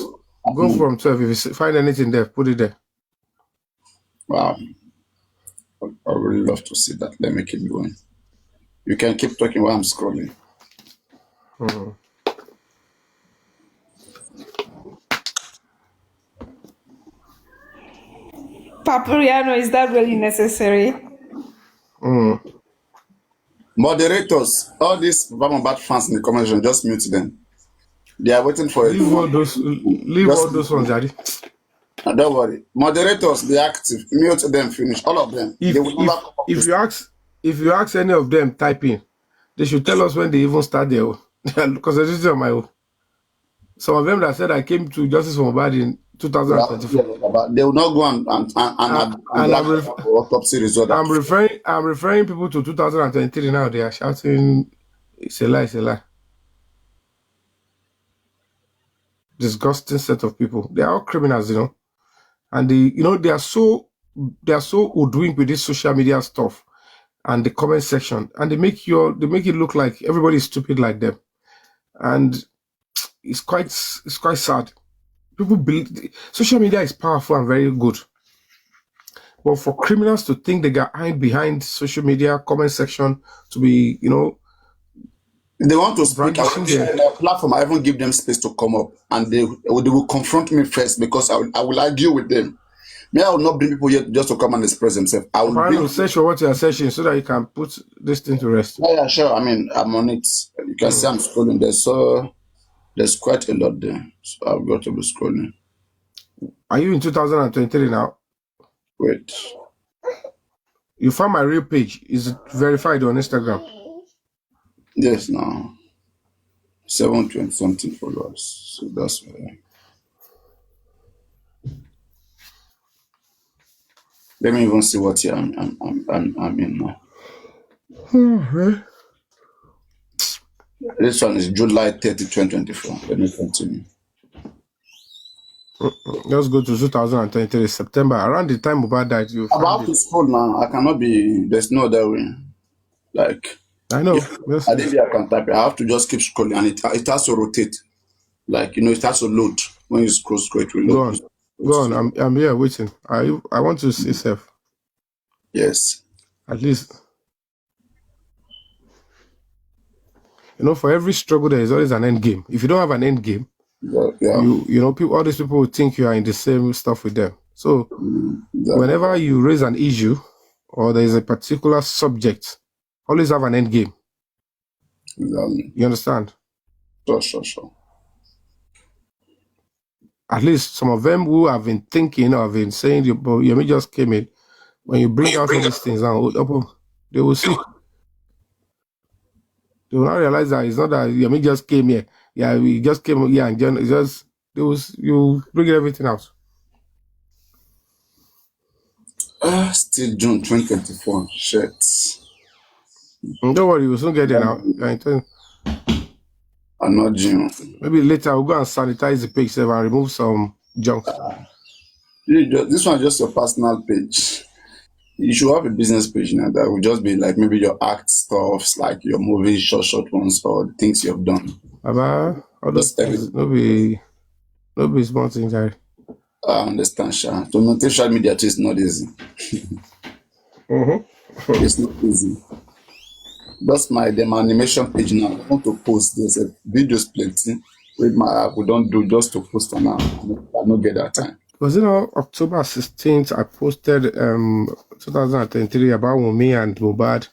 D: Go from 12. If you find anything there, put it there.
F: Wow. I really love to see that. Let me keep going. You can keep talking while I'm scrolling.
E: Papariano, is that really necessary?
F: Moderators, all these Mohbad fans in the comment section, just mute them. They are waiting for it.
D: Leave all those ones, Daddy.
F: Don't worry. Moderators, be active. Mute them, finish. All of them.
D: If you ask any of them type in, they should tell us when they even start their own. Because this is on my own. Some of them that said I came to Justice for Mohbad in 2024.
F: They will not go and autopsy result.
D: I'm referring people to 2023 now. They are shouting, it's a lie. Disgusting set of people. They are all criminals, and they are so hoodwinked with this social media stuff and the comment section, and they make it look like everybody is stupid like them, and it's quite sad. People believe social media is powerful and very good, but for criminals to think they got hide behind social media comment section to be
F: If they want to speak,
D: Brandishing the
F: my platform, I even give them space to come up, and they will confront me first because I will argue with them. Me, I will not bring people here just to come and express themselves. I will bring.
D: Papariano, search for what you are searching so that you can put this thing to rest.
F: Yeah, yeah, sure. I mean, I'm on it. You can see I'm scrolling there, so there's quite a lot there. So I've got to be scrolling.
D: Are you in 2023 now?
F: Wait.
D: You found my real page. Is it verified on Instagram?
F: Yes, now 720 something followers. So that's why. Let me even see what year I'm in now. This one is July 30, 2024. Let me continue.
D: Let's go to 2023 September. Around the time Mohbad died, you
F: I'm
D: find
F: about
D: it.
F: to scroll now. I cannot be. There's no other way. Like
D: I know.
F: if
D: Yes.
F: I didn't, I can type. I have to just keep scrolling, and it has to rotate. Like it has to load. When you scroll, it will
D: Go
F: load.
D: on. Go on. I'm here waiting. I want to see self.
F: Yes.
D: At least, for every struggle there is always an end game. If you don't have an end game,
F: Yeah.
D: all these people will think you are in the same stuff with them. So
F: Exactly.
D: whenever you raise an issue or there is a particular subject, always have an end game.
F: Exactly.
D: You understand?
F: Sure.
D: At least some of them who have been thinking or have been saying, but Yemi just came in. When you bring out all these things now, they will see. They will not realize that it's not that Yemi just came here. Yeah, we just came here and just you bring everything out.
F: Still June 2024. Shit.
D: Don't worry, we'll soon get there now.
F: I'm not June.
D: Maybe later we'll go and sanitize the page and remove some junk.
F: This one is just your personal page. You should have a business page now that will just be like maybe your act stuffs, like your movies, short ones, or the things you have done.
D: Baba, all those things, no be small things.
F: I understand, Sha. To maintain social media is not easy. It's not easy. That's my animation page now. I want to post. There's a videos plenty with my app. We don't do just to post on now. I don't get that time.
D: Was it on October 16th? I posted 2023 about Wunmi and Mohbad.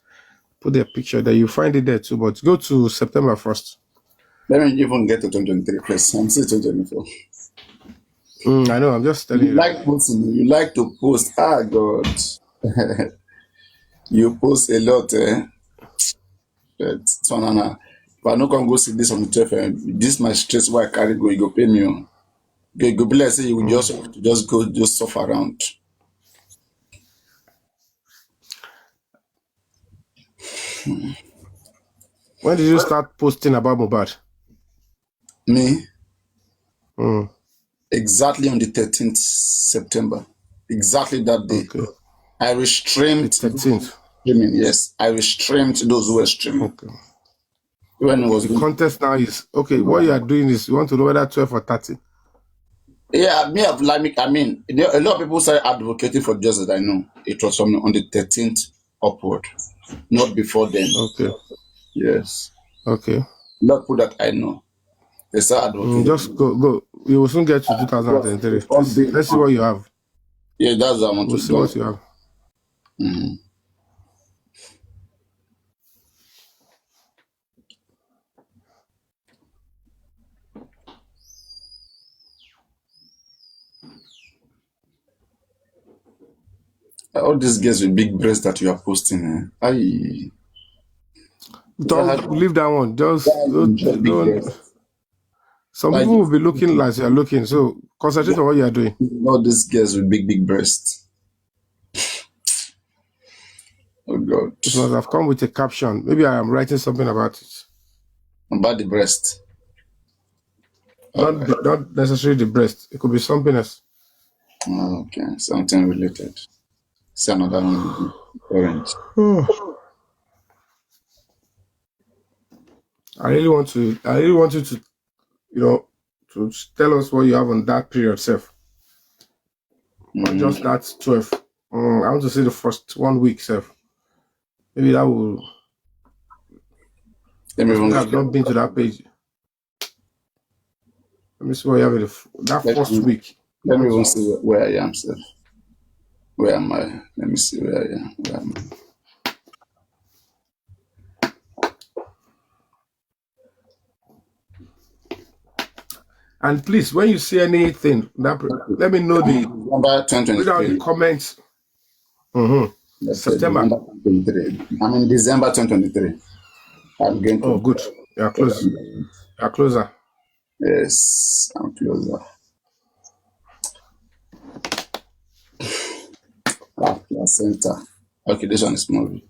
D: Put their picture there. You find it there too. But go to September 1st.
F: Let me even get to 2023 first. I'm still 2024.
D: I know. I'm just telling you.
F: Like posting. You like to post. Ah, God. You post a lot, eh? So, Nana, if I no can go see this on the 12th, this my stress why I carry go, you go pay me on. You go be like say you will just go just suffer around.
D: When did you start posting about Mohbad?
F: Me? Exactly on the 13th September. Exactly that day.
D: Okay.
F: I restrained
D: the 13th.
F: Streaming, yes. I restrained those who were streaming.
D: Okay.
F: When it was
D: the contest now is okay. What you are doing is you want to know whether 12 or 30.
F: Yeah, I mean, a lot of people started advocating for justice. I know it was on the 13th upward, not before then.
D: Okay.
F: Yes.
D: Okay.
F: A lot of people that I know, they start advocating.
D: Just go. You will soon get to 2023. Let's see what you have.
F: Yeah, that's what I want
D: we'll
F: to
D: see what you have.
F: All these girls with big breasts that you are posting,
D: Don't leave that one. Just don't. Some people will be looking like you are looking, so concentrate on what you are doing.
F: All these girls with big breasts. Oh God.
D: It must have come with a caption. Maybe I am writing something about it.
F: About the breast.
D: Not necessarily the breast. It could be something else.
F: Okay, something related. See another one. Orange.
D: I really want you to, to tell us what you have on that period, self. Not just that 12. I want to see the first 1 week, self. Maybe that will.
F: Let me even
D: I've not been to that page. Let me see what you have in that first week.
F: Let me even see where I am, sir. Where am I? Let me see where I am. Where am I?
D: And please, when you see anything, let me know the
F: December 2023.
D: Comments. September.
F: December 2023. I'm in December 2023. I'm going to.
D: Oh, good. You're close. You're closer.
F: Yes, I'm closer. Placenta. Okay, this one is movie.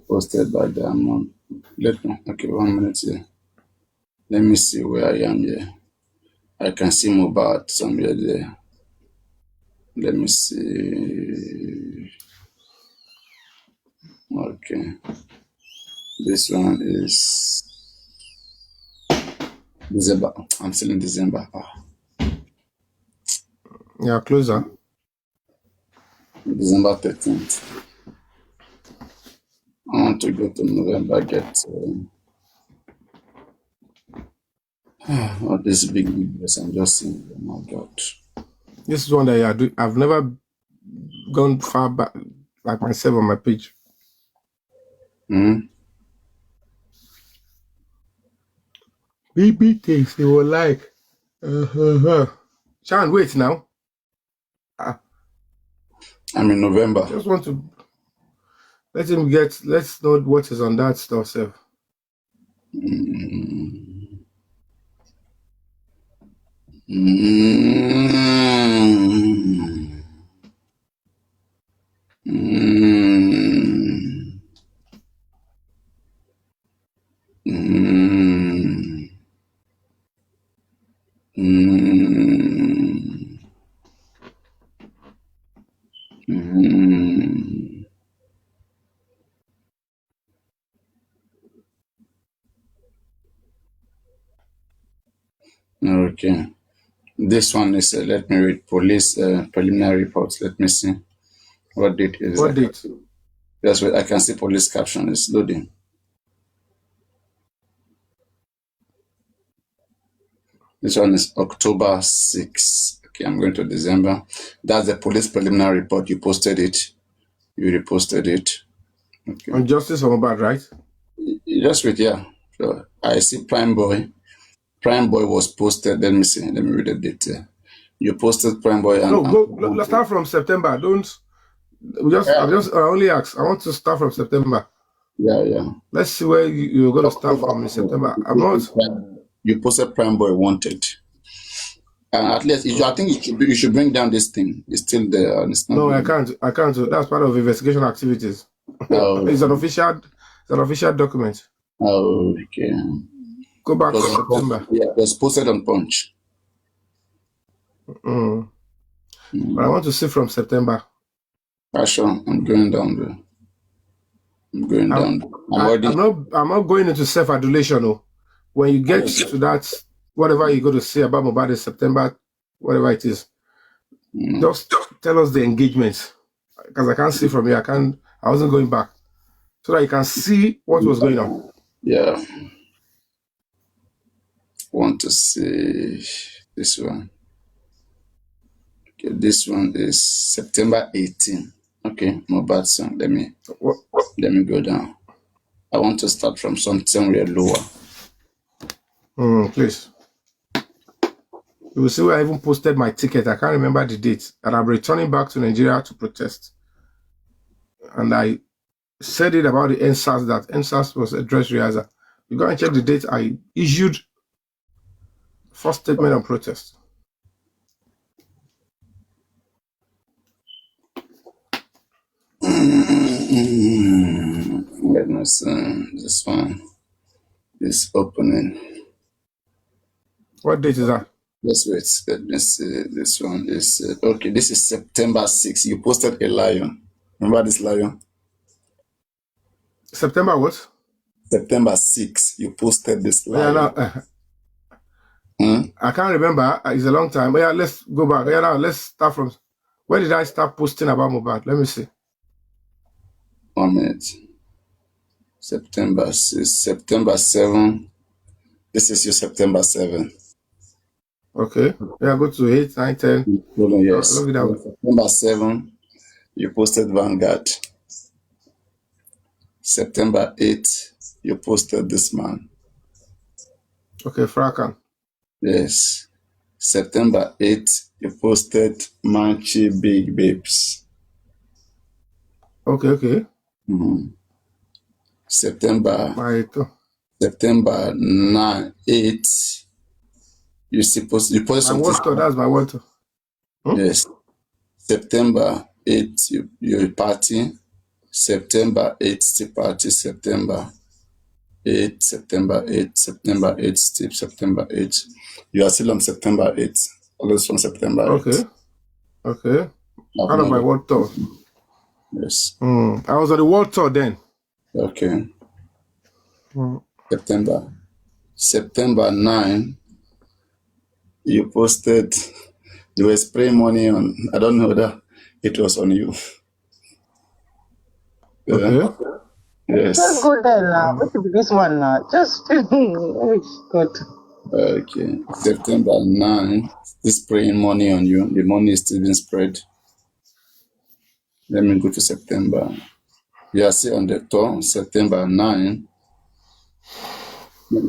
F: Posted by Diamond. Let me. Okay, 1 minute here. Let me see where I am here. I can see Mohbad somewhere there. Let me see. Okay. This one is December. I'm still in December.
D: Yeah, closer.
F: December 13th. I want to go to November, get all these big videos I'm just seeing. Oh my God.
D: This is one that I've never gone far back like myself on my page. BB things they were like. Sean, wait now.
F: I'm in November.
D: Just want to let's know what is on that stuff, sir.
F: Okay. This one is, let me read police preliminary reports. Let me see. What date is
D: What
F: that?
D: date?
F: That's what I can see police caption is loading. This one is October 6. Okay, I'm going to December. That's the police preliminary report. You posted it. You reposted it. Okay.
D: On Justice for Mohbad, right?
F: Just wait, yeah. So I see Prime Boy. Prime Boy was posted. Let me see. Let me read the date. You posted Prime Boy.
D: Let's start from September. I only ask. I want to start from September.
F: Yeah.
D: Let's see where you're going to start from in September.
F: You posted Prime Boy wanted. And at least, I think you should bring down this thing. It's still there.
D: No, I can't. That's part of investigation activities. It's an official document.
F: Oh, okay.
D: Go back to September.
F: Yeah, it was posted on Punch.
D: But I want to see from September.
F: Sure, I'm going down there.
D: I'm not going into self-adulation. No. When you get to that, whatever you go to say about Mohbad in September, whatever it is, just tell us the engagement. Because I can't see from here. I wasn't going back. So that you can see what was going on.
F: Yeah. Want to see this one. Okay, this one is September 18. Okay, Mohbad song. Let me go down. I want to start from somewhere lower.
D: Please. You will see where I even posted my ticket. I can't remember the date. And I'm returning back to Nigeria to protest. And I said it about the NSAS, that NSAS was a dress rehearsal. You go and check the date I issued first statement on protest.
F: Let me see. This one is opening.
D: What date is that?
F: Let's wait. Let me see. This one is okay. This is September 6. You posted a lion. Remember this lion?
D: September what?
F: September 6. You posted this lion.
D: I can't remember. It's a long time. Yeah, let's go back. Yeah, now let's start from. Where did I start posting about Mohbad? Let me see.
F: 1 minute. September 6, September 7. This is your September 7.
D: Okay. Yeah, go to 8, 9, 10.
F: Hold on, yes.
D: Look at that.
F: September 7, you posted Vanguard. September 8, you posted this man.
D: Okay, Frakan.
F: Yes. September 8, you posted Manchi Big Babes.
D: Okay.
F: September
D: My two.
F: September 9, 8, you posted
D: My
F: something.
D: water, that's my water.
F: Yes. September 8, you party. September 8, still party. September 8, September 8, September 8, still September 8. You are still on September 8. Always from September 8.
D: Okay. Out of my world tour.
F: Yes.
D: I was on the world tour then.
F: Okay. September 9, you posted, you were spraying money on, I don't know that it was on you.
D: Okay.
F: Yes.
A: Just go there now. What is this one now? Just good.
F: Okay. September 9, this spraying money on you. The money is still being spread. Let me go to September. You are still on the tour. September 9.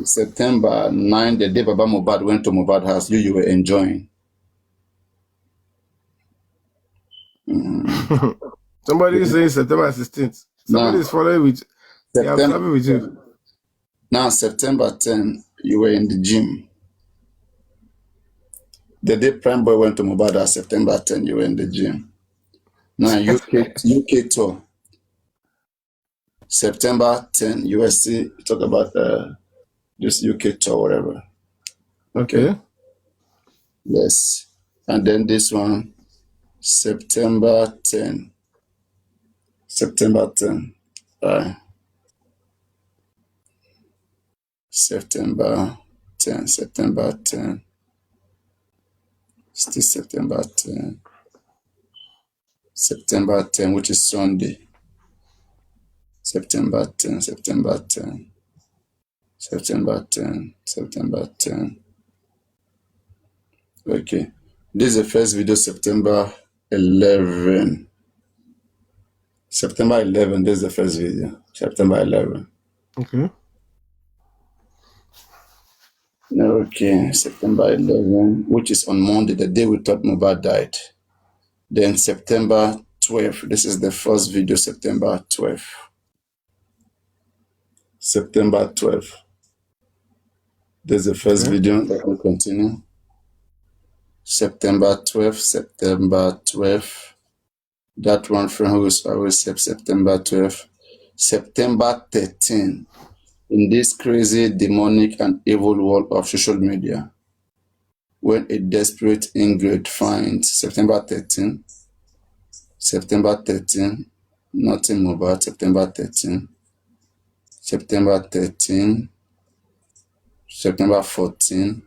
F: September 9, the day Baba Mohbad went to Mohbad house, you were enjoying.
D: Somebody is saying September 16th. Somebody is following with you.
F: Now, September 10, you were in the gym. The day Prime Boy went to Mohbad house, September 10, you were in the gym. Now, UK tour. September 10, you were still talk about this UK tour, whatever.
D: Okay.
F: Yes. And then this one, September 10. September 10. September 10. September 10. Still September 10. September 10, which is Sunday. September 10. September 10. September 10. September 10. Okay. This is the first video, September 11. September 11, this is the first video. September 11.
D: Okay.
F: Okay, September 11, which is on Monday, the day we thought Mohbad died. Then September 12, this is the first video, September 12. September 12. This is the first video that will continue. September 12, September 12. That one from who is always September 12. September 13. In this crazy, demonic, and evil world of social media, when a desperate Ingrid finds September 13, nothing Mohbad, September 13, September 13, September 14,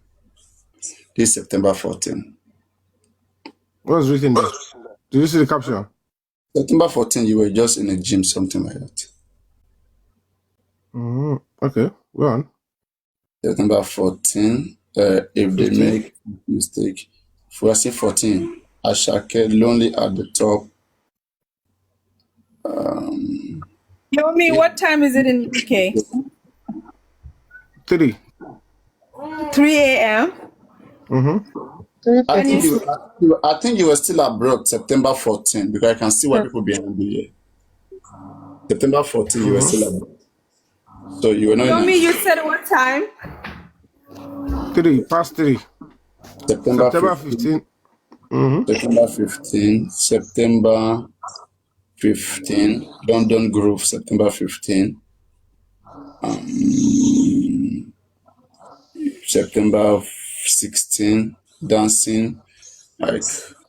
F: this September 14.
D: What's written there? Do you see the caption?
F: September 14, you were just in a gym, something like that.
D: Okay, go on.
F: September 14, if 15. They make mistake, if we are saying 14, Ashake lonely at the top.
E: Yomi, what time is it in UK?
D: 3.
E: 3 a.m.
F: I think you were still abroad September 14 because I can see why people behind you here. September 14, you were still abroad. So you were not.
E: Yomi, you said what time?
D: 3, past 3.
F: September
D: 15.
F: September 15. September 15. London Groove, September 15. September 16. Dancing, like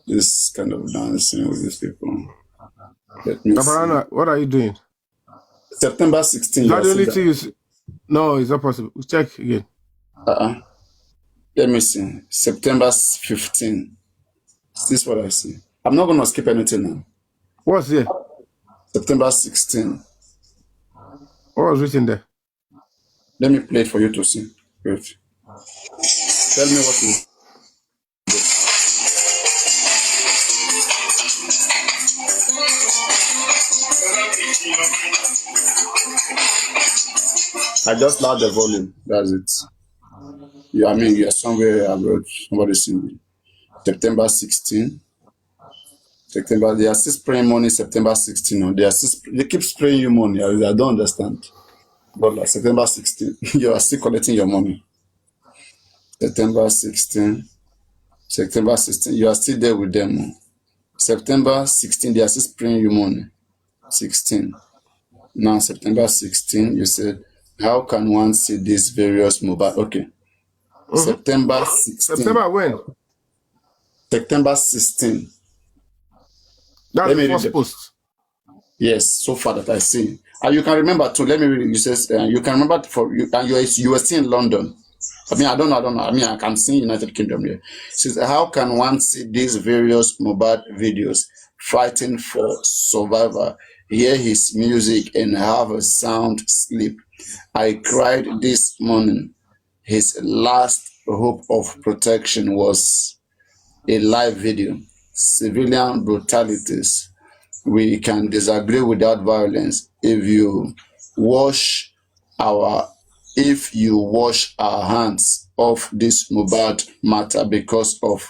F: this kind of dancing with these people.
D: Papariano, what are you doing?
F: September 16.
D: Not the only thing you see. No, it's not possible. Check again.
F: Let me see. September 15. This is what I see. I'm not going to skip anything now.
D: What's here?
F: September 16.
D: What was written there?
F: Let me play it for you to see. Wait. Tell me what you. I just loud the volume. That's it. I mean, you're somewhere abroad. Somebody singing. September 16. September. They are still spraying money. September 16. No, they keep spraying you money. I don't understand. But like September 16, you are still collecting your money. September 16. September 16. You are still there with them. September 16. They are still spraying you money. 16. Now September 16. You said, how can one see these various Mohbad? Okay. September 16.
D: September when?
F: September 16.
D: That's the first post.
F: Yes, so far that I see. And you can remember too. Let me read it. You says you can remember for you. And you were still in London. I mean, I don't know. I mean, I can see United Kingdom here. It says, how can one see these various Mohbad videos fighting for survivor, hear his music, and have a sound sleep? I cried this morning. His last hope of protection was a live video. Civilian brutalities. We can disagree without violence. If you wash our hands off this Mohbad matter because of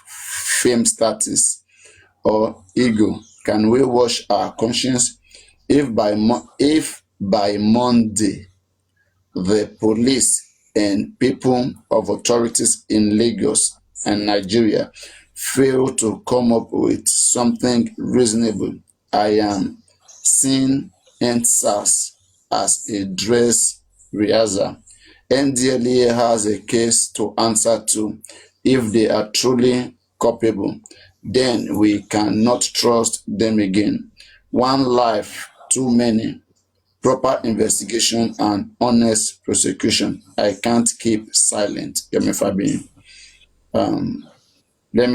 F: fame status or ego, can we wash our conscience? If by Monday the police and people of authorities in Lagos and Nigeria fail to come up with something reasonable, I am seeing NSAS as a dress rehearsal. NDLEA has a case to answer to. If they are truly culpable, then we cannot trust them again. One life too many. Proper investigation and honest prosecution. I can't keep silent. Yemi Fabi. Let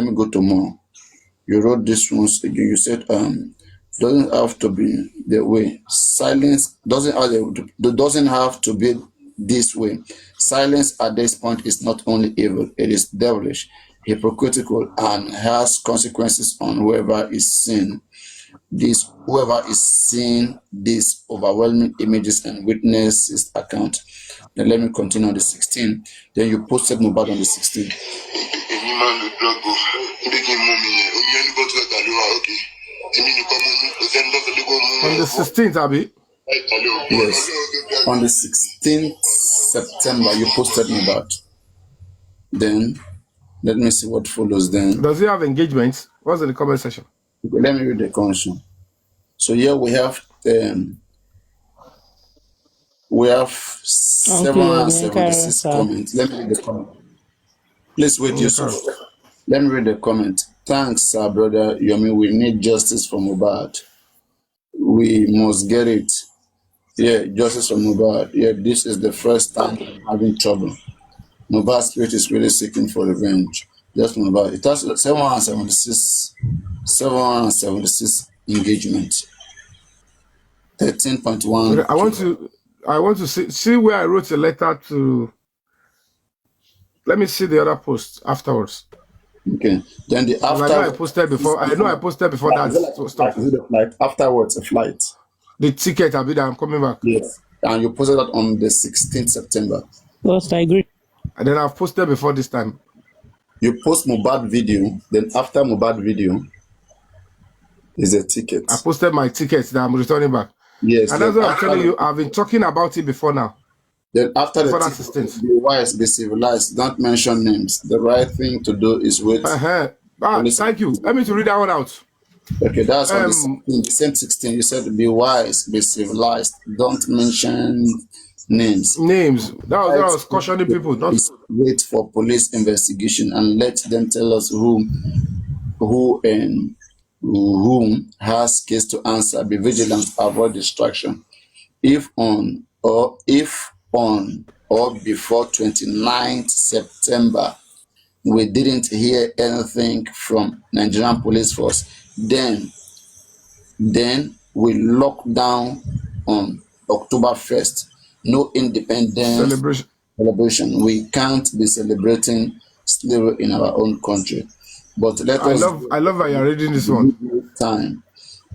F: me go to more. You wrote this once again. You said doesn't have to be the way. Silence doesn't have to be this way. Silence at this point is not only evil, it is devilish, hypocritical, and has consequences on whoever is seeing these overwhelming images and witnesses account. Then let me continue on the 16th. Then you posted Mohbad on the 16th.
D: On the 16th, Abby?
F: Yes. On the 16th September, you posted Mohbad. Then, let me see what follows then.
D: Does he have engagements? What's in the comment section?
F: Okay, let me read the condition. So here we have 776 comments. Let me read the comment. Please wait, Yusuf. Let me read the comment. Thanks, brother Yomi. We need justice for Mohbad. We must get it. Yeah, justice for Mohbad. Yeah, this is the first time I'm having trouble. Mohbad's spirit is really seeking for revenge. Just Mohbad. It has 776 engagement. 13.1.
D: I want to see where I wrote a letter to. Let me see the other post afterwards.
F: Okay. Then the after.
D: I know I posted before. I posted before that.
F: Is it a flight? Afterwards, a flight.
D: The ticket, I'm coming back.
F: Yes. And you posted that on the 16th September.
A: Yes, I agree.
D: And then I've posted before this time.
F: You post Mohbad video, then after Mohbad video is a ticket.
D: I posted my tickets that I'm returning back.
F: Yes.
D: And that's what I'm telling you. I've been talking about it before now.
F: Then after the ticket, be wise, be civilized, don't mention names. The right thing to do is wait.
D: Thank you. Let me to read that one out.
F: Okay, that's on the same 16. You said be wise, be civilized, don't mention names.
D: That was what I was cautioning people. Not
F: wait for police investigation and let them tell us who has case to answer. Be vigilant, avoid distraction. If on or before 29th September we didn't hear anything from Nigerian police force,
B: Then we lock down on October 1st. No independence celebration. We can't be celebrating slavery in our own country. But let
D: I
B: us
D: love how you're reading this one.
B: time.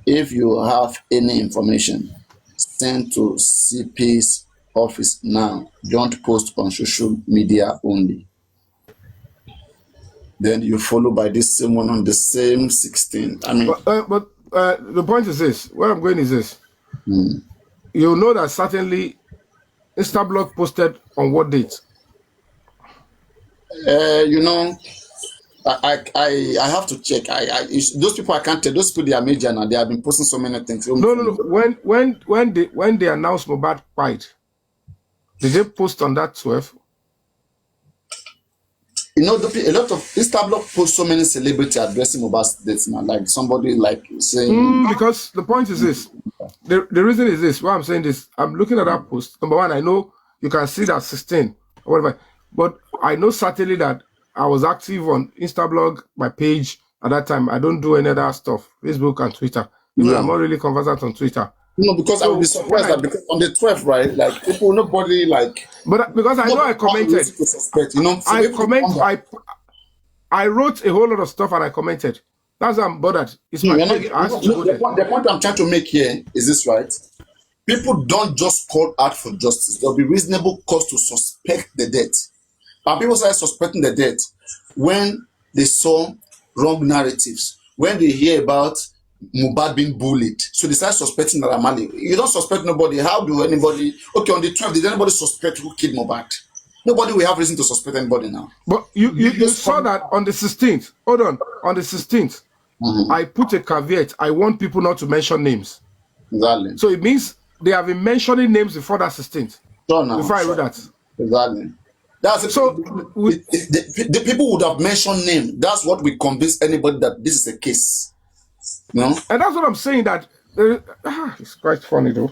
B: If you have any information, send to CP's office now. Don't post on social media only. Then you follow by this same one on the same 16. I mean,
D: but the point is this. Where I'm going is this. You know that certainly Instablog posted on what date?
B: you know, I have to check. Those people I can't tell. Those people, they are major now. They have been posting so many things.
D: No. When they announced Mohbad died, did they post on that 12?
B: You know, a lot of Instablog post so many celebrity addressing Mohbad's death now. Like somebody like saying
D: because the point is this. The reason is this. Why I'm saying this, I'm looking at that post. Number one, I know you can see that 16 or whatever, but I know certainly that I was active on Instablog, my page at that time. I don't do any other stuff, Facebook and Twitter. I'm not really conversant on Twitter.
B: No, because I would be surprised that because on the 12th, right? Like people, nobody like.
D: But because I know I commented,
B: to suspect, you know,
D: I wrote a whole lot of stuff and I commented. That's why I'm bothered. It's my page.
B: The point I'm trying to make here is this, right? People don't just call out for justice. There'll be reasonable cause to suspect the death. And people started suspecting the death when they saw wrong narratives, when they hear about Mohbad being bullied. So they start suspecting Naira Marley. You don't suspect nobody. How do anybody? Okay, on the 12th, did anybody suspect who killed Mohbad? Nobody will have reason to suspect anybody now.
D: But you saw that on the 16th. Hold on the 16th. I put a caveat. I want people not to mention names.
B: Exactly.
D: So it means they have been mentioning names before that 16th.
B: Sure now.
D: Before I wrote that.
B: Exactly. That's it.
D: So
B: the people would have mentioned name. That's what will convince anybody that this is a case. No?
D: And that's what I'm saying. That it's quite funny though.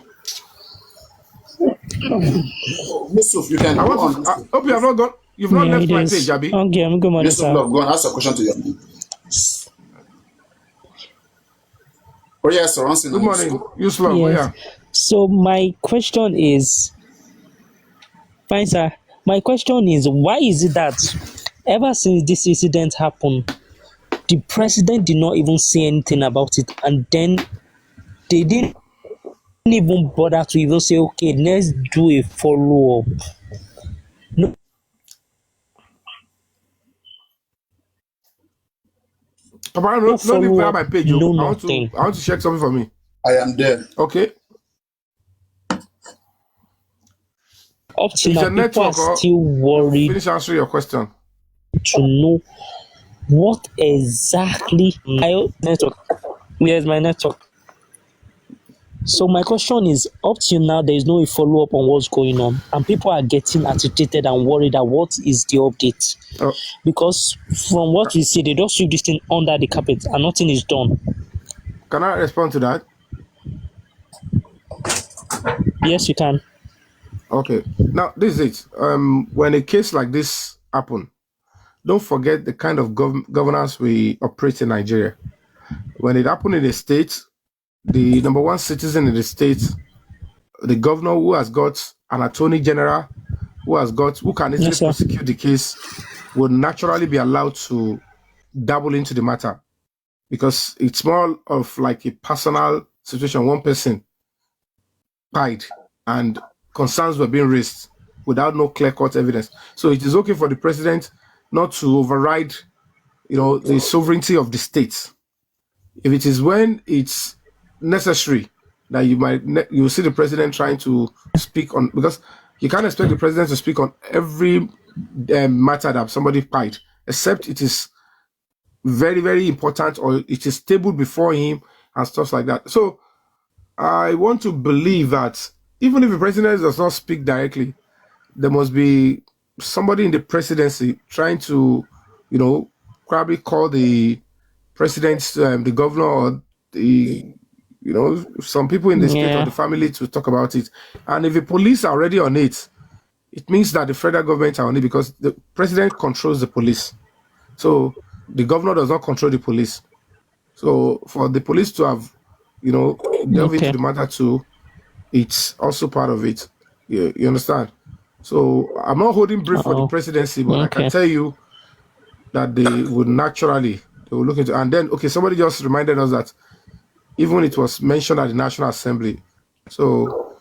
B: Yusuf, you can.
D: I hope you have not gone. You've not left my page, Abi.
G: Okay, I'm going.
B: Yusuf, go and ask a question to you. Oh yes, sir.
D: Good morning, Yusuf. Yes. Yeah.
G: So my question is, fine, sir. My question is, why is it that ever since this incident happened, the president did not even say anything about it, and then they didn't even bother to even say, okay, let's do a follow-up. No.
D: Papariano, no leave my page.
G: No,
D: I want to check something for me.
B: I am there.
D: Okay.
G: Up to now, people are still worried.
D: Finish answering your question.
G: To know what exactly network. Where's my network? So my question is, up till now, there is no follow-up on what's going on, and people are getting agitated and worried that what is the update? Because from what we see, they just sweep this thing under the carpet and nothing is done.
D: Can I respond to that?
G: Yes, you can.
D: Okay. Now, this is it. When a case like this happens, don't forget the kind of governance we operate in Nigeria. When it happened in a state, the number one citizen in the state, the governor who has got an attorney general, who can easily prosecute the case, would naturally be allowed to dabble into the matter, because it's more of like a personal situation. One person died and concerns were being raised without no clear-cut evidence. So it is okay for the president not to override, the sovereignty of the state. If it is when it's necessary that you see the president trying to speak on, because you can't expect the president to speak on every matter that somebody fight, except it is very, very important or it is tabled before him and stuff like that. So I want to believe that even if the president does not speak directly, there must be somebody in the presidency trying to, probably call the president, the governor, or the, some people in the state or the family to talk about it. And if the police are already on it, it means that the federal government are on it, because the president controls the police. So the governor does not control the police. So for the police to have, delve into the matter too, it's also part of it. You understand? So I'm not holding brief for the presidency, but I can tell you that they will look into. And then, okay, somebody just reminded us that even it was mentioned at the National Assembly. So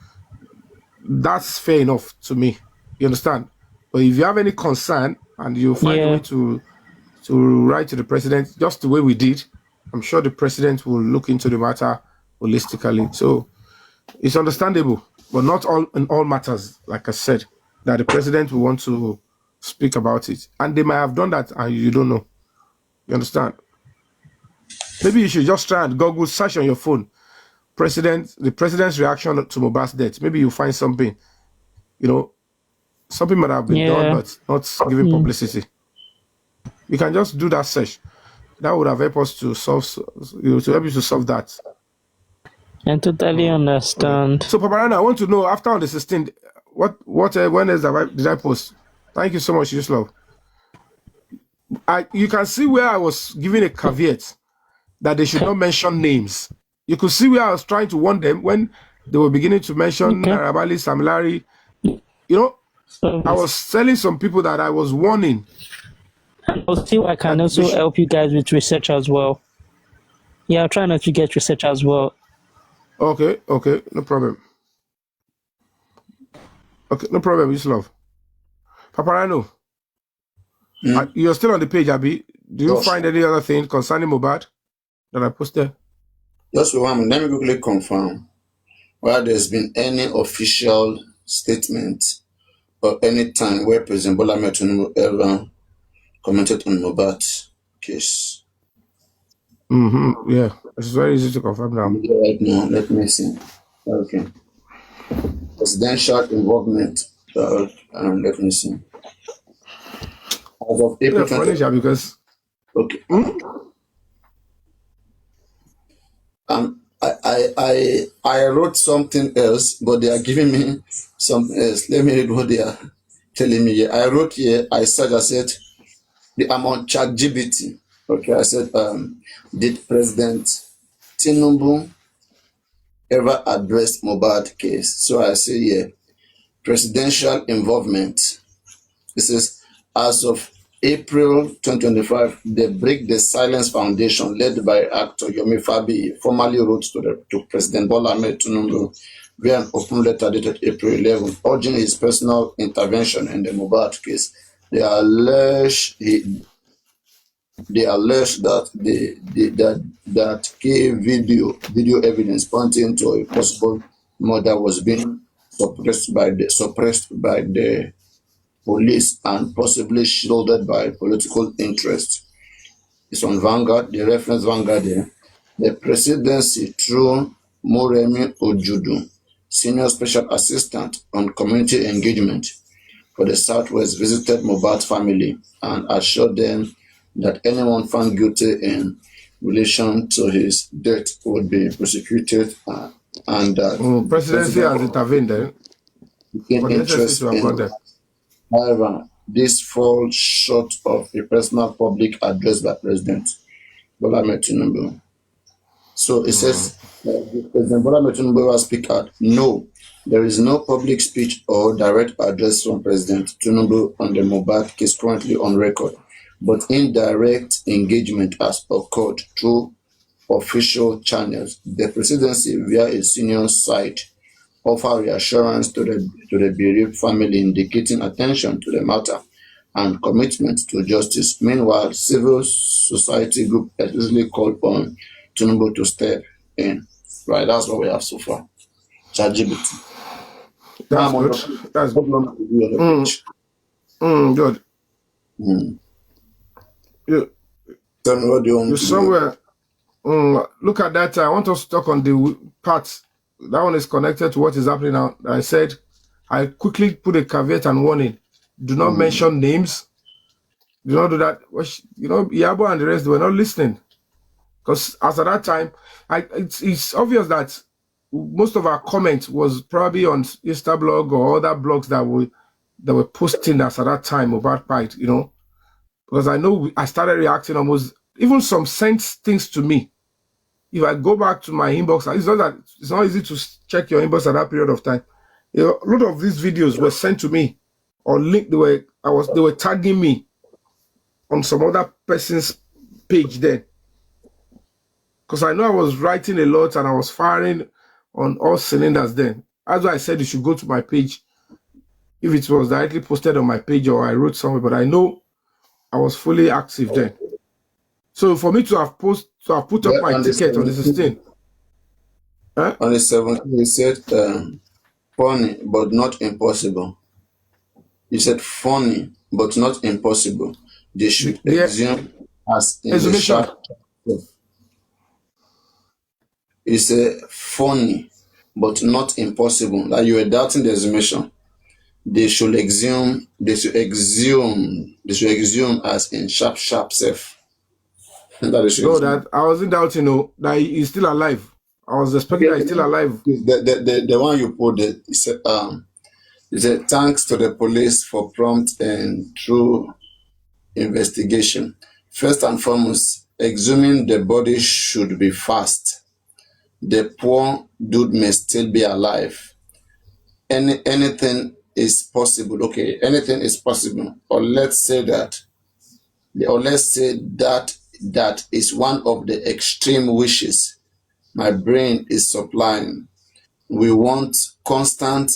D: that's fair enough to me. You understand? But if you have any concern and you find a way to write to the president, just the way we did, I'm sure the president will look into the matter holistically. So it's understandable, but not all in all matters, like I said, that the president will want to speak about it. And they might have done that and you don't know. You understand? Maybe you should just try and Google search on your phone. The president's reaction to Mohbad's death. Maybe you find something, something might have been done, but not giving publicity. You can just do that search. That would have helped us to solve, to help you to solve that.
G: I totally understand.
D: Okay. So, Papariano, I want to know, after on the 16th, when else did I post? Thank you so much, Yuslav. You can see where I was giving a caveat that they should not mention names. You could see where I was trying to warn them when they were beginning to mention Arabali, Samilari. I was telling some people that I was warning.
G: I'll see I can also help you guys with research as well. Yeah, I'll try not to get research as well.
D: Okay, no problem. Okay, no problem, Yuslav. Papariano, you're still on the page, Abi. Do you find any other thing concerning Mohbad that I posted?
F: Just one. Let me quickly confirm whether there's been any official statement or any time where President Bola Ahmed Tinubu ever commented on Mohbad's case.
D: Yeah, it's very easy to confirm now.
F: Right now, let me see. Okay. Presidential involvement. Let me see. As of April 20.
D: Because
F: okay. I wrote something else, but they are giving me something else. Let me read what they are telling me here. I wrote here, I said, I'm on ChatGPT. Okay, I said, did President Tinubu ever address Mohbad case? So I say, yeah, presidential involvement. It says, as of April 2025, the Break the Silence Foundation, led by actor Yomi Fabi, formally wrote to President Bola Ahmed Tinubu via an open letter dated April 11, urging his personal intervention in the Mohbad case. They allege that key video evidence pointing to a possible murder was being suppressed by the police and possibly shielded by political interest. It's on Vanguard, the reference Vanguard there. The presidency, through Moremi Ojudu, Senior Special Assistant on Community Engagement for the Southwest, visited Mohbad's family and assured them that anyone found guilty in relation to his death would be prosecuted and that
D: presidency has intervened then.
F: Interest in. However, this falls short of a personal public address by President Bola Ahmed Tinubu. So it says, President Bola Ahmed Tinubu will speak out. No, there is no public speech or direct address from President Tinubu on the Mohbad case currently on record, but indirect engagement has occurred through official channels. The presidency, via a senior site, offer reassurance to the bereaved family, indicating attention to the matter and commitment to justice. Meanwhile, civil society group explicitly called on Tinubu to step in. Right, that's what we have so far. ChatGPT.
D: That's good. That's good.
F: Tell me what do you want to
D: somewhere. Look at that. I want us to talk on the part. That one is connected to what is happening now. I said, I quickly put a caveat and warning. Do not mention names. Do not do that. Yabo and the rest, they were not listening. Because as at that time, it's obvious that most of our comment was probably on Instablog or other blogs that were posting us at that time about Pride, Because I know I started reacting almost, even some sent things to me if I go back to my inbox, it's not easy to check your inbox at that period of time. A lot of these videos were sent to me or linked. They were tagging me on some other person's page then. Because I know I was writing a lot and I was firing on all cylinders then. That's why I said you should go to my page if it was directly posted on my page or I wrote somewhere, but I know I was fully active then. So for me to have put up my ticket on the 16th.
F: Huh? On the 17th, he said funny but not impossible. He said funny but not impossible. They should assume as in the sharp. He said funny but not impossible. Like you were doubting the assumption. They should assume as in sharp self.
D: That I wasn't doubting that he's still alive. I was expecting that he's still alive.
F: The one you put there, he said thanks to the police for prompt and true investigation. First and foremost, exhuming the body should be fast. The poor dude may still be alive. Anything is possible. Okay, anything is possible. Or let's say that that is one of the extreme wishes my brain is supplying. We want constant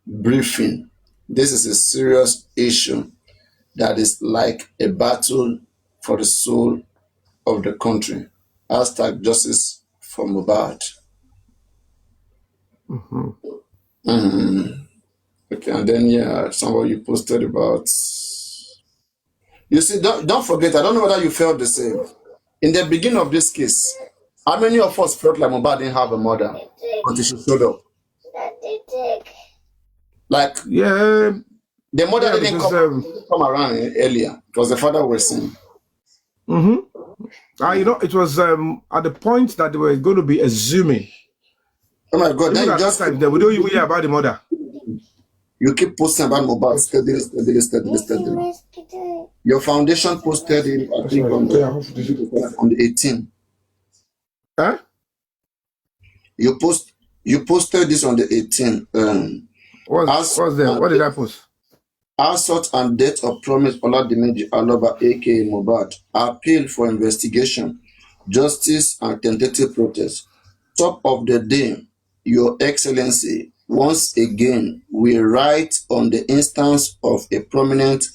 F: briefing. This is a serious issue that is like a battle for the soul of the country. Hashtag justice for Mohbad. Okay, and then somebody posted about. You see, don't forget. I don't know whether you felt the same. In the beginning of this case, how many of us felt like Mohbad didn't have a mother until she showed up? Like, the mother didn't come around earlier. It was the father who was saying.
D: It was at the point that they were going to be assuming.
F: Oh my God! Then just
D: time we don't even hear about the mother.
F: You keep posting about Mohbad steadily. Your foundation posted it, I think, on the 18th.
D: Huh?
F: You posted this on the 18th.
D: What's there? What did I post?
F: Assault and death of Promise Oladimeji Aloba, aka Mohbad, appeal for investigation, justice, and tentative protest. Top of the day, Your Excellency. Once again, we write on the instance of a prominent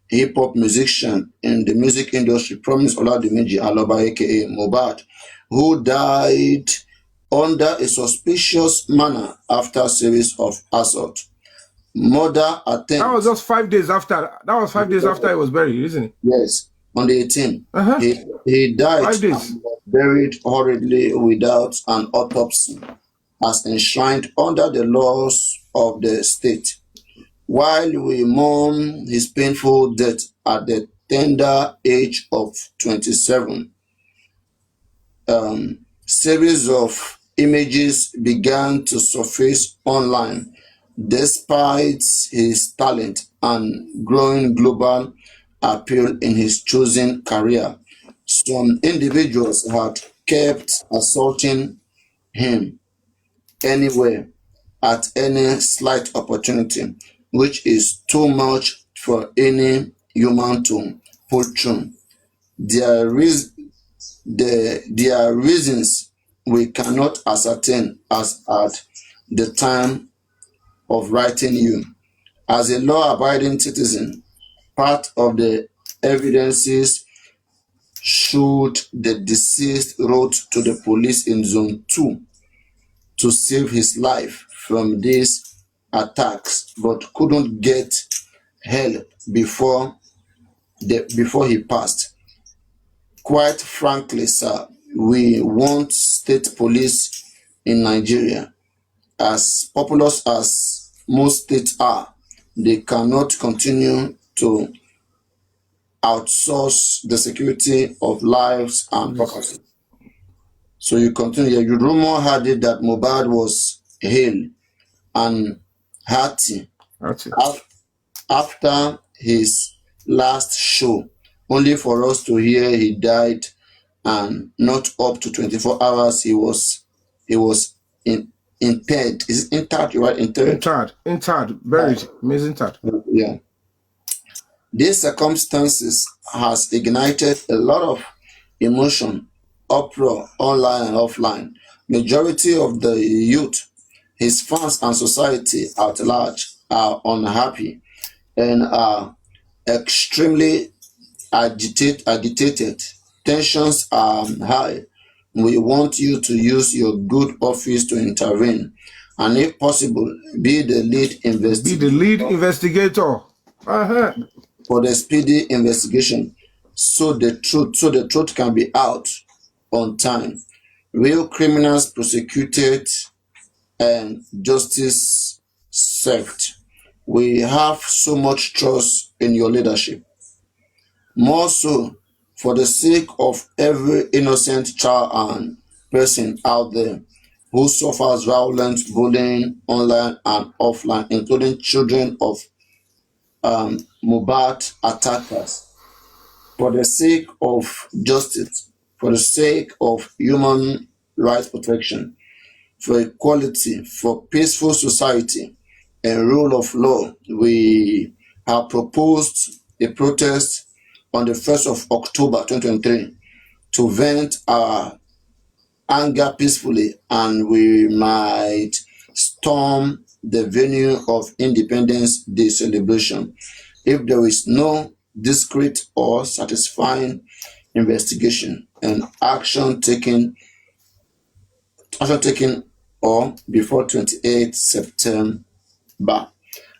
F: hip-hop musician in the music industry, Promise Oladimeji Aloba, aka Mohbad, who died under a suspicious manner after a series of assault. Murder attempt.
D: That was just 5 days after. That was 5 days after he was buried, isn't it?
F: Yes, on the 18th. He died
D: 5 days.
F: Buried horridly without an autopsy, as enshrined under the laws of the state. While we mourn his painful death at the tender age of 27, series of images began to surface online. Despite his talent and growing global appeal in his chosen career, some individuals had kept assaulting him anywhere at any slight opportunity, which is too much for any human to pull through. There are reasons we cannot ascertain as at the time of writing you. As a law-abiding citizen, part of the evidences showed the deceased wrote to the police in Zone 2 to save his life from these attacks, but couldn't get help before he passed. Quite frankly, sir, we want state police in Nigeria. As populous as most states are, they cannot continue to outsource the security of lives and property. So you continue. You rumor had it that Mohbad was hale and hearty after his last show, only for us to hear he died
B: and not up to 24 hours he was interred. Is it interred? You are interred?
D: Interred, buried, means interred.
B: Yeah. These circumstances has ignited a lot of emotion, uproar, online and offline. Majority of the youth, his fans and society at large are unhappy and are extremely agitated. Tensions are high. We want you to use your good office to intervene and if possible, be the lead investigator.
D: Uh-huh.
B: For the speedy investigation so the truth can be out on time. Real criminals prosecuted and justice served. We have so much trust in your leadership. More so, for the sake of every innocent child and person out there who suffers violence, bullying online and offline, including children of Mohbad attackers, for the sake of justice, for the sake of human rights protection, for equality, for peaceful society and rule of law, we have proposed a protest on the 1st of October 2023 to vent our anger peacefully, and we might storm the venue of Independence Day celebration if there is no discreet or satisfying investigation and action taken or before 28 September.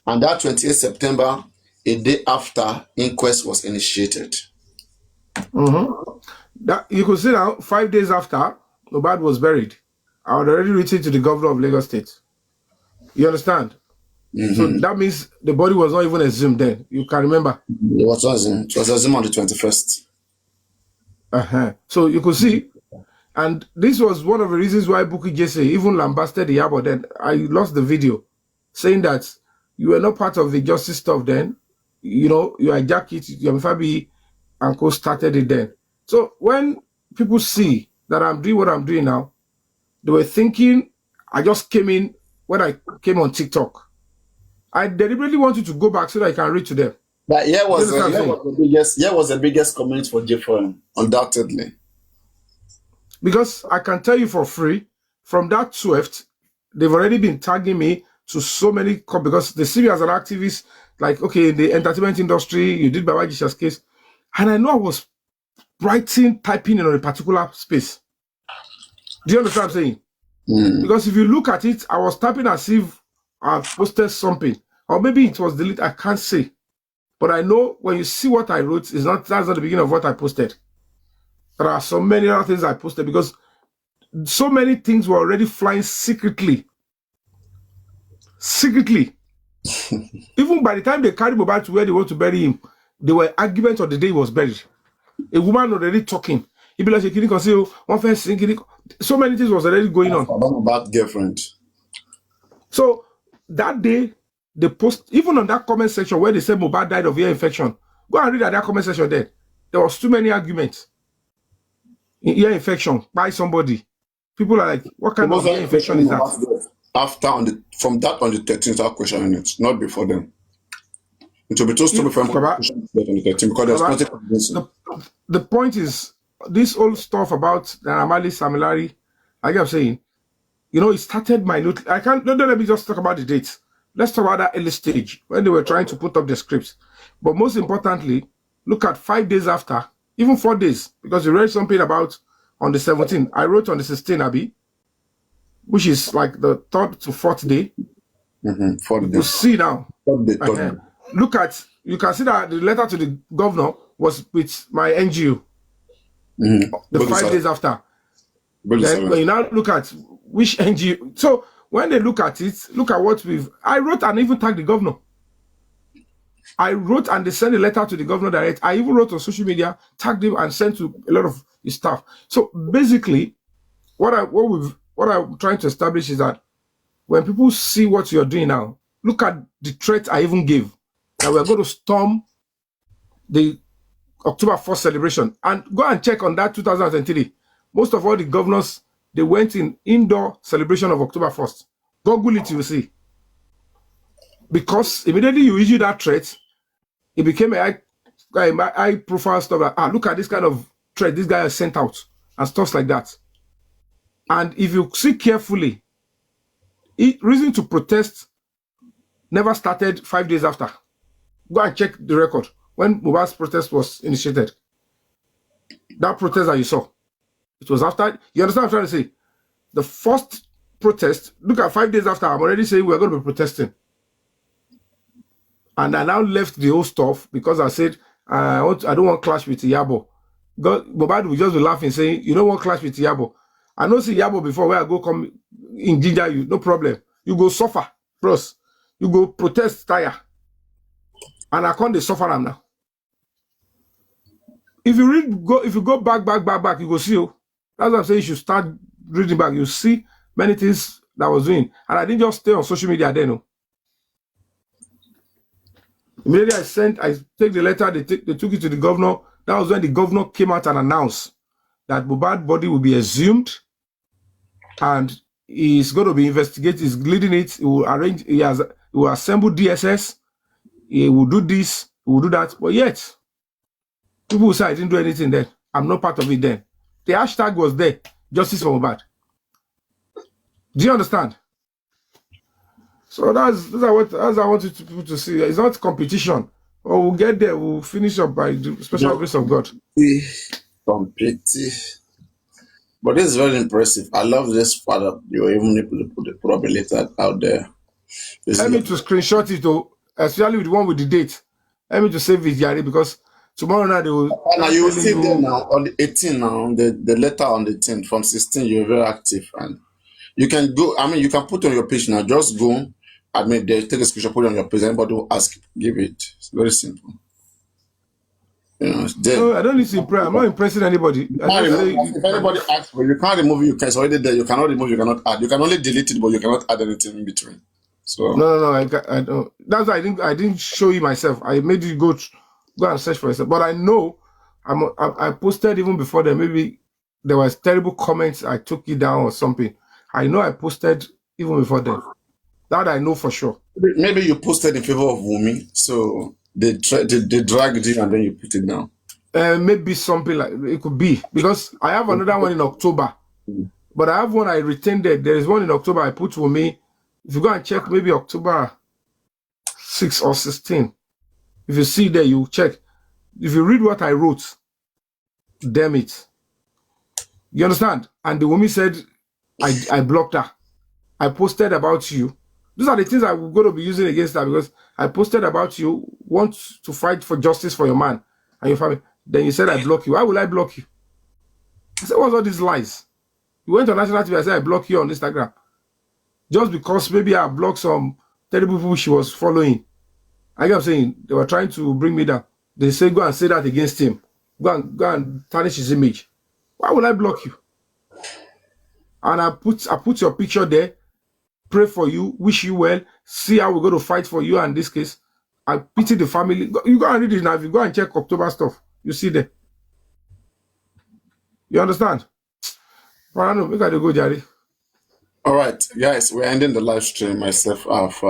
B: And that 28 September, a day after inquest was initiated.
D: That you could see now, 5 days after Mohbad was buried, I had already written to the governor of Lagos State. You understand? So that means the body was not even exhumed then. You can remember.
B: It was exhumed on the 21st.
D: So you could see, and this was one of the reasons why Bukky Jesse even lambasted the Yabo then. I lost the video saying that you were not part of the justice stuff then. You know, you hijacked it, your Fabi and co started it then. So when people see that I'm doing what I'm doing now, they were thinking I just came in when I came on TikTok. I deliberately wanted to go back so that I can read to them.
B: But was the biggest comment for Jeffrey, undoubtedly.
D: Because I can tell you for free, from that 12th, they've already been tagging me to so many, because they see me as an activist, like, okay, in the entertainment industry, you did Baba Gisha's case. And I know I was typing in a particular space. Do you understand what I'm saying? Because if you look at it, I was typing as if I posted something. Or maybe it was deleted, I can't say. But I know when you see what I wrote, that's not the beginning of what I posted. There are so many other things I posted because so many things were already flying secretly. Even by the time they carried Mohbad to where they want to bury him, there were arguments on the day he was buried. A woman already talking. He be like, so many things was already going on.
B: About girlfriend.
D: So that day, they post, even on that comment section where they said Mohbad died of ear infection, go and read that comment section there. There was too many arguments. Ear infection by somebody. People are like, what kind of ear infection is that?
F: From the 13th, I'll question it, not before then. It will be too stupid for him on the 13th because there's nothing convincing.
D: The point is, this old stuff about Amali Samilari, like I'm saying, you know, it started minutely. Don't let me just talk about the dates. Let's talk about that early stage when they were trying to put up the scripts. But most importantly, look at 5 days after, even 4 days, because you read something about on the 17th. I wrote on the 16th, Abby, which is like the 3rd to 4th day. You see now. Look at, you can see that the letter to the governor was with my NGO. The 5 days after. Then when you now look at which NGO. So when they look at it, look at what I wrote and even tagged the governor. I wrote and they sent a letter to the governor direct. I even wrote on social media, tagged him and sent to a lot of his staff. So basically, what I'm trying to establish is that when people see what you're doing now, look at the threat I even gave that we're going to storm the October 1st celebration. And go and check on that 2003. Most of all the governors, they went in indoor celebration of October 1st. Google it, you will see. Because immediately you issue that threat, it became a high profile stuff like, look at this kind of threat this guy has sent out and stuff like that. And if you see carefully, reason to protest never started 5 days after. Go and check the record when Mohbad's protest was initiated. That protest that you saw, it was after. You understand what I'm trying to say? The first protest, look at 5 days after, I'm already saying we're going to be protesting. And I now left the whole stuff because I said, I don't want clash with Yabo. Mohbad will just be laughing, saying, you don't want clash with Yabo. I know see Yabo before where I go come in ginger you, no problem. You go suffer, bros. You go protest tire. And I can't suffer them now. If you go back, you go see you. That's what I'm saying. You should start reading back. You see many things that I was doing. And I didn't just stay on social media then. No. Immediately I take the letter, they took it to the governor. That was when the governor came out and announced that Mohbad's body will be exhumed and he's going to be investigated. He's leading it. He will arrange, he will assemble DSS. He will do this, he will do that. But yet, people will say I didn't do anything then. I'm not part of it then. The hashtag was there, justice for Mohbad. Do you understand? So that's what I wanted people to see. It's not competition. Or we'll get there, we'll finish up by the special grace of God.
F: But this is very impressive. I love this part that you were even able to put the probability out there.
D: Let me to screenshot it though, especially with the one with the date. Let me to save it, Yari, because tomorrow night they will.
F: Now you will see them now on the 18th now, the letter on the 10th from 16, you're very active. And you can go, you can put on your page now, just go, they take a screenshot, put it on your page, anybody will ask, give it. It's very simple.
D: No, I don't need to impress. I'm not impressing anybody.
F: If anybody asks for you can't remove it, it's already there. You cannot remove, you cannot add. You can only delete it, but you cannot add anything in between. So
D: no, I don't. That's why I didn't show you myself. I made you go and search for yourself. But I know I posted even before that. Maybe there was terrible comments. I took it down or something. I know I posted even before then. That I know for sure.
F: Maybe you posted in favor of Wumi, so they dragged you and then you put it down.
D: Maybe something like it could be because I have another one in October, but I have one I retained there. There is one in October I put Wumi. If you go and check, maybe October 6 or 16. If you see there, you check. If you read what I wrote, damn it. You understand? And the woman said, I blocked her. I posted about you. These are the things I'm going to be using against her because I posted about you, want to fight for justice for your man and your family. Then you said I block you. Why will I block you? I said, what's all these lies? You went on national TV, I said I block you on Instagram. Just because maybe I blocked some terrible people she was following. I kept saying they were trying to bring me down. They say go and say that against him. Go and tarnish his image. Why would I block you? And I put your picture there, pray for you, wish you well, see how we're going to fight for you in this case. I pity the family. You go and read it now. If you go and check October stuff, you see there. You understand? Papariano, make it go, Jerry.
F: All right, guys, we're ending the live stream. Myself, I've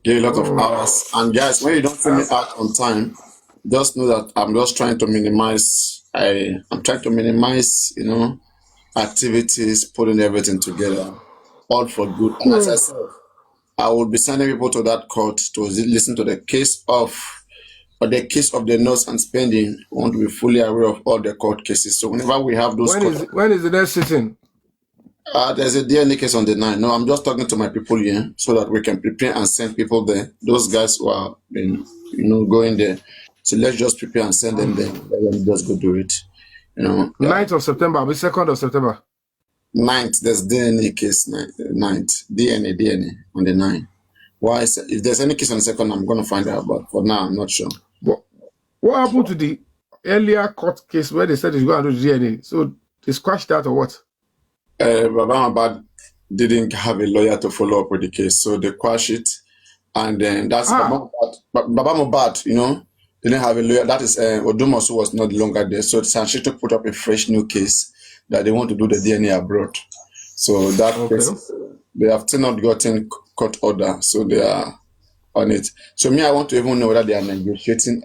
F: gave a lot of hours. And guys, when you don't see me out on time, just know that I'm just trying to minimize. I'm trying to minimize, activities, putting everything together, all for good. And as I said, I will be sending people to that court to listen to the case of the notes and spending. I want to be fully aware of all the court cases. So whenever we have those,
D: when is the next sitting?
F: There's a DNA case on the 9th. No, I'm just talking to my people here so that we can prepare and send people there. Those guys who are, going there. So let's just prepare and send them there. Let just go do it.
D: 9th of September, 2nd of September.
F: 9th, there's DNA case. 9th, DNA on the 9th. Why? If there's any case on the 2nd, I'm going to find out. But for now, I'm not sure.
D: What happened to the earlier court case where they said it's going to do the DNA? So they squashed that or what?
F: Mohbad didn't have a lawyer to follow up with the case, so they quashed it, and then that's Baba Mohbad. They didn't have a lawyer. That is Odumosu was not longer there. So Sanshito put up a fresh new case that they want to do the DNA abroad. So that case, they have still not gotten court order. So they are on it. So me, I want to even know whether they are negotiating,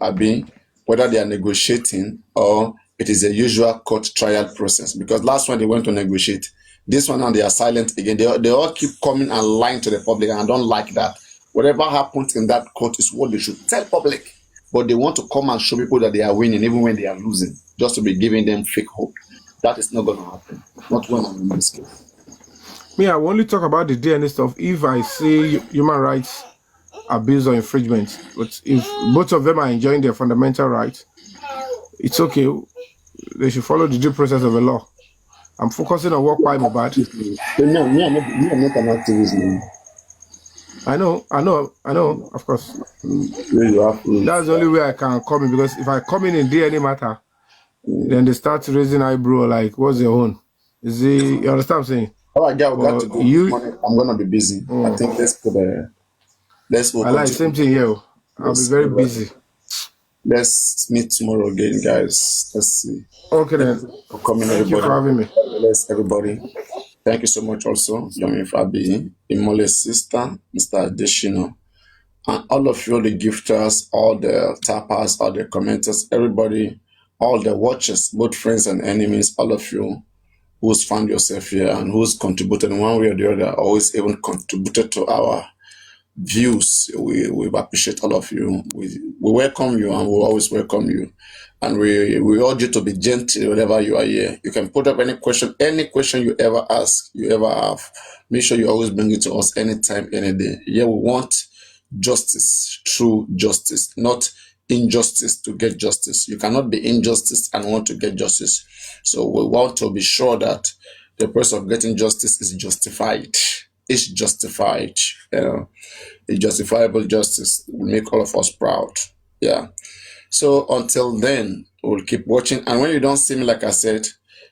F: whether they are negotiating or it is a usual court trial process. Because last one they went to negotiate. This one now they are silent again. They all keep coming and lying to the public, and I don't like that. Whatever happens in that court is what they should tell public. But they want to come and show people that they are winning even when they are losing, just to be giving them fake hope. That is not going to happen. Not when I'm in this case.
D: Me, I will only talk about the DNA stuff if I see human rights abuse or infringement. But if both of them are enjoying their fundamental rights, it's okay. They should follow the due process of the law. I'm focusing on what Mohbad.
F: No, me, I'm not an activist, man.
D: I know, of course.
F: That's
D: the only way I can come in, because if I come in DNA matter, then they start raising eyebrow like, what's your own? You understand what I'm saying?
F: All right, yeah, we got to go. I'm gonna be busy. I think let's
D: I like same thing here. I'll be very busy.
F: Let's meet tomorrow again, guys. Let's see.
D: Okay then.
F: For coming,
D: Thank you for having me.
F: Bless everybody. Thank you so much also, Yomi Fabi, Imole's sister, Mr. Adeshino, and all of you, the gifters, all the tappers, all the commenters, everybody, all the watchers, both friends and enemies, all of you who's found yourself here and who's contributed in one way or the other, always even contributed to our views. We appreciate all of you. We welcome you, and we'll always welcome you. And we urge you to be gentle whenever you are here. You can put up any question you ever ask, you ever have. Make sure you always bring it to us anytime, any day. Here we want justice, true justice, not injustice to get justice. You cannot be injustice and want to get justice. So we want to be sure that the process of getting justice is justified. It's justified. A justifiable justice will make all of us proud. Yeah. So until then, we'll keep watching. And when you don't see me, like I said,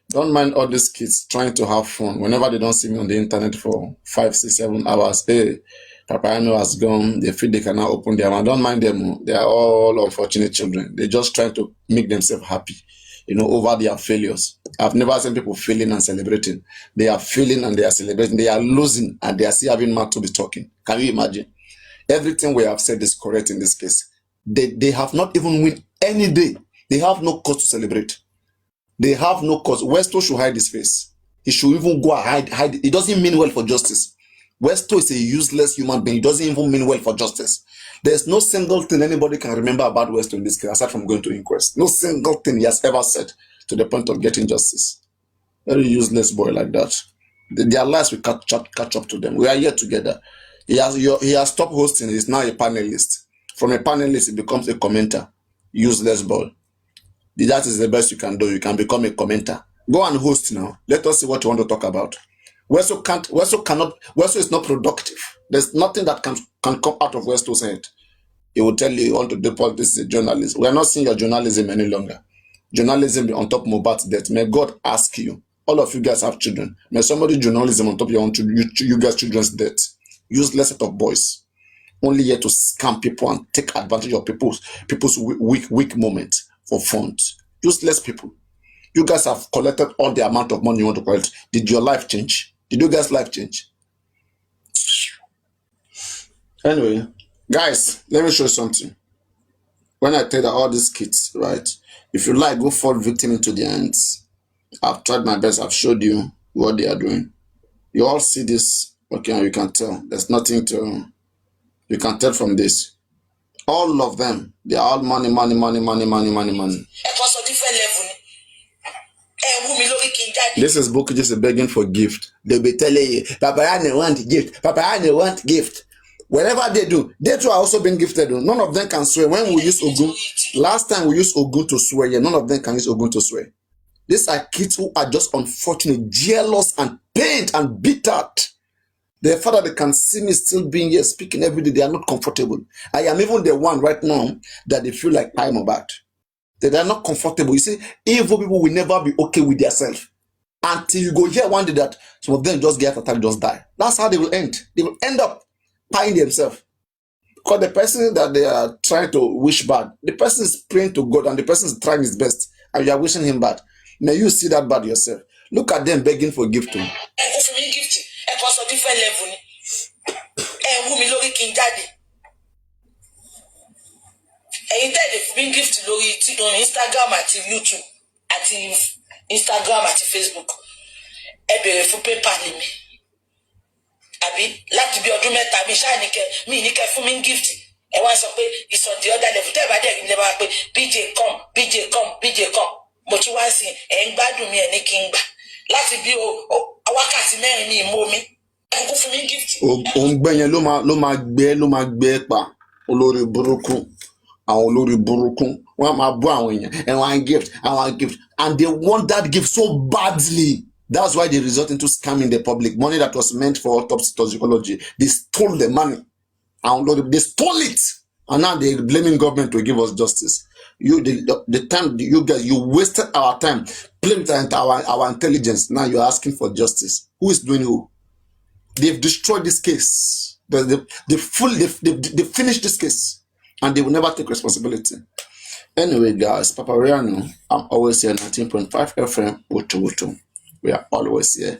F: don't mind all these kids trying to have fun. Whenever they don't see me on the internet for 5, 6, 7 hours, hey, Papariano has gone. They feel they can now open their mouth. Don't mind them. They are all unfortunate children. They're just trying to make themselves happy, over their failures. I've never seen people failing and celebrating. They are failing and they are celebrating. They are losing and they are still having mouth to be talking. Can you imagine? Everything we have said is correct in this case. They have not even win any day. They have no cause to celebrate. They have no cause. Westo should hide his face. He should even go and hide. It doesn't mean well for justice. Westo is a useless human being. It doesn't even mean well for justice. There's no single thing anybody can remember about Westo in this case, aside from going to inquest. No single thing he has ever said to the point of getting justice. Very useless boy like that. Their lives will catch up to them. We are here together. He has stopped hosting. He's now a panelist. From a panelist, he becomes a commenter. Useless boy. That is the best you can do. You can become a commenter. Go and host now. Let us see what you want to talk about. Westo is not productive. There's nothing that can come out of Westo's head. He will tell you want to do politics as a journalist. We are not seeing your journalism any longer. Journalism on top of Mohbad's death. May God ask you. All of you guys have children. May somebody journalism on top of you guys' children's death. Useless set of boys. Only here to scam people and take advantage of people's weak moments for funds. Useless people. You guys have collected all the amount of money you want to collect. Did your life change? Did you guys' life change? Anyway, guys, let me show you something. When I tell that all these kids, right? If you like, go fall victim into their hands. I've tried my best. I've showed you what they are doing. You all see this. Okay, you can tell. There's nothing to... You can tell from this. All of them, they are all money. This is book just begging for gift. They'll be telling you, Papariano want gift. Papariano want gift. Whatever they do, they too are also being gifted. None of them can swear. When we use Ogun, last time we used Ogun to swear, none of them can use Ogun to swear. These are kids who are just unfortunate, jealous and pained and bitter. The fact that they can see me still being here speaking every day, they are not comfortable. I am even the one right now that they feel like I'm about. They are not comfortable. You see, evil people will never be okay with themselves. Until you go here one day that some of them just get attacked, just die. That's how they will end. They will end up tying themselves. Because the person that they are trying to wish bad, the person is praying to God and the person is trying his best, and you are wishing him bad. May you see that bad yourself. Look at them begging for gift.
H: ẹ̀yin tẹ́lẹ̀ fún mi gift lórí Instagram àti YouTube àti Instagram àti Facebook ẹ bèrè fún PayPal mi àbí láti bí ọdún mẹ́ta mi ṣáà ní kẹ́ fún mi gift ẹ wá sọ pé it's on the other level tẹ́ ẹ bá dẹ̀ ní lẹ́wọ́ pé BJ come mo ti wá sí ẹ̀ ń gbádùn mi ẹ̀ ní kí n gbà láti bí wákàtí mẹ́rin ní ìmọ̀ mi ẹ̀ kú fún mi gift.
F: òun gbẹ̀yẹn ló máa gbé pa olórí burúkú. Àwọn olórí burúkú wọn máa bọ́ àwọn èèyàn and one gift and they want that gift so badly. That's why they resort into scamming the public. Money that was meant for autopsy toxicology, they stole the money. They stole it, and now they're blaming government to give us justice. The time you guys, you wasted our time, blamed our intelligence. Now you're asking for justice. Who is doing who? They've destroyed this case. They finished this case. And they will never take responsibility. Anyway, guys, Papariano, I'm always here, 19.5 FM, Wutu. We are always here.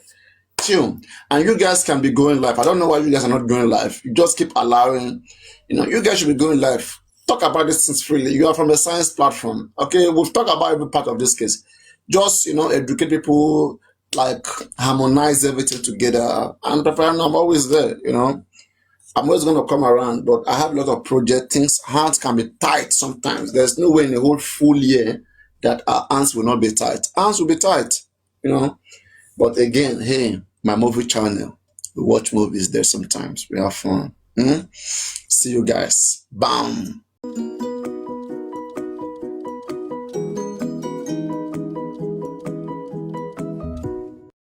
F: Tune. And you guys can be going live. I don't know why you guys are not going live. You just keep allowing, you guys should be going live. Talk about this things freely. You are from the science platform. Okay, we'll talk about every part of this case. Just, educate people, like harmonize everything together. And Papariano, I'm always there, I'm always going to come around, but I have a lot of project things. Hands can be tight sometimes. There's no way in the whole full year that our hands will not be tight. Hands will be tight, But again, hey, my movie channel, we watch movies there sometimes. We have fun. See you guys. Bam.